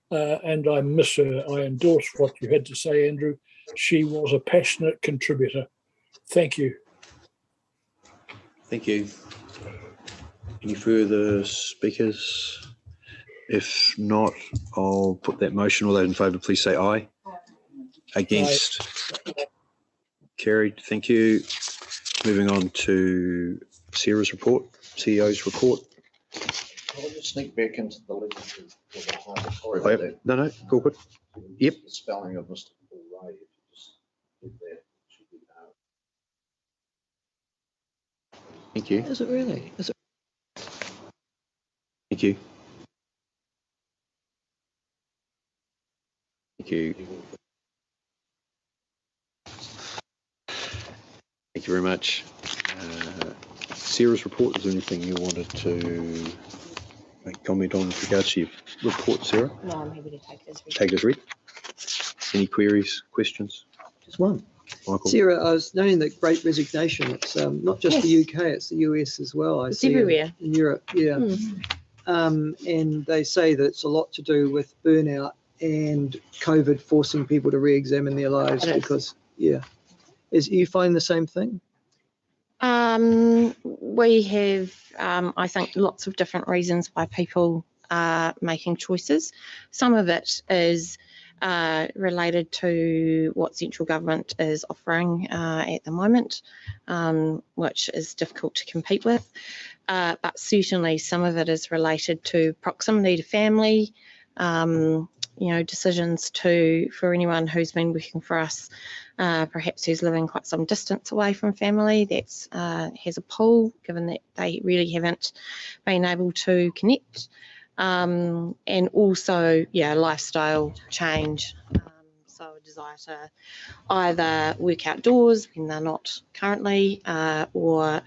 and I miss her. I endorse what you had to say, Andrew. She was a passionate contributor. Thank you. Thank you. Any further speakers? If not, I'll put that motion. All those in favour, please say aye. Against? Carried. Thank you. Moving on to Sarah's report, CEO's report. I'll just sneak back into the legislature. Sorry about that. No, go good. Yep. The spelling of Mr. Paul Ray, if you just did that, should be Thank you. Is it really? Is it? Thank you. Thank you. Thank you very much. Sarah's report, is there anything you wanted to make comment on with regards to your report, Sarah? No, I'm happy to take it as read. Take it as read. Any queries, questions? Just one. Michael? Sarah, I was noting the Great Resignation. It's not just the UK, it's the US as well. It's everywhere. In Europe, yeah. And they say that it's a lot to do with burnout and COVID forcing people to re-examine their lives because, yeah. You find the same thing? We have, I think, lots of different reasons why people are making choices. Some of it is related to what central government is offering at the moment, which is difficult to compete with. But certainly some of it is related to proximity to family, decisions for anyone who's been working for us, perhaps who's living quite some distance away from family, that has a pull, given that they really haven't been able to connect. And also, lifestyle change. So a desire to either work outdoors when they're not currently, or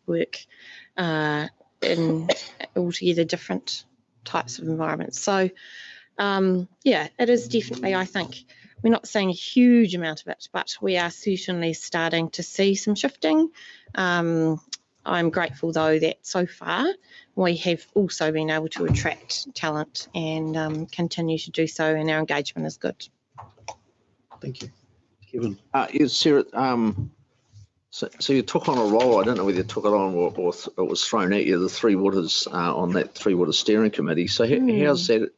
work in altogether different types of environments. So, it is definitely, I think, we're not seeing a huge amount of it, but we are certainly starting to see some shifting. I'm grateful, though, that so far we have also been able to attract talent and continue to do so, and our engagement is good. Thank you. Kevin? Sarah, so you took on a role, I don't know whether you took it on or it was thrown at you, the Three Waters, on that Three Waters steering committee. So how's that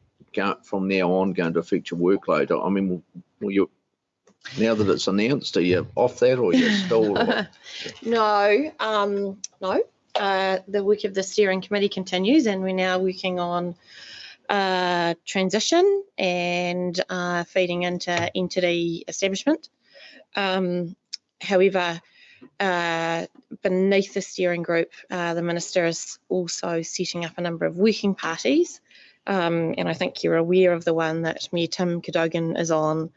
from now on going to affect your workload? I mean, will you, now that it's announced, are you off that or are you still? No. The work of the steering committee continues, and we're now working on transition and feeding into entity establishment. However, beneath the steering group, the Minister is also setting up a number of working parties. And I think you're aware of the one that Mayor Tim Cadogan is on,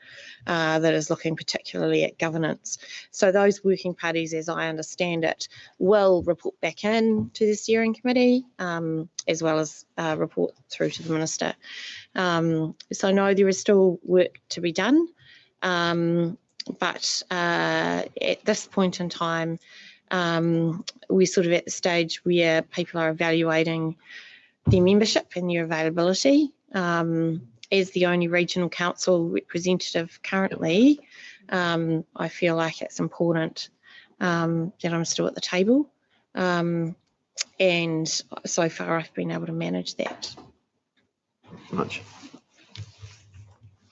that is looking particularly at governance. So those working parties, as I understand it, will report back in to the steering committee, as well as report through to the Minister. So no, there is still work to be done. But at this point in time, we're sort of at the stage where people are evaluating their membership and their availability. As the only regional council representative currently, I feel like it's important that I'm still at the table. And so far I've been able to manage that. Much.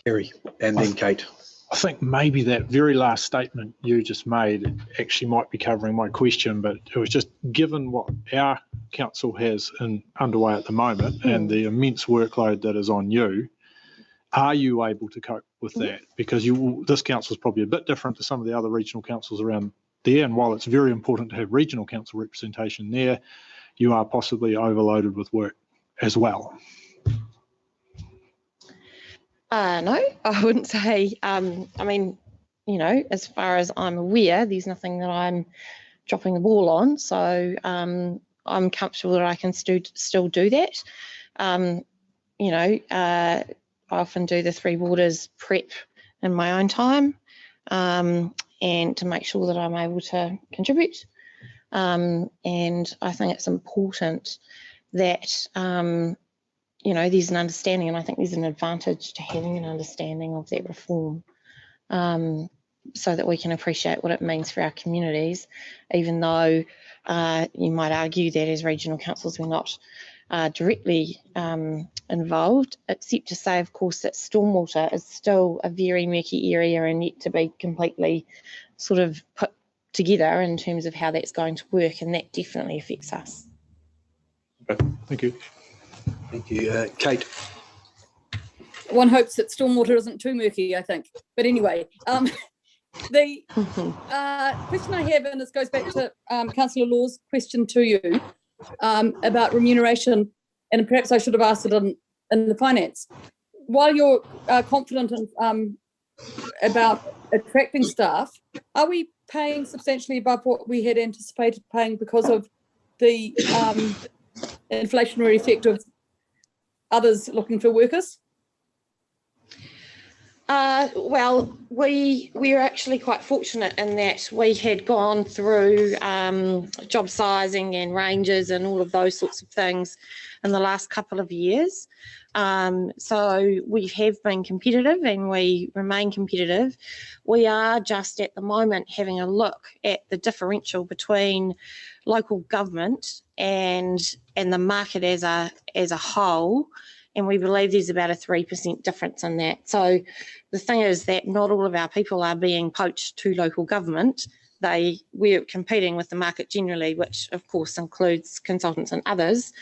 Gary, and then Kate. I think maybe that very last statement you just made actually might be covering my question, but it was just given what our council has underway at the moment and the immense workload that is on you, are you able to cope with that? Because this council is probably a bit different to some of the other regional councils around there, and while it's very important to have regional council representation there, you are possibly overloaded with work as well. No, I wouldn't say. I mean, as far as I'm aware, there's nothing that I'm dropping the ball on. So I'm comfortable that I can still do that. I often do the Three Waters prep in my own time, and to make sure that I'm able to contribute. And I think it's important that there's an understanding, and I think there's an advantage to having an understanding of that reform, so that we can appreciate what it means for our communities, even though you might argue that as regional councils we're not directly involved, except to say, of course, that stormwater is still a very murky area and yet to be completely sort of put together in terms of how that's going to work, and that definitely affects us. Okay, thank you. Thank you. Kate. One hopes that stormwater isn't too murky, I think. But anyway, the question I have, and this goes back to Councillor Law's question to you about remuneration, and perhaps I should have asked it in the finance. While you're confident about attracting staff, are we paying substantially above what we had anticipated paying because of the inflationary effect of others looking for workers? Well, we are actually quite fortunate in that we had gone through job sizing and ranges and all of those sorts of things in the last couple of years. So we have been competitive and we remain competitive. We are just at the moment having a look at the differential between local government and the market as a whole. And we believe there's about a 3% difference in that. So the thing is that not all of our people are being poached to local government. We're competing with the market generally, which of course includes consultants and others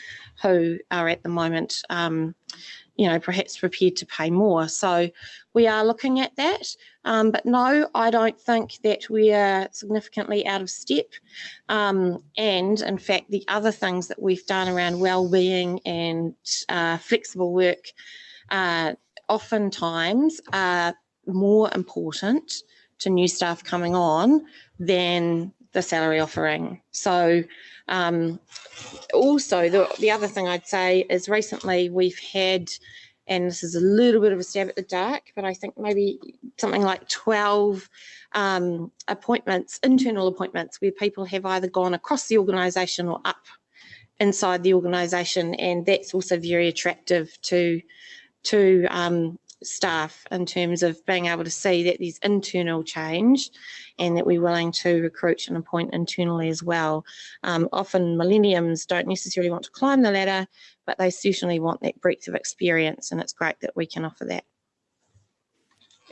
who are at the moment, perhaps prepared to pay more. So we are looking at that. But no, I don't think that we are significantly out of step. And in fact, the other things that we've done around wellbeing and flexible work oftentimes are more important to new staff coming on than the salary offering. So also the other thing I'd say is recently we've had, and this is a little bit of a stab at the dark, but I think maybe something like 12 appointments, internal appointments, where people have either gone across the organisation or up inside the organisation, and that's also very attractive to staff in terms of being able to see that there's internal change and that we're willing to recruit and appoint internally as well. Often millenniums don't necessarily want to climb the ladder, but they certainly want that breadth of experience, and it's great that we can offer that.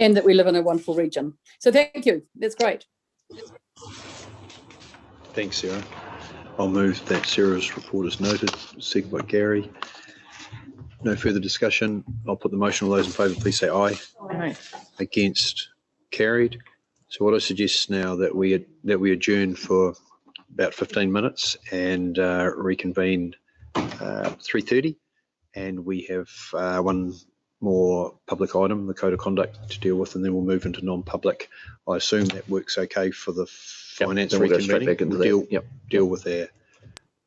And that we live in a wonderful region. So thank you, that's great. Thanks, Sarah. I'll move that Sarah's report is noted, seconded by Gary. No further discussion. I'll put the motion. All those in favour, please say aye. Aye. Against, carried. So what I suggest now that we adjourn for about 15 minutes and reconvene 3:30, and we have one more public item, the code of conduct, to deal with, and then we'll move into non-public. I assume that works okay for the finance reconvening. We'll deal with our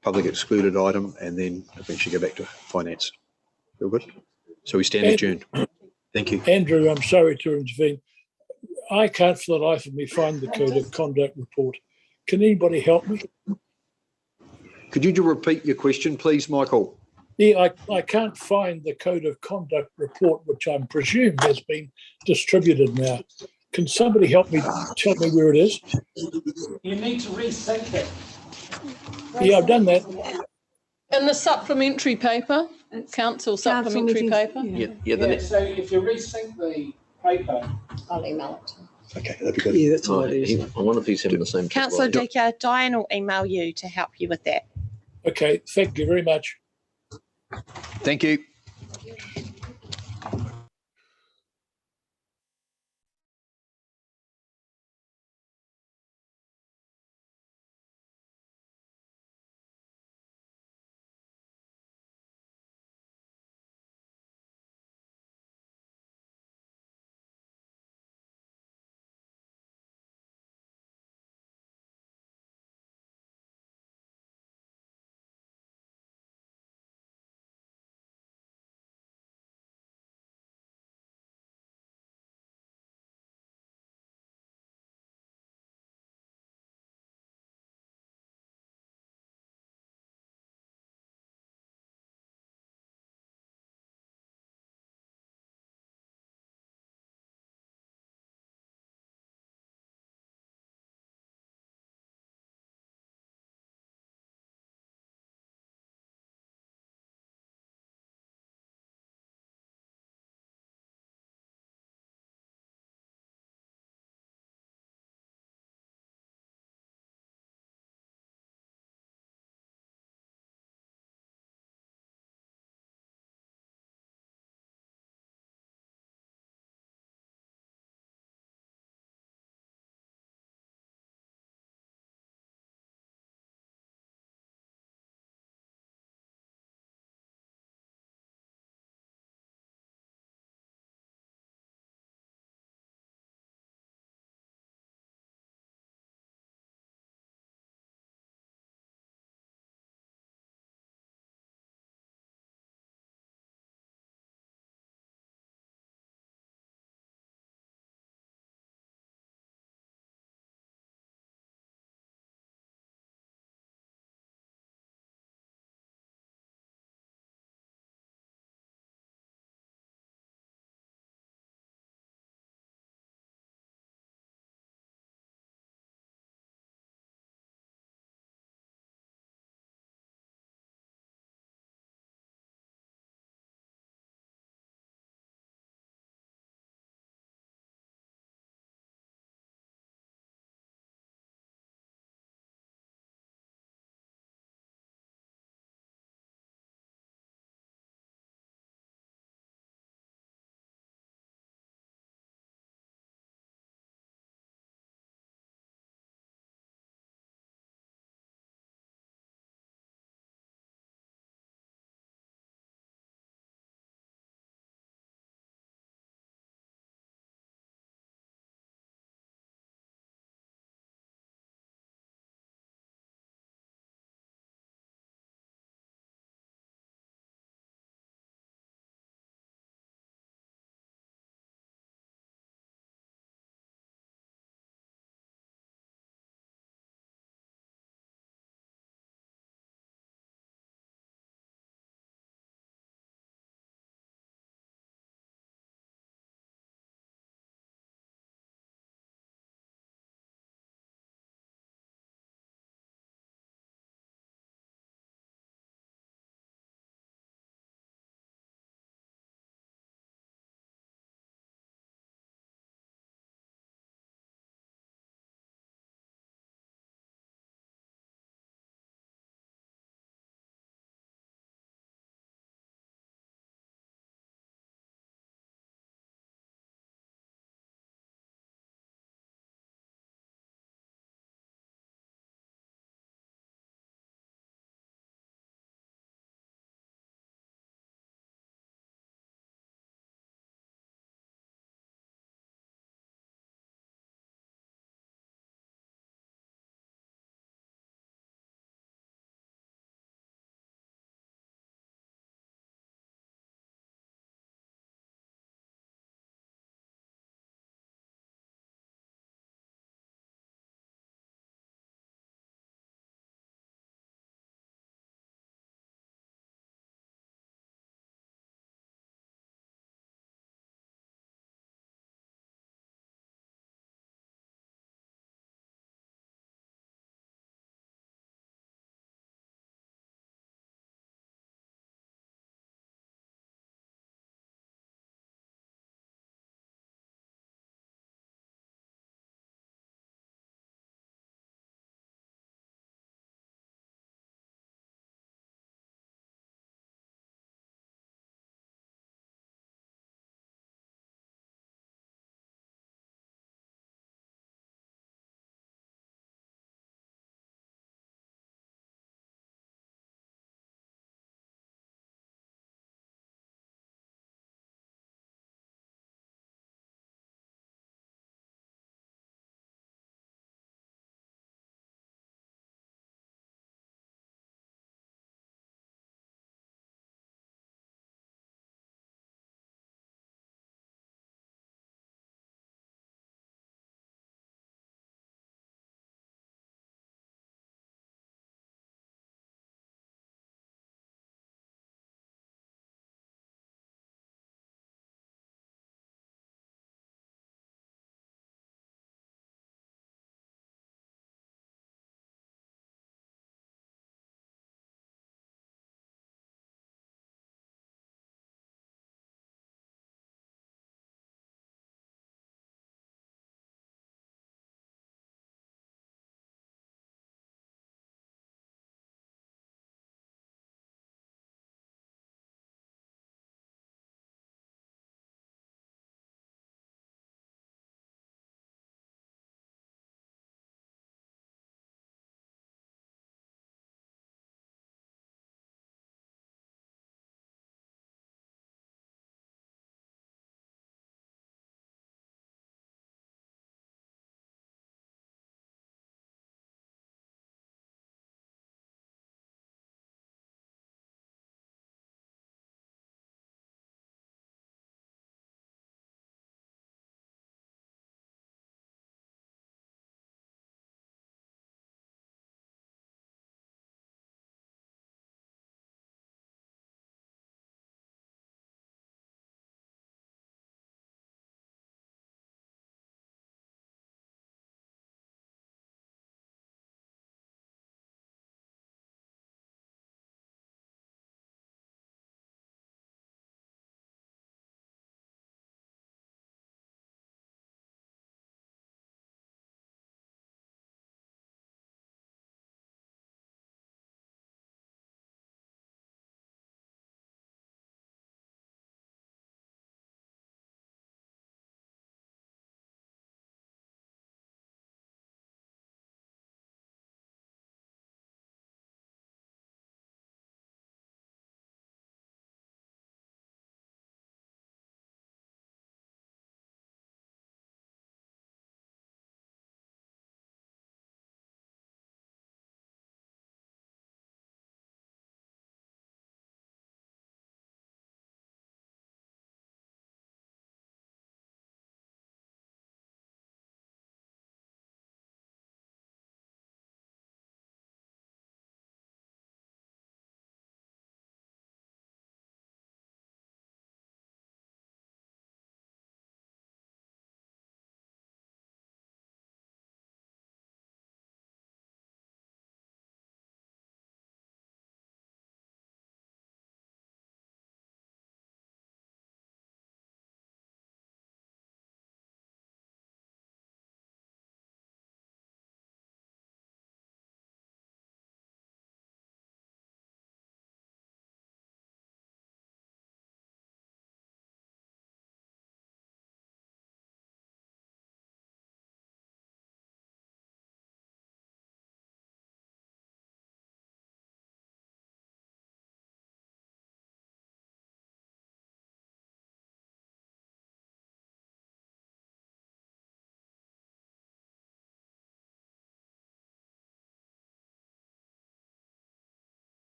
public excluded item and then eventually go back to finance. Feel good? So we stand adjourned. Thank you. Andrew, I'm sorry to intervene. I can't for the life of me find the code of conduct report. Can anybody help me? Could you repeat your question, please, Michael? Yeah, I can't find the code of conduct report, which I'm presumed has been distributed now. Can somebody help me, tell me where it is? You need to resync it. Yeah, I've done that. In the supplementary paper, council supplementary paper. So if you resync the paper, I'll email it. Okay, that'd be good. Yeah, that's all it is. I wonder if he's having the same. Councillor Decker, Diane will email you to help you with that. Okay, thank you very much. Thank you.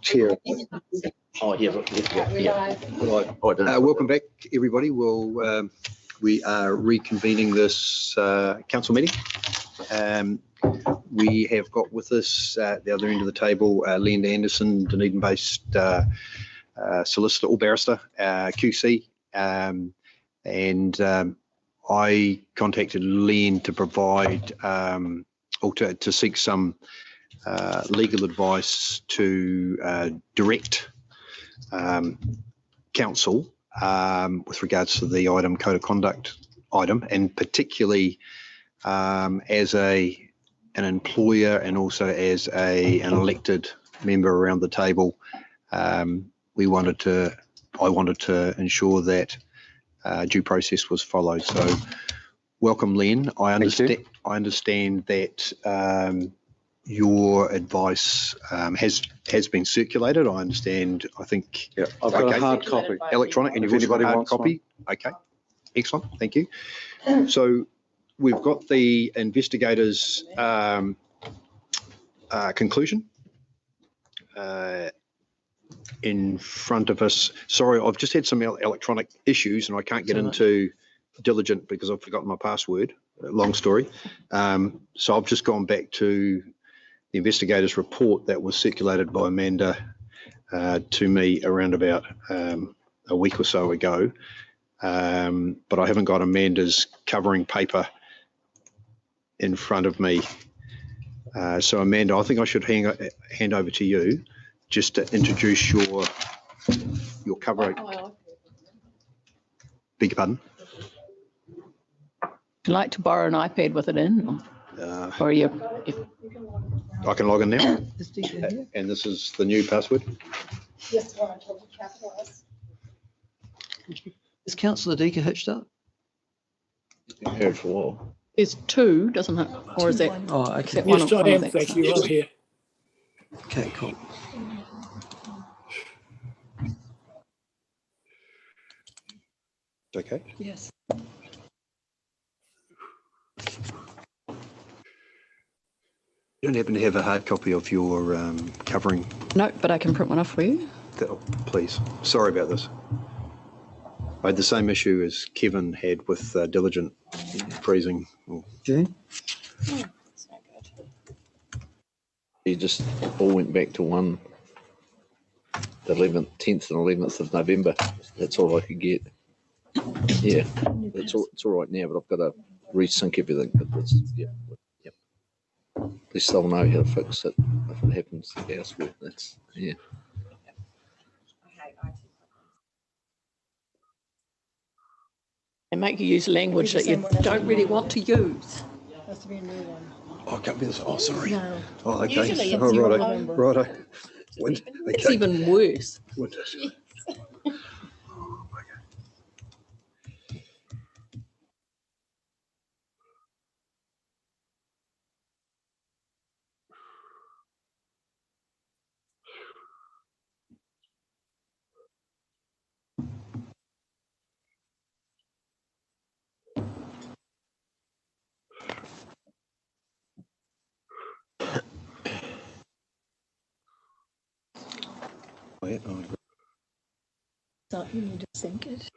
Chair. Oh, yeah, yeah. Welcome back, everybody. We are reconvening this council meeting. We have got with us at the other end of the table, Leanne Anderson, Dunedin-based solicitor or barrister, QC. I contacted Leanne to provide or to seek some legal advice to direct council with regards to the item code of conduct item, and particularly as an employer and also as an elected member around the table. I wanted to ensure that due process was followed. So welcome, Len. I understand that your advice has been circulated. I understand. I think I've got a hard copy, electronic, and you've also got a hard copy. Okay, excellent. Thank you. So we've got the investigators' conclusion in front of us. Sorry, I've just had some electronic issues and I can't get into Diligent because I've forgotten my password. Long story. So I've just gone back to the investigators' report that was circulated by Amanda to me around about a week or so ago. But I haven't got Amanda's covering paper in front of me. So Amanda, I think I should hand over to you just to introduce your cover. Beg your pardon? Would you like to borrow an iPad with it in? Or you? I can log in now. And this is the new password. Yes, Untitled Chapter. Is Councillor Deaker hitched up? Here for a while. There's two, doesn't it? Or is that? Oh, okay. Yes, I am. Thank you. I'm here. Okay, cool. Okay. Yes. You don't happen to have a hard copy of your covering? No, but I can print one off for you. Please. Sorry about this. I had the same issue as Kevin had with Diligent freezing. Okay. You just all went back to the 10th and 11th of November. That's all I could get. Yeah, it's all right now, but I've got to resync everything. But yep. At least they'll know how to fix it if it happens elsewhere. That's yeah. They make you use language that you don't really want to use. Has to be a new one. Oh, can't be this. Oh, sorry. No. Oh, okay. Usually it's Righto. It's even worse. So you need to sync it.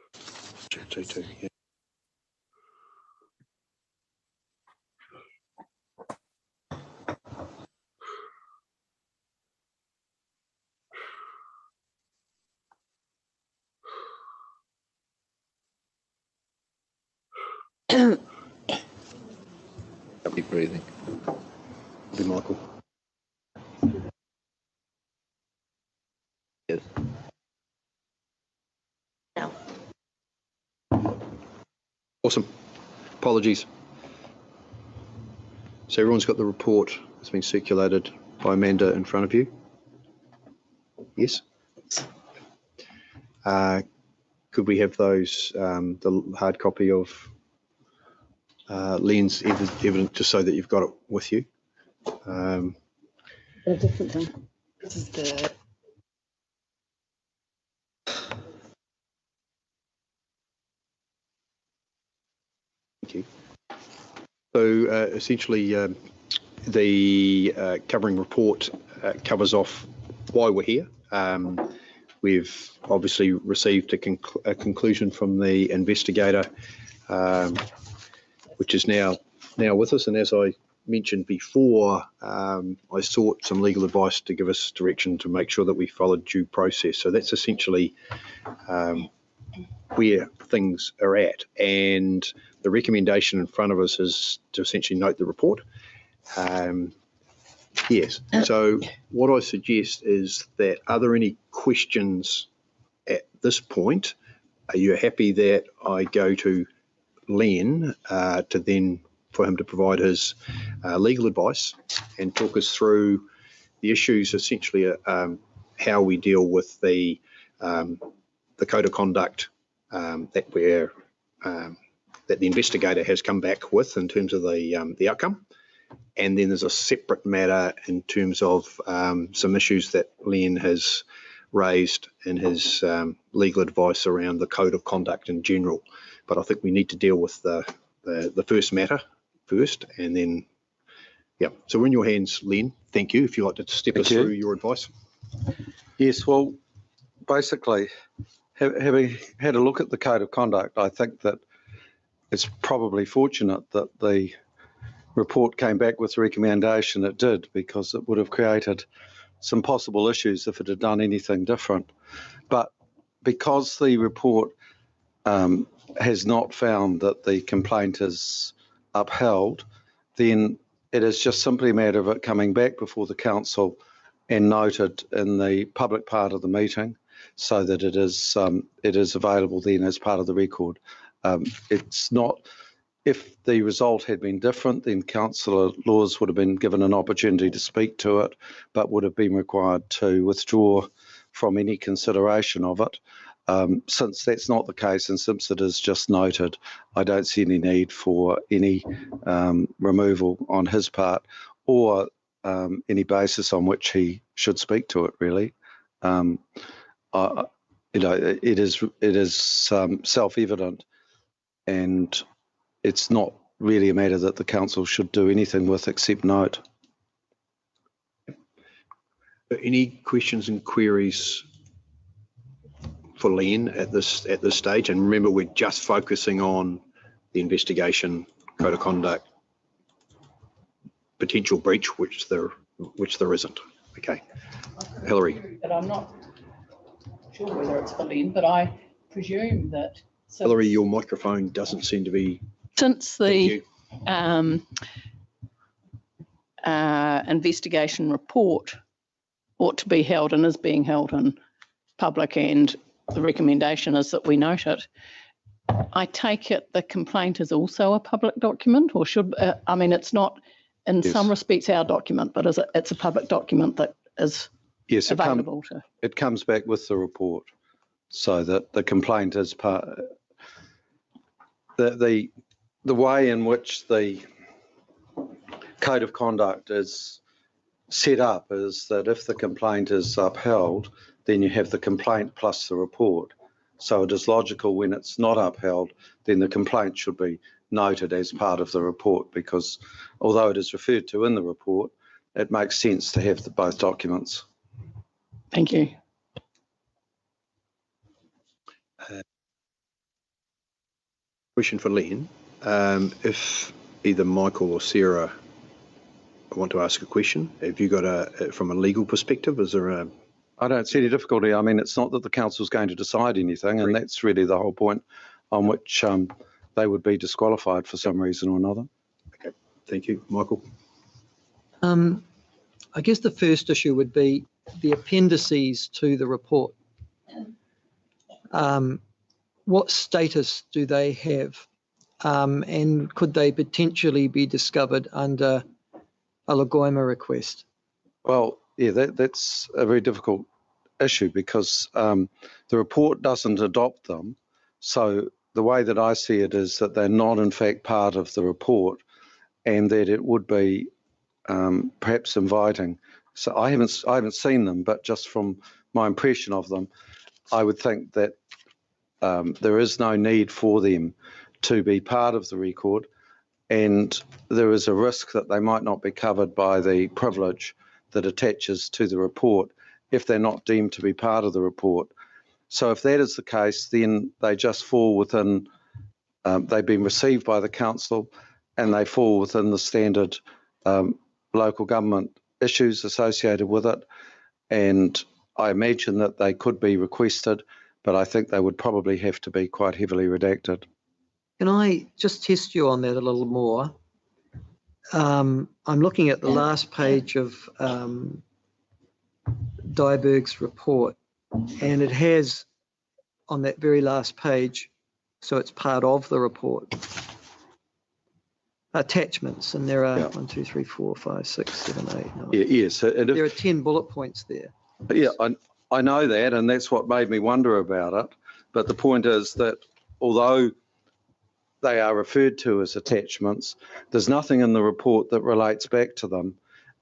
Two, yeah. Deep breathing. Be Michael. Yes. No. Awesome. Apologies. So everyone's got the report that's been circulated by Amanda in front of you? Yes? Could we have those, the hard copy of Len's evidence, just so that you've got it with you? A different thing. This is the Thank you. So essentially, the covering report covers off why we're here, We've obviously received a conclusion from the investigator, which is now with us. And as I mentioned before, I sought some legal advice to give us direction to make sure that we followed due process. So that's essentially where things are at. And the recommendation in front of us is to essentially note the report. Yes. So what I suggest is that, are there any questions at this point? Are you happy that I go to Len for him to provide his legal advice and talk us through the issues, essentially how we deal with the code of conduct that the investigator has come back with in terms of the outcome. And then there's a separate matter in terms of some issues that Len has raised in his legal advice around the code of conduct in general. But I think we need to deal with the first matter first, and then, yeah. So we're in your hands, Len. Thank you. If you'd like to step us through your advice. Yes, well, basically, having had a look at the code of conduct, I think that it's probably fortunate that the report came back with the recommendation it did, because it would have created some possible issues if it had done anything different. But because the report has not found that the complaint is upheld, then it is just simply a matter of it coming back before the council and noted in the public part of the meeting, so that it is available then as part of the record. It's not. If the result had been different, then Councillor Laws would have been given an opportunity to speak to it, but would have been required to withdraw from any consideration of it. Since that's not the case, and since it is just noted, I don't see any need for any removal on his part, or any basis on which he should speak to it, really. It is self-evident, and it's not really a matter that the council should do anything with except note. Any questions and queries for Len at this stage? And remember, we're just focusing on the investigation, code of conduct, potential breach, which there isn't. Okay, Hillary. But I'm not sure whether it's for Len, but I presume that. Hillary, your microphone doesn't seem to be. Since the investigation report ought to be held and is being held in public, and the recommendation is that we note it, I take it the complaint is also a public document, or should, I mean, it's not in some respects our document, but it's a public document that is available to. It comes back with the report, so that the complaint is part. The way in which the code of conduct is set up is that if the complaint is upheld, then you have the complaint plus the report. So it is logical when it's not upheld, then the complaint should be noted as part of the report, because although it is referred to in the report, it makes sense to have both documents. Thank you. Question for Len. If either Michael or Sarah want to ask a question, have you got from a legal perspective, is there a... I don't see any difficulty. I mean, it's not that the council's going to decide anything, and that's really the whole point on which they would be disqualified for some reason or another. Okay, thank you. Michael? I guess the first issue would be the appendices to the report. What status do they have? And could they potentially be discovered under a Lagoima request? Well, yeah, that's a very difficult issue, because the report doesn't adopt them. So the way that I see it is that they're not in fact part of the report, and that it would be perhaps inviting. So I haven't seen them, but just from my impression of them, I would think that there is no need for them to be part of the record, and there is a risk that they might not be covered by the privilege that attaches to the report, if they're not deemed to be part of the report. So if that is the case, then they just fall within, they've been received by the council and they fall within the standard local government issues associated with it. And I imagine that they could be requested, but I think they would probably have to be quite heavily redacted. Can I just test you on that a little more? I'm looking at the last page of Dyberg's report, and it has on that very last page, so it's part of the report, attachments, and there are 1, 2, 3, 4, 5, 6, 7, 8, 9. Yes. There are 10 bullet points there. Yeah, I know that, and that's what made me wonder about it. But the point is that although they are referred to as attachments, there's nothing in the report that relates back to them.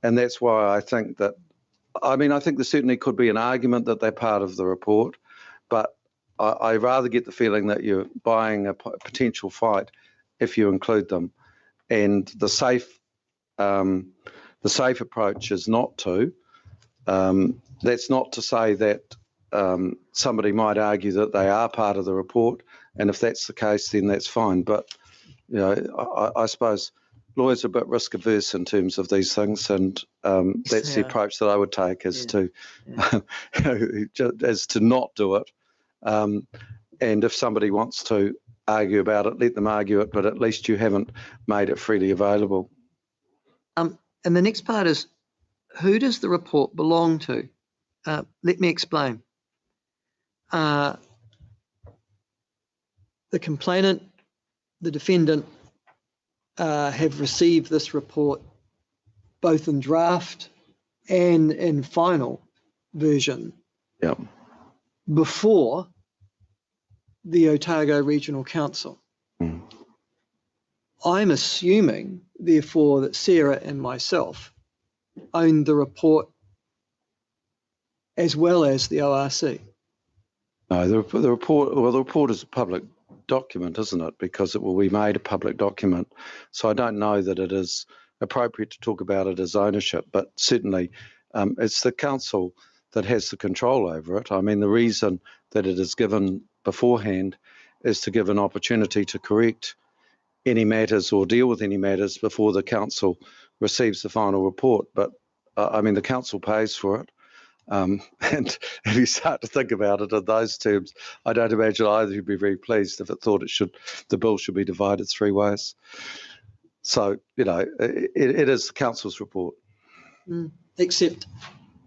And that's why I think that, I mean, I think there certainly could be an argument that they're part of the report, but I rather get the feeling that you're buying a potential fight if you include them. And the safe approach is not to. That's not to say that somebody might argue that they are part of the report, and if that's the case, then that's fine. But you know, I suppose lawyers are a bit risk averse in terms of these things, and that's the approach that I would take, is to as to not do it. And if somebody wants to argue about it, let them argue it, but at least you haven't made it freely available. And the next part is, who does the report belong to? Let me explain. The complainant, the defendant, have received this report both in draft and in final version before the Otago Regional Council. I'm assuming, therefore, that Sarah and myself owned the report as well as the ORC. No, the report is a public document, isn't it? Because it will be made a public document. So I don't know that it is appropriate to talk about it as ownership, but certainly it's the council that has the control over it. I mean, the reason that it is given beforehand is to give an opportunity to correct any matters or deal with any matters before the council receives the final report. But I mean, the council pays for it. And if you start to think about it in those terms, I don't imagine either would be very pleased if it thought the bill should be divided 3 ways. So, you know, it is the council's report. Except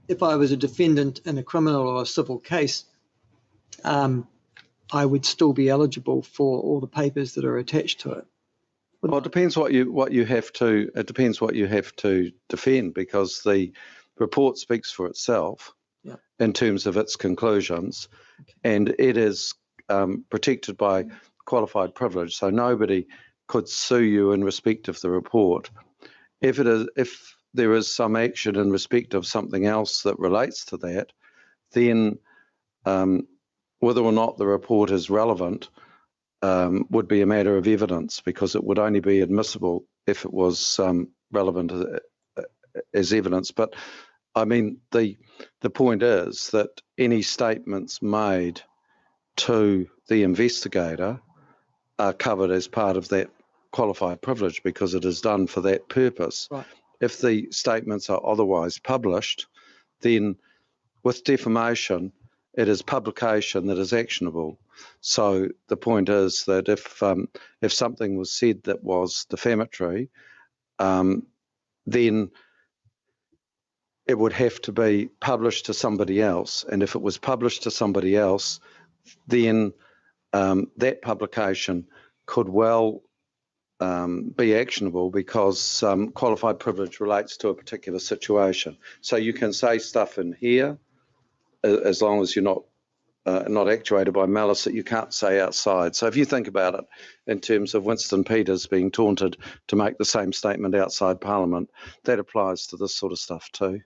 if I was a defendant in a criminal or a civil case, I would still be eligible for all the papers that are attached to it. Well, it depends what you have to. It depends what you have to defend, because the report speaks for itself in terms of its conclusions, and it is protected by qualified privilege. So nobody could sue you in respect of the report. If there is some action in respect of something else that relates to that, then whether or not the report is relevant would be a matter of evidence, because it would only be admissible if it was relevant as evidence. But I mean, the point is that any statements made to the investigator are covered as part of that qualified privilege, because it is done for that purpose. Right. If the statements are otherwise published, then with defamation, it is publication that is actionable. So the point is that if something was said that was defamatory, then it would have to be published to somebody else. And if it was published to somebody else, then that publication could well be actionable, because qualified privilege relates to a particular situation. So you can say stuff in here, as long as you're not actuated by malice, that you can't say outside. So if you think about it in terms of Winston Peters being taunted to make the same statement outside Parliament, that applies to this sort of stuff too.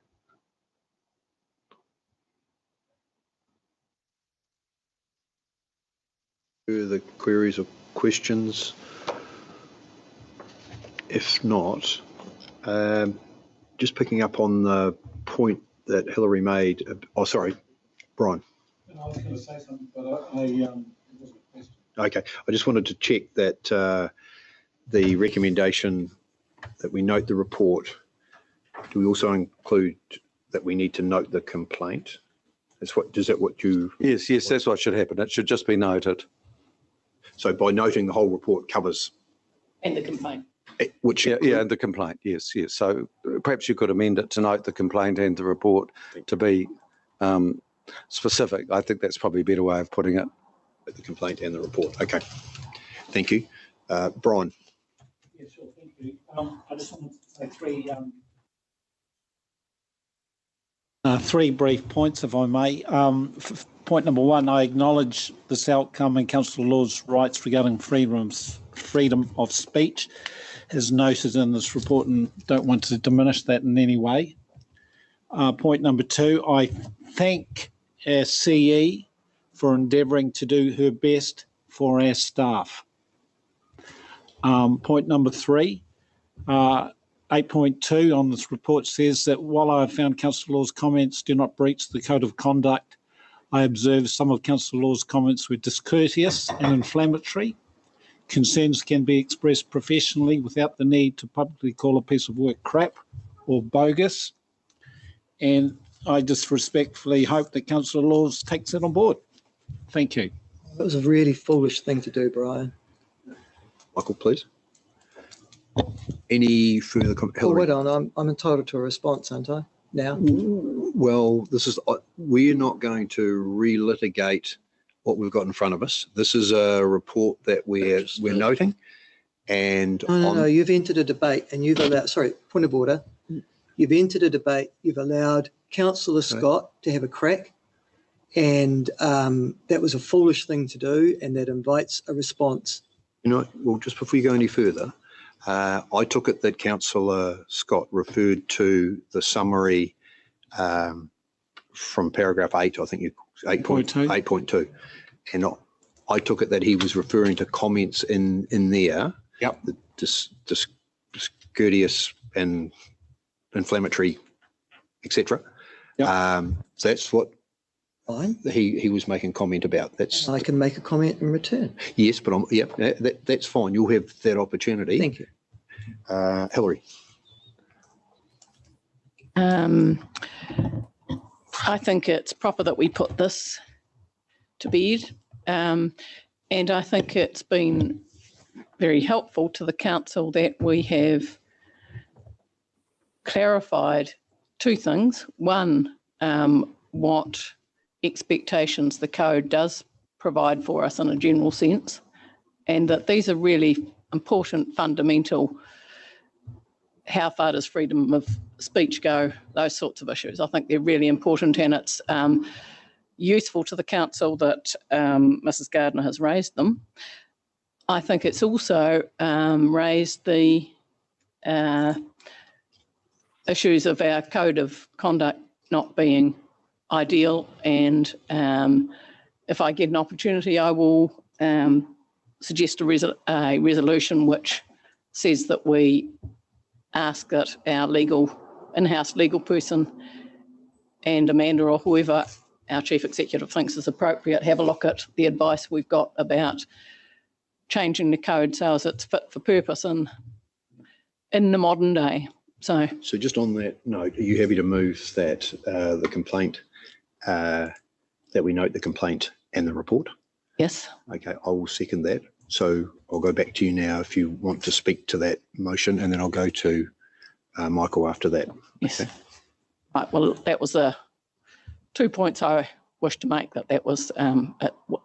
Further queries or questions? If not, just picking up on the point that Hillary made. Oh, sorry, Brian. I was going to say something, but it wasn't a question. Okay, I just wanted to check that the recommendation that we note the report, do we also include that we need to note the complaint? Is that what you? Yes, that's what should happen. It should just be noted. So by noting the whole report covers. And the complaint. Which and the complaint, yes. So perhaps you could amend it to note the complaint and the report to be specific. I think that's probably a better way of putting it. The complaint and the report. Okay, thank you, Brian. Yeah, sure. Thank you. I just wanted to say three brief points, if I may. Point number one, I acknowledge this outcome and Councillor Law's rights regarding freedom of speech is noted in this report and don't want to diminish that in any way. Point number two, I thank our CE for endeavouring to do her best for our staff. Point number three, 8.2 on this report says that while I have found Councillor Law's comments do not breach the code of conduct, I observed some of Councillor Law's comments were discourteous and inflammatory. Concerns can be expressed professionally without the need to publicly call a piece of work crap or bogus. And I just respectfully hope that Councillor Laws takes it on board. Thank you. That was a really foolish thing to do, Brian. Michael, please. Any further comment? Oh, wait on. I'm entitled to a response, aren't I? Now? Well, we're not going to relitigate what we've got in front of us. This is a report that we're noting. And no, you've entered a debate and you've allowed, sorry, point of order. You've entered a debate, you've allowed Councillor Scott to have a crack, and that was a foolish thing to do, and that invites a response. Well, just before you go any further, I took it that Councillor Scott referred to the summary from paragraph 8, I think 8.2. And I took it that he was referring to comments in there, the discourteous and inflammatory, etc. So that's what he was making comment about. I can make a comment in return. Yes, but that's fine. You'll have that opportunity. Thank you. Hillary. I think it's proper that we put this to bed, and I think it's been very helpful to the council that we have clarified two things. One, what expectations the code does provide for us in a general sense, and that these are really important, fundamental, how far does freedom of speech go, those sorts of issues. I think they're really important, and it's useful to the council that Mrs. Gardner has raised them. I think it's also raised the issues of our code of conduct not being ideal, and if I get an opportunity, I will suggest a resolution which says that we ask that our in-house legal person and Amanda or whoever our chief executive thinks is appropriate have a look at the advice we've got about changing the code so as it's fit for purpose in the modern day. So just on that note, are you happy to move that the complaint, that we note the complaint and the report? Yes. Okay, I will second that. So I'll go back to you now if you want to speak to that motion, and then I'll go to Michael after that. Yes. Okay. Right, well, that was the 2 points I wish to make, that was,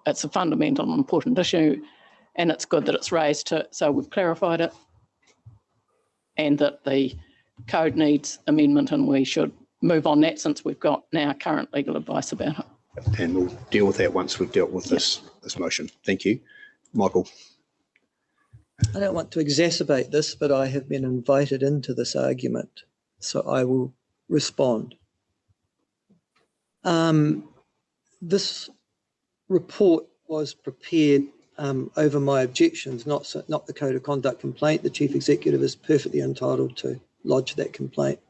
it's a fundamental and important issue, and it's good that it's raised so we've clarified it, and that the code needs amendment, and we should move on that since we've got now current legal advice about it. And we'll deal with that once we've dealt with this motion. Thank you. Michael. I don't want to exacerbate this, but I have been invited into this argument, so I will respond. This report was prepared over my objections, not the code of conduct complaint. The chief executive is perfectly entitled to lodge that complaint.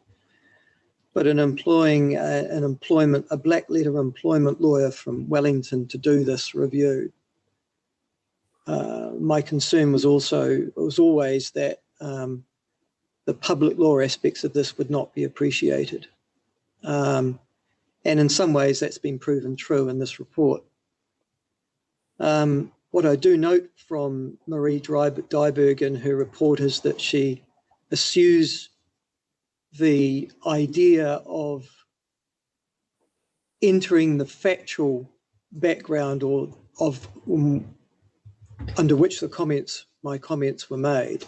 but in employing a black letter employment lawyer from Wellington to do this review, my concern was always that the public law aspects of this would not be appreciated. And in some ways that's been proven true in this report. What I do note from Marie Dyberg in her report is that she eschews the idea of entering the factual background or of under which my comments were made,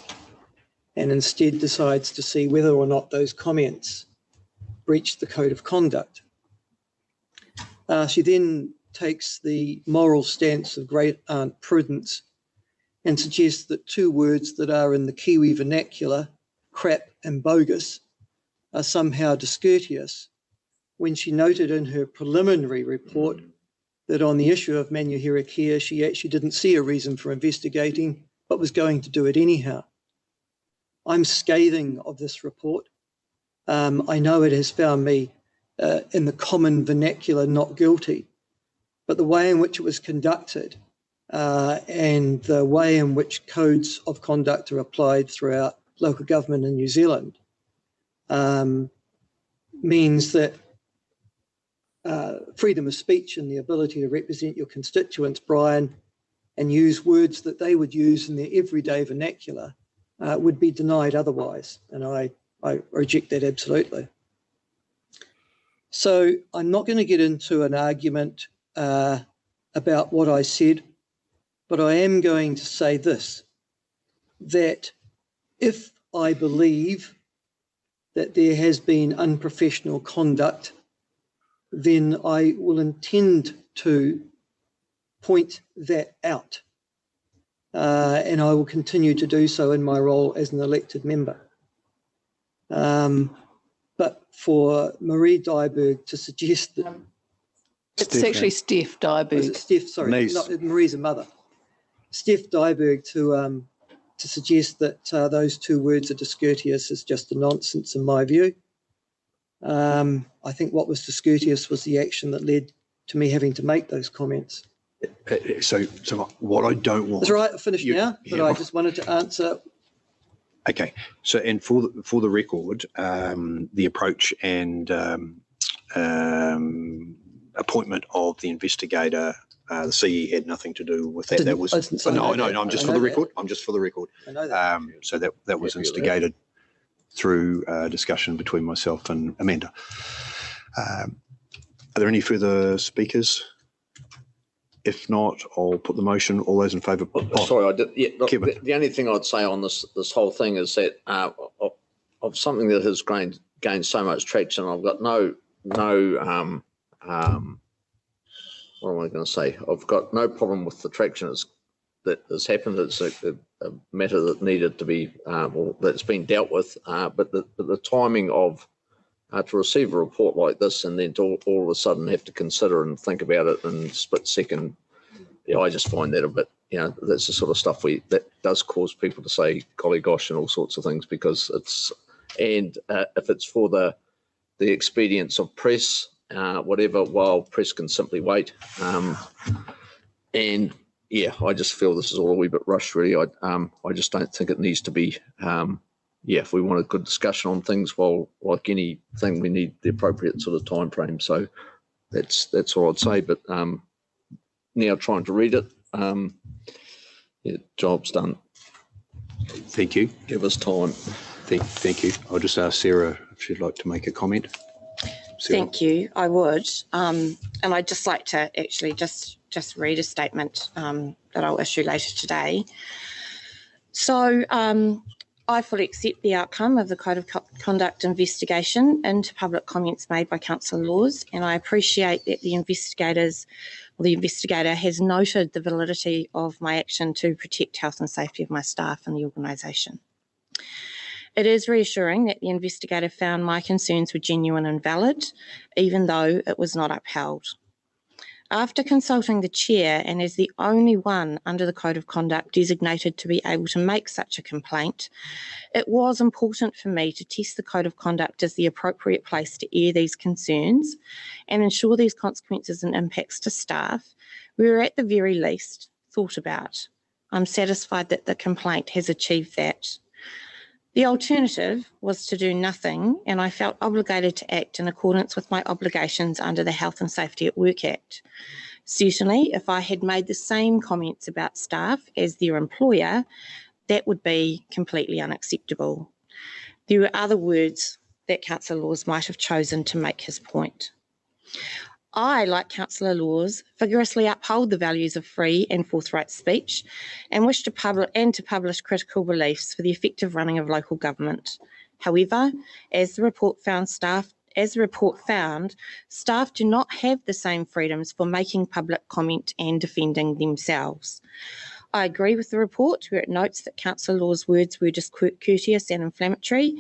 and instead decides to see whether or not those comments breached the code of conduct. She then takes the moral stance of great aunt Prudence and suggests that two words that are in the Kiwi vernacular, crap and bogus, are somehow discourteous, when she noted in her preliminary report that on the issue of Manuhira Care, she actually didn't see a reason for investigating, but was going to do it anyhow. I'm scathing of this report. I know it has found me in the common vernacular not guilty, but the way in which it was conducted and the way in which codes of conduct are applied throughout local government in New Zealand means that freedom of speech and the ability to represent your constituents, Brian, and use words that they would use in their everyday vernacular would be denied otherwise. And I reject that absolutely. So I'm not going to get into an argument about what I said, but I am going to say this, that if I believe that there has been unprofessional conduct, then I will intend to point that out. And I will continue to do so in my role as an elected member. But for Marie Dyberg to suggest that... It's actually Steph Dyberg. Steph, sorry, not, Marie's a mother. Steph Dyberg to suggest that those two words are discourteous is just a nonsense in my view. I think what was discourteous was the action that led to me having to make those comments. So what I don't want... That's right, I finished now, but I just wanted to answer... Okay, so and for the record, the approach and appointment of the investigator, the CE had nothing to do with that. That was no. I'm just for the record. I'm just for the record. I know that. So that was instigated through discussion between myself and Amanda. Are there any further speakers? If not, I'll put the motion. All those in favour? Sorry, I did. Yeah, look, the only thing I'd say on this whole thing is that of something that has gained so much traction, I've got no what am I going to say? I've got no problem with the traction that has happened. It's a matter that needed to be, that's been dealt with. But the timing of to receive a report like this and then to all of a sudden have to consider and think about it in split second, I just find that a bit, that's the sort of stuff that does cause people to say golly gosh and all sorts of things, because it's, and if it's for the expedience of press, whatever, while press can simply wait. And yeah, I just feel this is all a wee bit rushed really. I just don't think it needs to be, if we want a good discussion on things, well, like anything, we need the appropriate sort of time frame. So that's all I'd say. But now trying to read it, job's done. Thank you. Give us time. Thank you. I'll just ask Sarah if she'd like to make a comment. Sarah. Thank you. I would, and I'd just like to actually just read a statement that I'll issue later today. So I fully accept the outcome of the Code of Conduct investigation into public comments made by Council Laws, and I appreciate that the investigator has noted the validity of my action to protect health and safety of my staff and the organisation. It is reassuring that the investigator found my concerns were genuine and valid, even though it was not upheld. After consulting the chair and as the only one under the Code of Conduct designated to be able to make such a complaint, it was important for me to test the Code of Conduct as the appropriate place to air these concerns and ensure these consequences and impacts to staff were at the very least thought about. I'm satisfied that the complaint has achieved that. The alternative was to do nothing, and I felt obligated to act in accordance with my obligations under the Health and Safety at Work Act. Certainly, if I had made the same comments about staff as their employer, that would be completely unacceptable. There were other words that Councillor Laws might have chosen to make his point. I, like Councillor Laws, vigorously uphold the values of free and forthright speech and wish to publish critical beliefs for the effective running of local government. However, as the report found, staff do not have the same freedoms for making public comment and defending themselves. I agree with the report where it notes that Councillor Law's words were discourteous and inflammatory.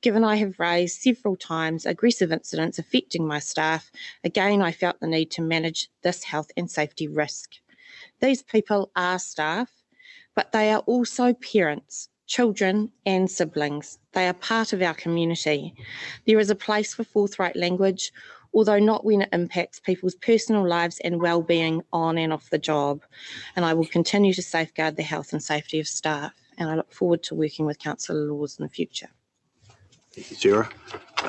Given I have raised several times aggressive incidents affecting my staff, again I felt the need to manage this health and safety risk. These people are staff, but they are also parents, children and siblings. They are part of our community. There is a place for forthright language, although not when it impacts people's personal lives and well-being on and off the job. And I will continue to safeguard the health and safety of staff. And I look forward to working with Councillor Laws in the future. Thank you, Sarah.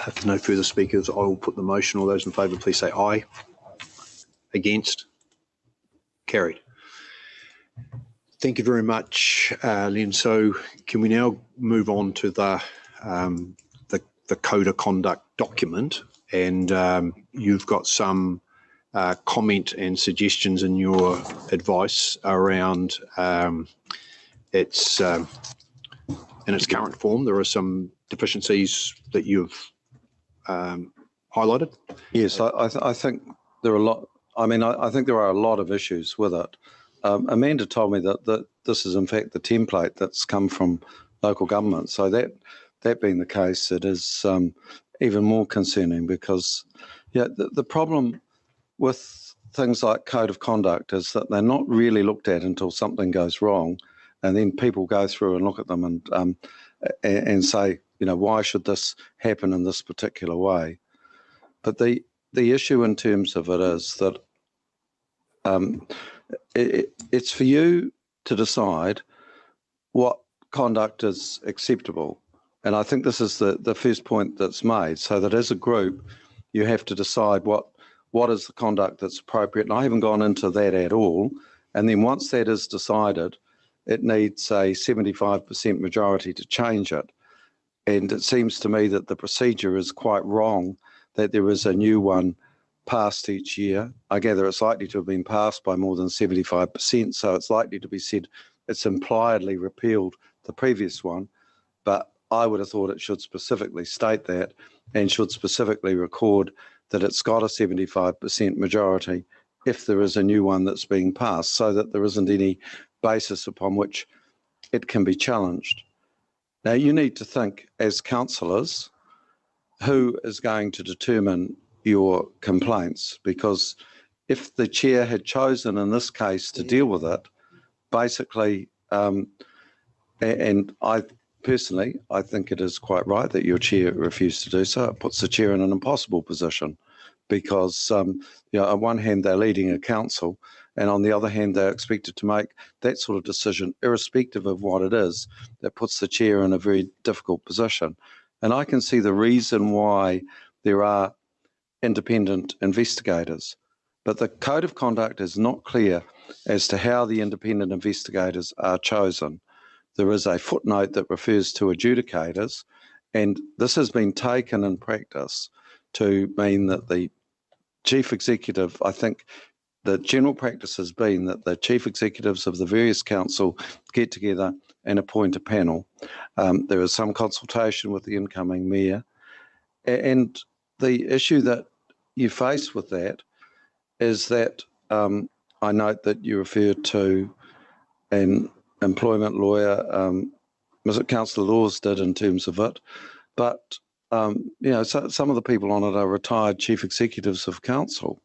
If no further speakers, I will put the motion. All those in favour, please say aye. Against? Carried. Thank you very much, Len. So can we now move on to the Code of Conduct document? And you've got some comment and suggestions in your advice around its in its current form. There are some deficiencies that you've highlighted. Yes, I think there are a lot. I mean, I think there are a lot of issues with it. Amanda told me that this is in fact the template that's come from local government. So that being the case, it is even more concerning because, yeah, the problem with things like Code of Conduct is that they're not really looked at until something goes wrong, and then people go through and look at them and say, you know, why should this happen in this particular way? But the issue in terms of it is that it's for you to decide what conduct is acceptable. And I think this is the first point that's made, so that as a group, you have to decide what is the conduct that's appropriate. And I haven't gone into that at all. And then once that is decided, it needs a 75% majority to change it. And it seems to me that the procedure is quite wrong, that there is a new one passed each year. I gather it's likely to have been passed by more than 75%, so it's likely to be said it's impliedly repealed the previous one. But I would have thought it should specifically state that and should specifically record that it's got a 75% majority if there is a new one that's being passed, so that there isn't any basis upon which it can be challenged. Now, you need to think as councillors, who is going to determine your complaints? Because if the chair had chosen in this case to deal with it, basically, and I personally, I think it is quite right that your chair refused to do so. It puts the chair in an impossible position because, you know, on one hand, they're leading a council, and on the other hand, they're expected to make that sort of decision, irrespective of what it is, that puts the chair in a very difficult position. And I can see the reason why there are independent investigators, but the Code of Conduct is not clear as to how the independent investigators are chosen. There is a footnote that refers to adjudicators, and this has been taken in practice to mean that the chief executive, I think the general practice has been that the chief executives of the various council get together and appoint a panel. There is some consultation with the incoming mayor, and the issue that you face with that is that I note that you referred to an employment lawyer, was it Councillor Laws did in terms of it, but some of the people on it are retired chief executives of council,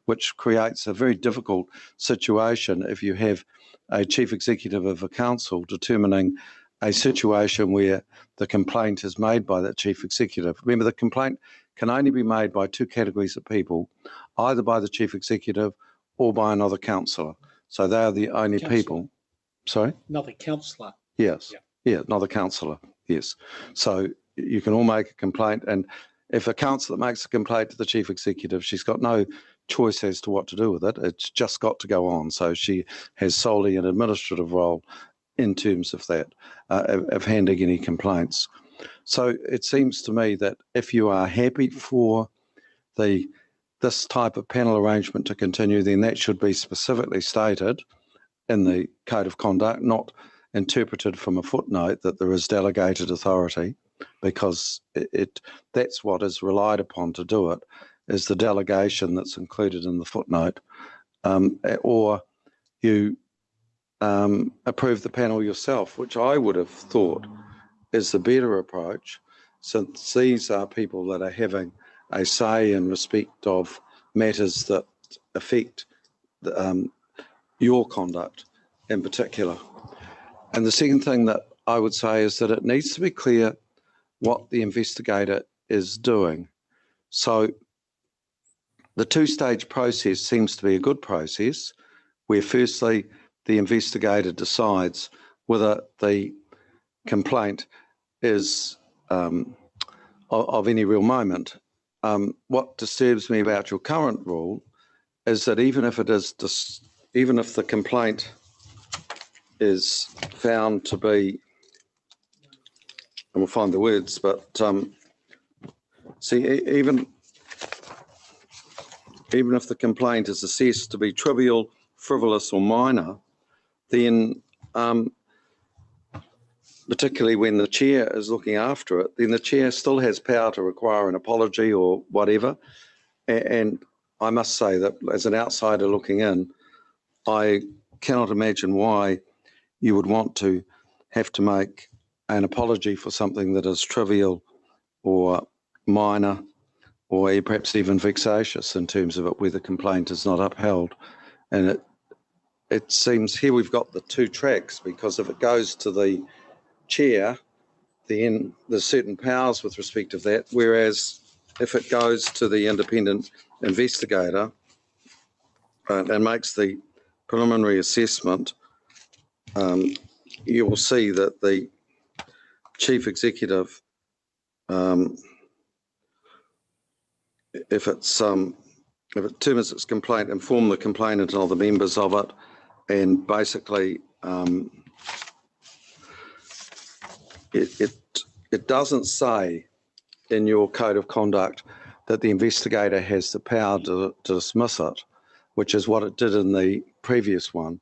which creates a very difficult situation if you have a chief executive of a council determining a situation where the complaint is made by that chief executive. Remember, the complaint can only be made by two categories of people, either by the chief executive or by another councillor. So they are the only people. Sorry? Another councillor. Yes. Yeah, another councillor. Yes. So you can all make a complaint, and if a councillor makes a complaint to the chief executive, she's got no choice as to what to do with it. It's just got to go on. So she has solely an administrative role in terms of that, of handling any complaints. So it seems to me that if you are happy for this type of panel arrangement to continue, then that should be specifically stated in the Code of Conduct, not interpreted from a footnote that there is delegated authority, because that's what is relied upon to do it, is the delegation that's included in the footnote, or you approve the panel yourself, which I would have thought is the better approach, since these are people that are having a say in respect of matters that affect your conduct in particular. And the second thing that I would say is that it needs to be clear what the investigator is doing. So the two-stage process seems to be a good process, where firstly the investigator decides whether the complaint is of any real moment. What disturbs me about your current rule is that even if the complaint is found to be, and we'll find the words, but see, even if the complaint is assessed to be trivial, frivolous or minor, then particularly when the chair is looking after it, then the chair still has power to require an apology or whatever. And I must say that as an outsider looking in, I cannot imagine why you would want to have to make an apology for something that is trivial or minor, or perhaps even vexatious in terms of it, where the complaint is not upheld. And it seems here we've got the two tracks, because if it goes to the chair, then there's certain powers with respect to that, whereas if it goes to the independent investigator and makes the preliminary assessment, you will see that the chief executive, if it determines its complaint, inform the complainant and all the members of it, and basically it doesn't say in your code of conduct that the investigator has the power to dismiss it, which is what it did in the previous one.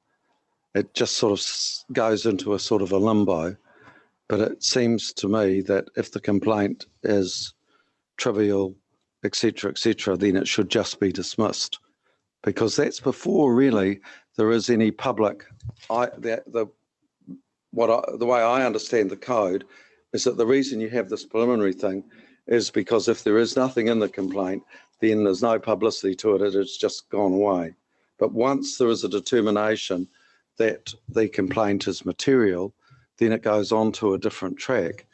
It just sort of goes into a sort of a limbo. But it seems to me that if the complaint is trivial, etc., then it should just be dismissed, because that's before really there is any public. The way I understand the code is that the reason you have this preliminary thing is because if there is nothing in the complaint, then there's no publicity to it, it's just gone away. But once there is a determination that the complaint is material, then it goes on to a different track.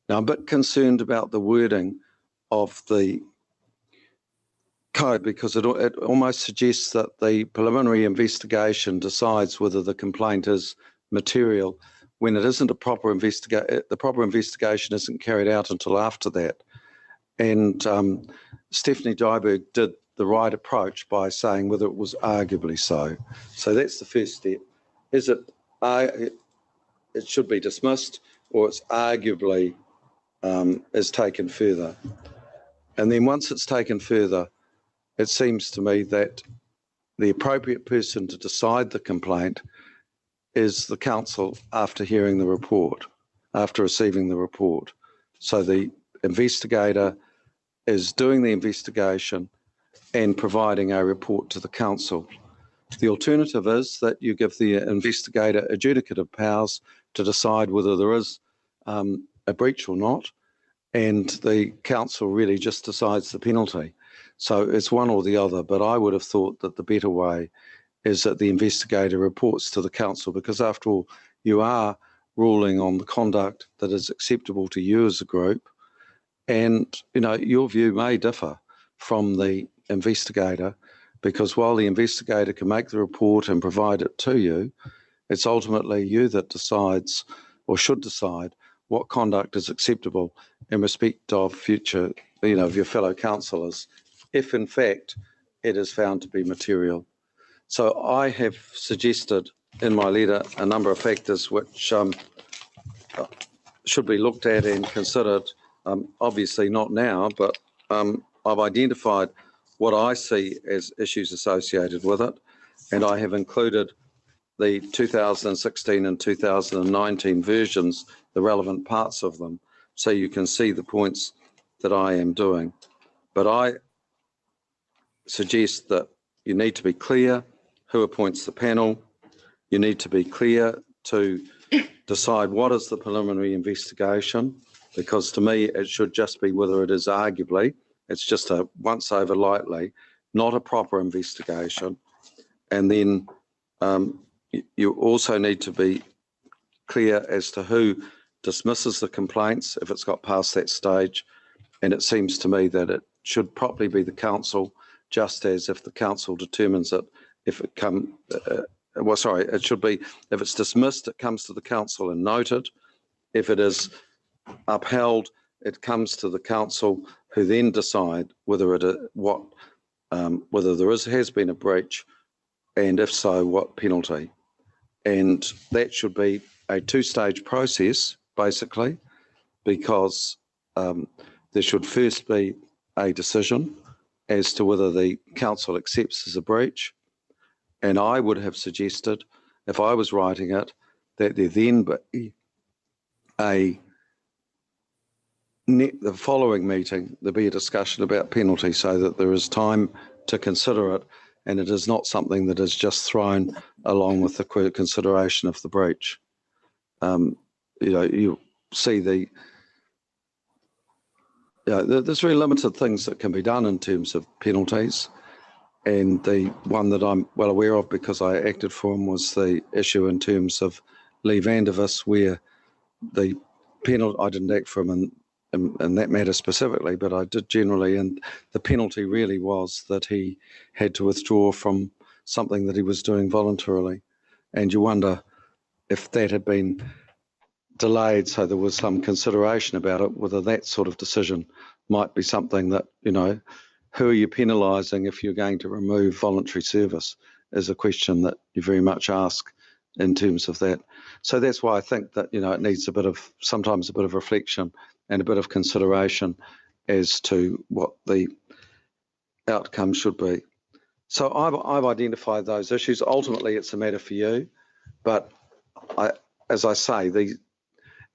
Now, I'm a bit concerned about the wording of the code, because it almost suggests that the preliminary investigation decides whether the complaint is material, when it isn't a proper investigation. The proper investigation isn't carried out until after that. And Stephanie Dyberg did the right approach by saying whether it was arguably so. So that's the first step. Is it should be dismissed, or it's arguably is taken further? And then once it's taken further, it seems to me that the appropriate person to decide the complaint is the council after hearing the report, after receiving the report. So the investigator is doing the investigation and providing a report to the council. The alternative is that you give the investigator adjudicative powers to decide whether there is a breach or not, and the council really just decides the penalty. So it's one or the other, but I would have thought that the better way is that the investigator reports to the council, because after all, you are ruling on the conduct that is acceptable to you as a group. And, you know, your view may differ from the investigator, because while the investigator can make the report and provide it to you, it's ultimately you that decides, or should decide, what conduct is acceptable in respect of future, you know, of your fellow councillors, if in fact it is found to be material. So I have suggested in my letter a number of factors which should be looked at and considered. Obviously not now, but I've identified what I see as issues associated with it, and I have included the 2016 and 2019 versions, the relevant parts of them, so you can see the points that I am doing. But I suggest that you need to be clear who appoints the panel. You need to be clear to decide what is the preliminary investigation, because to me it should just be whether it is arguably, it's just a once over lightly, not a proper investigation. And then you also need to be clear as to who dismisses the complaints if it's got past that stage. And it seems to me that it should probably be the council, just as if the council determines it, if it it should be, if it's dismissed, it comes to the council and noted. If it is upheld, it comes to the council, who then decide whether whether there has been a breach, and if so, what penalty. And that should be a two-stage process, basically, because there should first be a decision as to whether the council accepts as a breach. And I would have suggested, if I was writing it, that there then be the following meeting, there be a discussion about penalty, so that there is time to consider it, and it is not something that is just thrown along with the consideration of the breach. You see there's very limited things that can be done in terms of penalties. And the one that I'm well aware of, because I acted for him, was the issue in terms of Lee Vandervis, where the penalty, I didn't act for him in that matter specifically, but I did generally, and the penalty really was that he had to withdraw from something that he was doing voluntarily. And you wonder if that had been delayed, so there was some consideration about it, whether that sort of decision might be something that, you know, who are you penalising if you're going to remove voluntary service, is a question that you very much ask in terms of that. So that's why I think that, you know, it needs sometimes a bit of reflection and a bit of consideration as to what the outcome should be. So I've identified those issues. Ultimately, it's a matter for you, but as I say,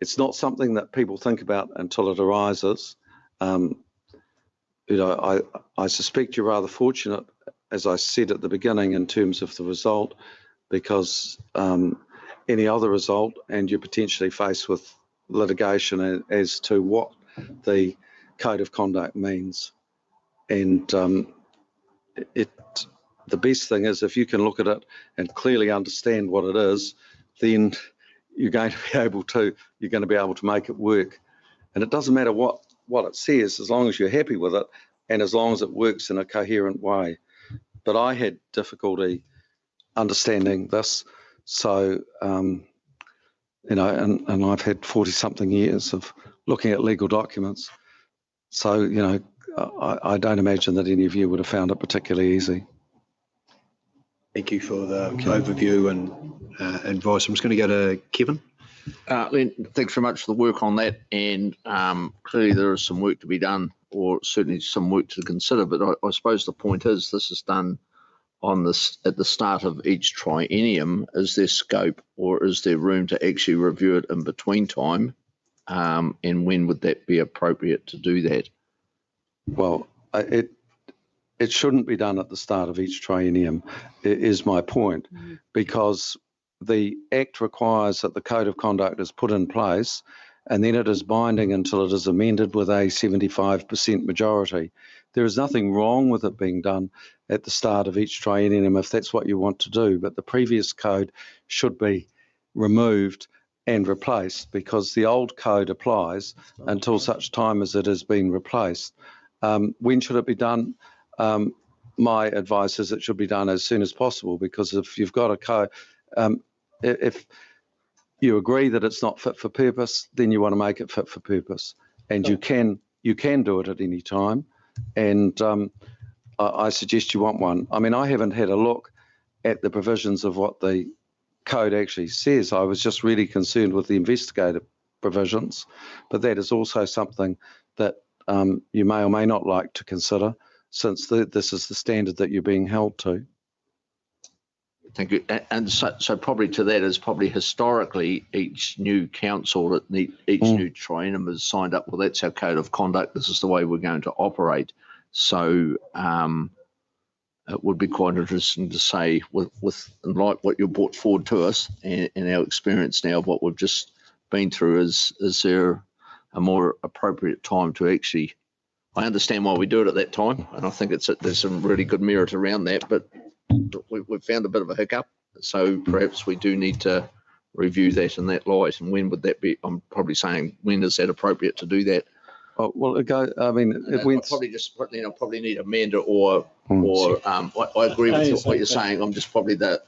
it's not something that people think about until it arises. I suspect you're rather fortunate, as I said at the beginning, in terms of the result, because any other result and you're potentially faced with litigation as to what the code of conduct means. And the best thing is, if you can look at it and clearly understand what it is, then you're going to be able to make it work. And it doesn't matter what it says, as long as you're happy with it and as long as it works in a coherent way. But I had difficulty understanding this. So, and I've had 40-something years of looking at legal documents. So, I don't imagine that any of you would have found it particularly easy. Thank you for the overview and advice. I'm just going to go to Kevin. Len, thanks very much for the work on that. And clearly there is some work to be done, or certainly some work to consider. But I suppose the point is, this is done at the start of each triennium. Is there scope, or is there room to actually review it in between time? And when would that be appropriate to do that? Well, it shouldn't be done at the start of each triennium, is my point, because the Act requires that the Code of Conduct is put in place and then it is binding until it is amended with a 75% majority. There is nothing wrong with it being done at the start of each triennium if that's what you want to do, but the previous code should be removed and replaced, because the old code applies until such time as it has been replaced. When should it be done? My advice is it should be done as soon as possible, because if you've got a code, if you agree that it's not fit for purpose, then you want to make it fit for purpose, and you can do it at any time. And I suggest you want one. I mean, I haven't had a look at the provisions of what the code actually says. I was just really concerned with the investigative provisions, but that is also something that you may or may not like to consider, since this is the standard that you're being held to. Thank you. And so probably to that is probably historically each new council, each new triennium has signed up, well, that's our code of conduct, this is the way we're going to operate. So it would be quite interesting to say, with like what you brought forward to us and our experience now of what we've just been through, is there a more appropriate time to actually, I understand why we do it at that time, and I think there's some really good merit around that, but we've found a bit of a hiccup, so perhaps we do need to review that in that light. And when would that be? I'm probably saying, when is that appropriate to do that? Oh, well, I mean, it went. I'll probably need Amanda or I agree with what you're saying. I'm just probably the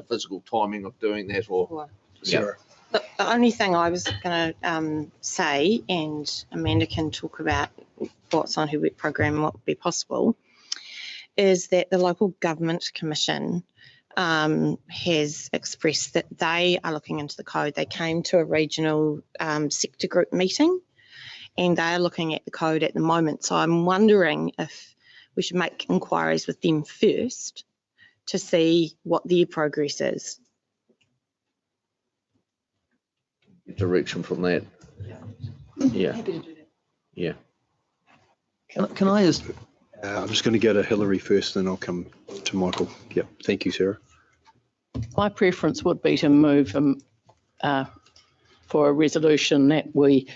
physical timing of doing that, or Sarah. The only thing I was going to say, and Amanda can talk about what's on her work program and what would be possible, is that the Local Government Commission has expressed that they are looking into the code. They came to a regional sector group meeting, and they are looking at the code at the moment. So I'm wondering if we should make inquiries with them first to see what their progress is. Direction from that. Yeah. Happy to do that. Yeah. Can I just... I'm just going to go to Hillary first, then I'll come to Michael. Yep. Thank you, Sarah. My preference would be to move for a resolution that we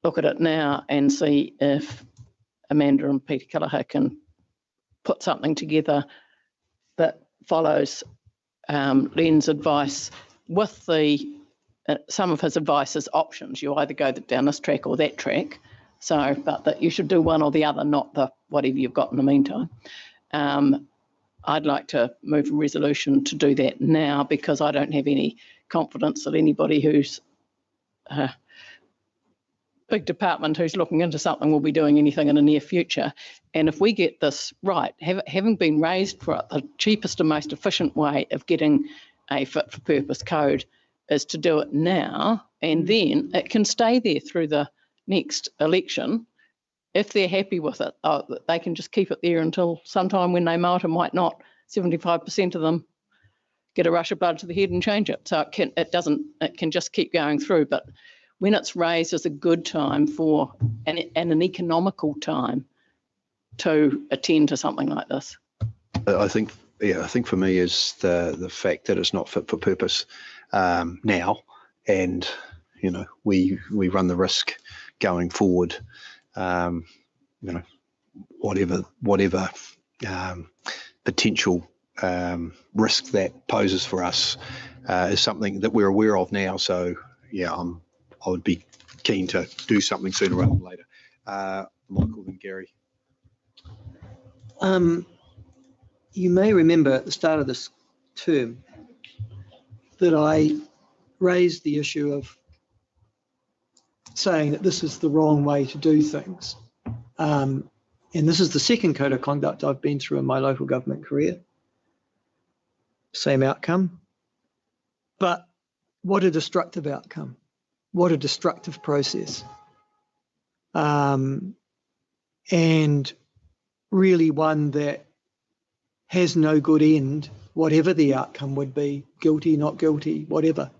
look at it now and see if Amanda and Peter Kelleher can put something together that follows Len's advice with the some of his advice is options. You either go down this track or that track. So, but that you should do one or the other, not the whatever you've got in the meantime. I'd like to move a resolution to do that now, because I don't have any confidence that anybody who's big department who's looking into something will be doing anything in the near future. And if we get this right, having been raised for it, the cheapest and most efficient way of getting a fit for purpose code is to do it now, and then it can stay there through the next election. If they're happy with it, they can just keep it there until sometime when they might or might not. 75% of them get a rush of blood to the head and change it. So it can just keep going through. But when it's raised as a good time for an economical time to attend to something like this. I think for me is the fact that it's not fit for purpose now, and we run the risk going forward. Whatever potential risk that poses for us is something that we're aware of now. So yeah, I would be keen to do something sooner rather than later. Michael and Gary. You may remember at the start of this term that I raised the issue of saying that this is the wrong way to do things. And this is the second code of conduct I've been through in my local government career. Same outcome. But what a destructive outcome. What a destructive process. And really one that has no good end, whatever the outcome would be, guilty, not guilty, whatever.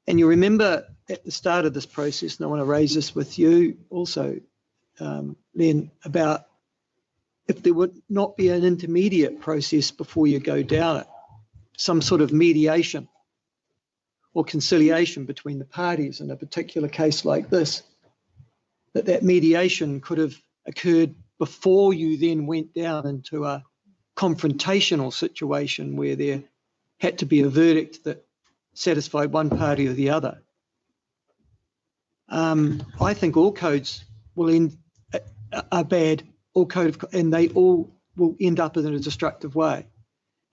And you remember at the start of this process, and I want to raise this with you also, Len, about if there would not be an intermediate process before you go down it, some sort of mediation or conciliation between the parties in a particular case like this, that mediation could have occurred before you then went down into a confrontational situation where there had to be a verdict that satisfied one party or the other. I think all codes are bad, and they all will end up in a destructive way.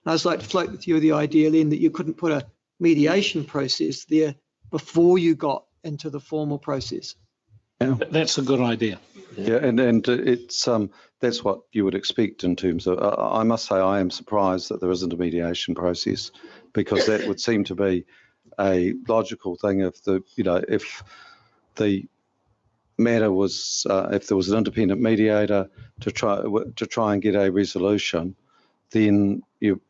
And I'd like to float with you the idea then that you couldn't put a mediation process there before you got into the formal process. Yeah. That's a good idea. Yeah, and it's that's what you would expect in terms of. I must say, I am surprised that there isn't a mediation process, because that would seem to be a logical thing. If the matter was, if there was an independent mediator to try and get a resolution, then you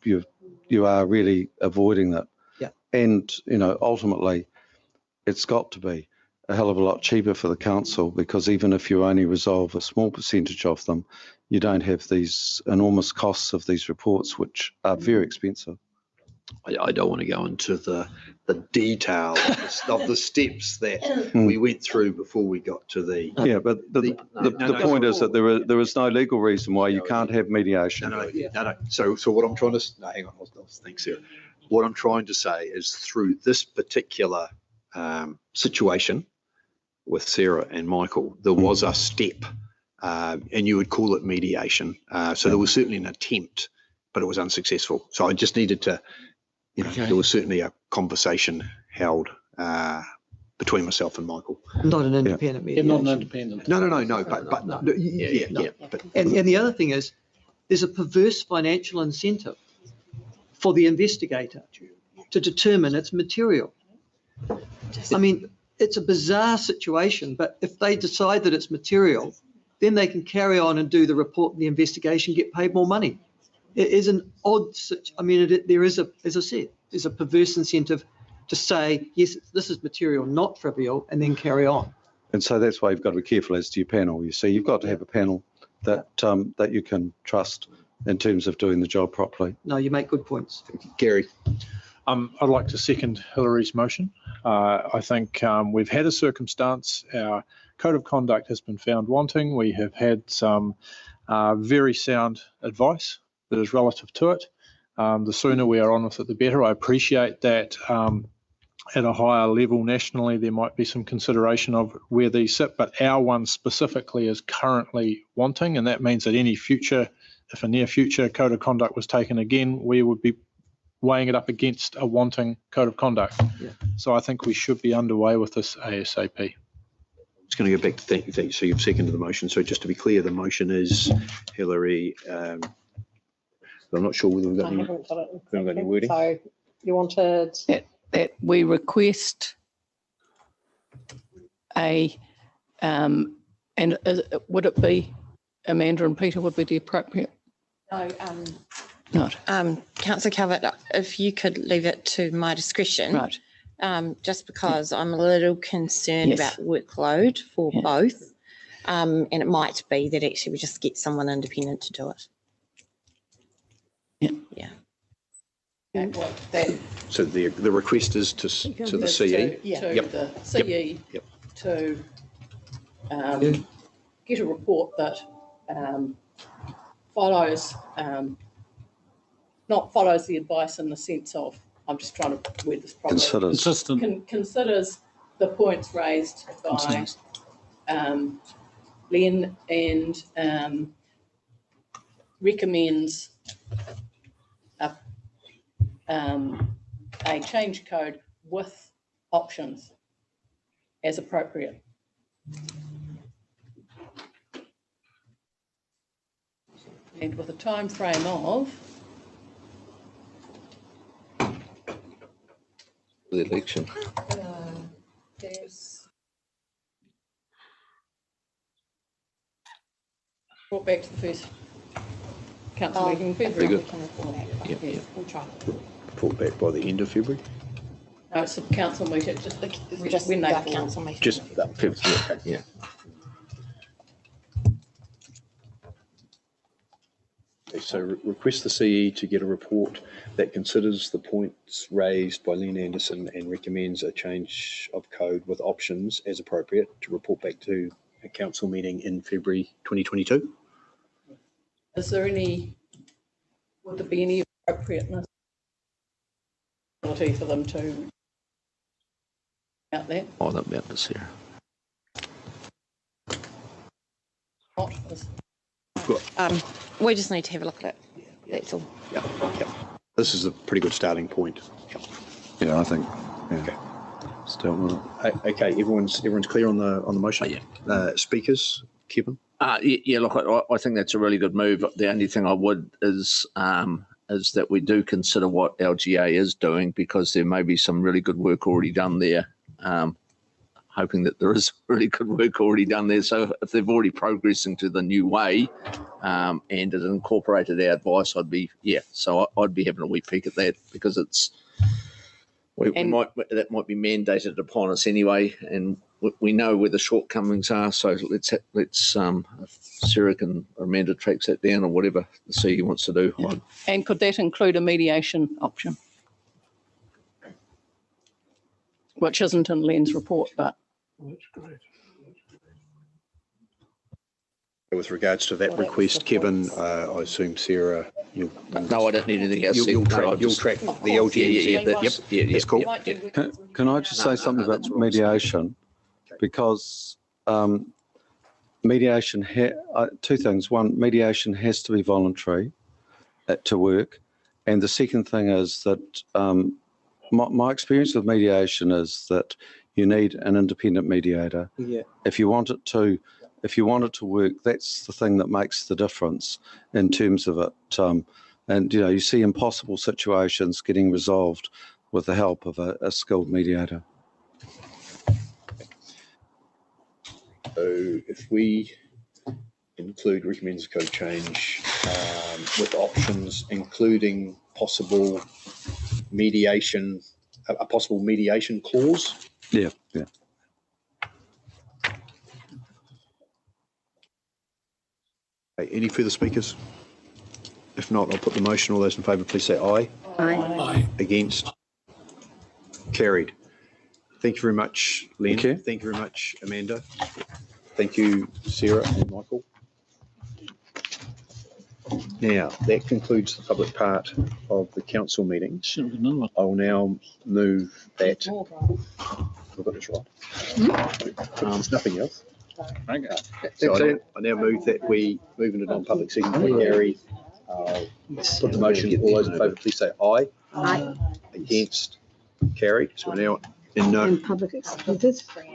are really avoiding that. Yeah. And ultimately, it's got to be a hell of a lot cheaper for the council, because even if you only resolve a small percentage of them, you don't have these enormous costs of these reports, which are very expensive. I don't want to go into the detail of the steps that we went through before we got to the. Yeah, but the point is that there is no legal reason why you can't have mediation. No. So what I'm trying to hang on. Thanks, Sarah. What I'm trying to say is, through this particular situation with Sarah and Michael, there was a step, and you would call it mediation. So there was certainly an attempt, but it was unsuccessful. So I just needed to, there was certainly a conversation held between myself and Michael. Not an independent mediation. Not an independent. No. But and the other thing is, there's a perverse financial incentive for the investigator to determine its material. I mean, it's a bizarre situation, but if they decide that it's material, then they can carry on and do the report and the investigation, get paid more money. It is an odd, I mean, there is as I said, there's a perverse incentive to say, yes, this is material, not trivial, and then carry on. And so that's why you've got to be careful as to your panel. You see, you've got to have a panel that you can trust in terms of doing the job properly. No, you make good points. Gary. I'd like to second Hillary's motion. I think we've had a circumstance. Our code of conduct has been found wanting. We have had some very sound advice that is relative to it. The sooner we are on with it, the better. I appreciate that at a higher level nationally, there might be some consideration of where these sit, but our one specifically is currently wanting, and that means that any future, if a near future code of conduct was taken again, we would be weighing it up against a wanting code of conduct. Yeah. So I think we should be underway with this ASAP. Just going to go back to thank you. So you've seconded the motion. So just to be clear, the motion is Hillary. I'm not sure whether we've got any wording. So you wanted that we request a and would it be Amanda and Peter would be the appropriate? No, not. Councillor Calvert, if you could leave it to my discretion. Right. Just because I'm a little concerned about workload for both. And it might be that actually we just get someone independent to do it. Yeah. So the request is to the CE? The CE to get a report that follows not follows the advice in the sense of, I'm just trying to word this properly. Considers the points raised by Len and recommends a change code with options as appropriate. And with a time frame of the election. There's brought back to the first council meeting in February. Very good. We'll try. Report back by the end of February? No, it's a council meeting, just when they council meeting. Just that February, yeah. Okay, so request the CE to get a report that considers the points raised by Lynn Anderson and recommends a change of code with options as appropriate to report back to a council meeting in February 2022. Is there any, would there be any appropriateness for them to out there? Oh, that'll be up this here. We just need to have a look at it. That's all. Yeah. This is a pretty good starting point. Yeah, I think. Yeah. Okay. Still with it. Okay, everyone's clear on the motion. Speakers, Kevin. Yeah. Look, I think that's a really good move. The only thing I would is that we do consider what LGA is doing, because there may be some really good work already done there. Hoping that there is really good work already done there. So if they've already progressing to the new way and it incorporated our advice, I'd be having a wee peek at that, because it's that might be mandated upon us anyway, and we know where the shortcomings are. So let's if Sarah or Amanda tracks that down, or whatever the CE wants to do. Yeah. And could that include a mediation option? Which isn't in Len's report, but. That's great. With regards to that request, Kevin, I assume Sarah, no, I don't need anything else. You'll track the LGMs. Yeah, that's cool. Can I just say something about mediation? Because mediation, two things. One, mediation has to be voluntary to work. And the second thing is that my experience with mediation is that you need an independent mediator. Yeah. If you want it to work, that's the thing that makes the difference in terms of it. And you see impossible situations getting resolved with the help of a skilled mediator. So if we include recommends code change with options, including possible mediation, a possible mediation clause. Yeah. Okay, any further speakers? If not, I'll put the motion. All those in favour, please say aye. Aye. Against? Carried. Thank you very much, Len. Okay. Thank you very much, Amanda. Thank you, Sarah and Michael. Now, that concludes the public part of the council meeting. I will now move that. I've got this right. There's nothing else. Okay. So I now move that we move into non-public session. Gary, put the motion. All those in favour, please say aye. Aye. Against? Carried. So we're now in no. And public excluded.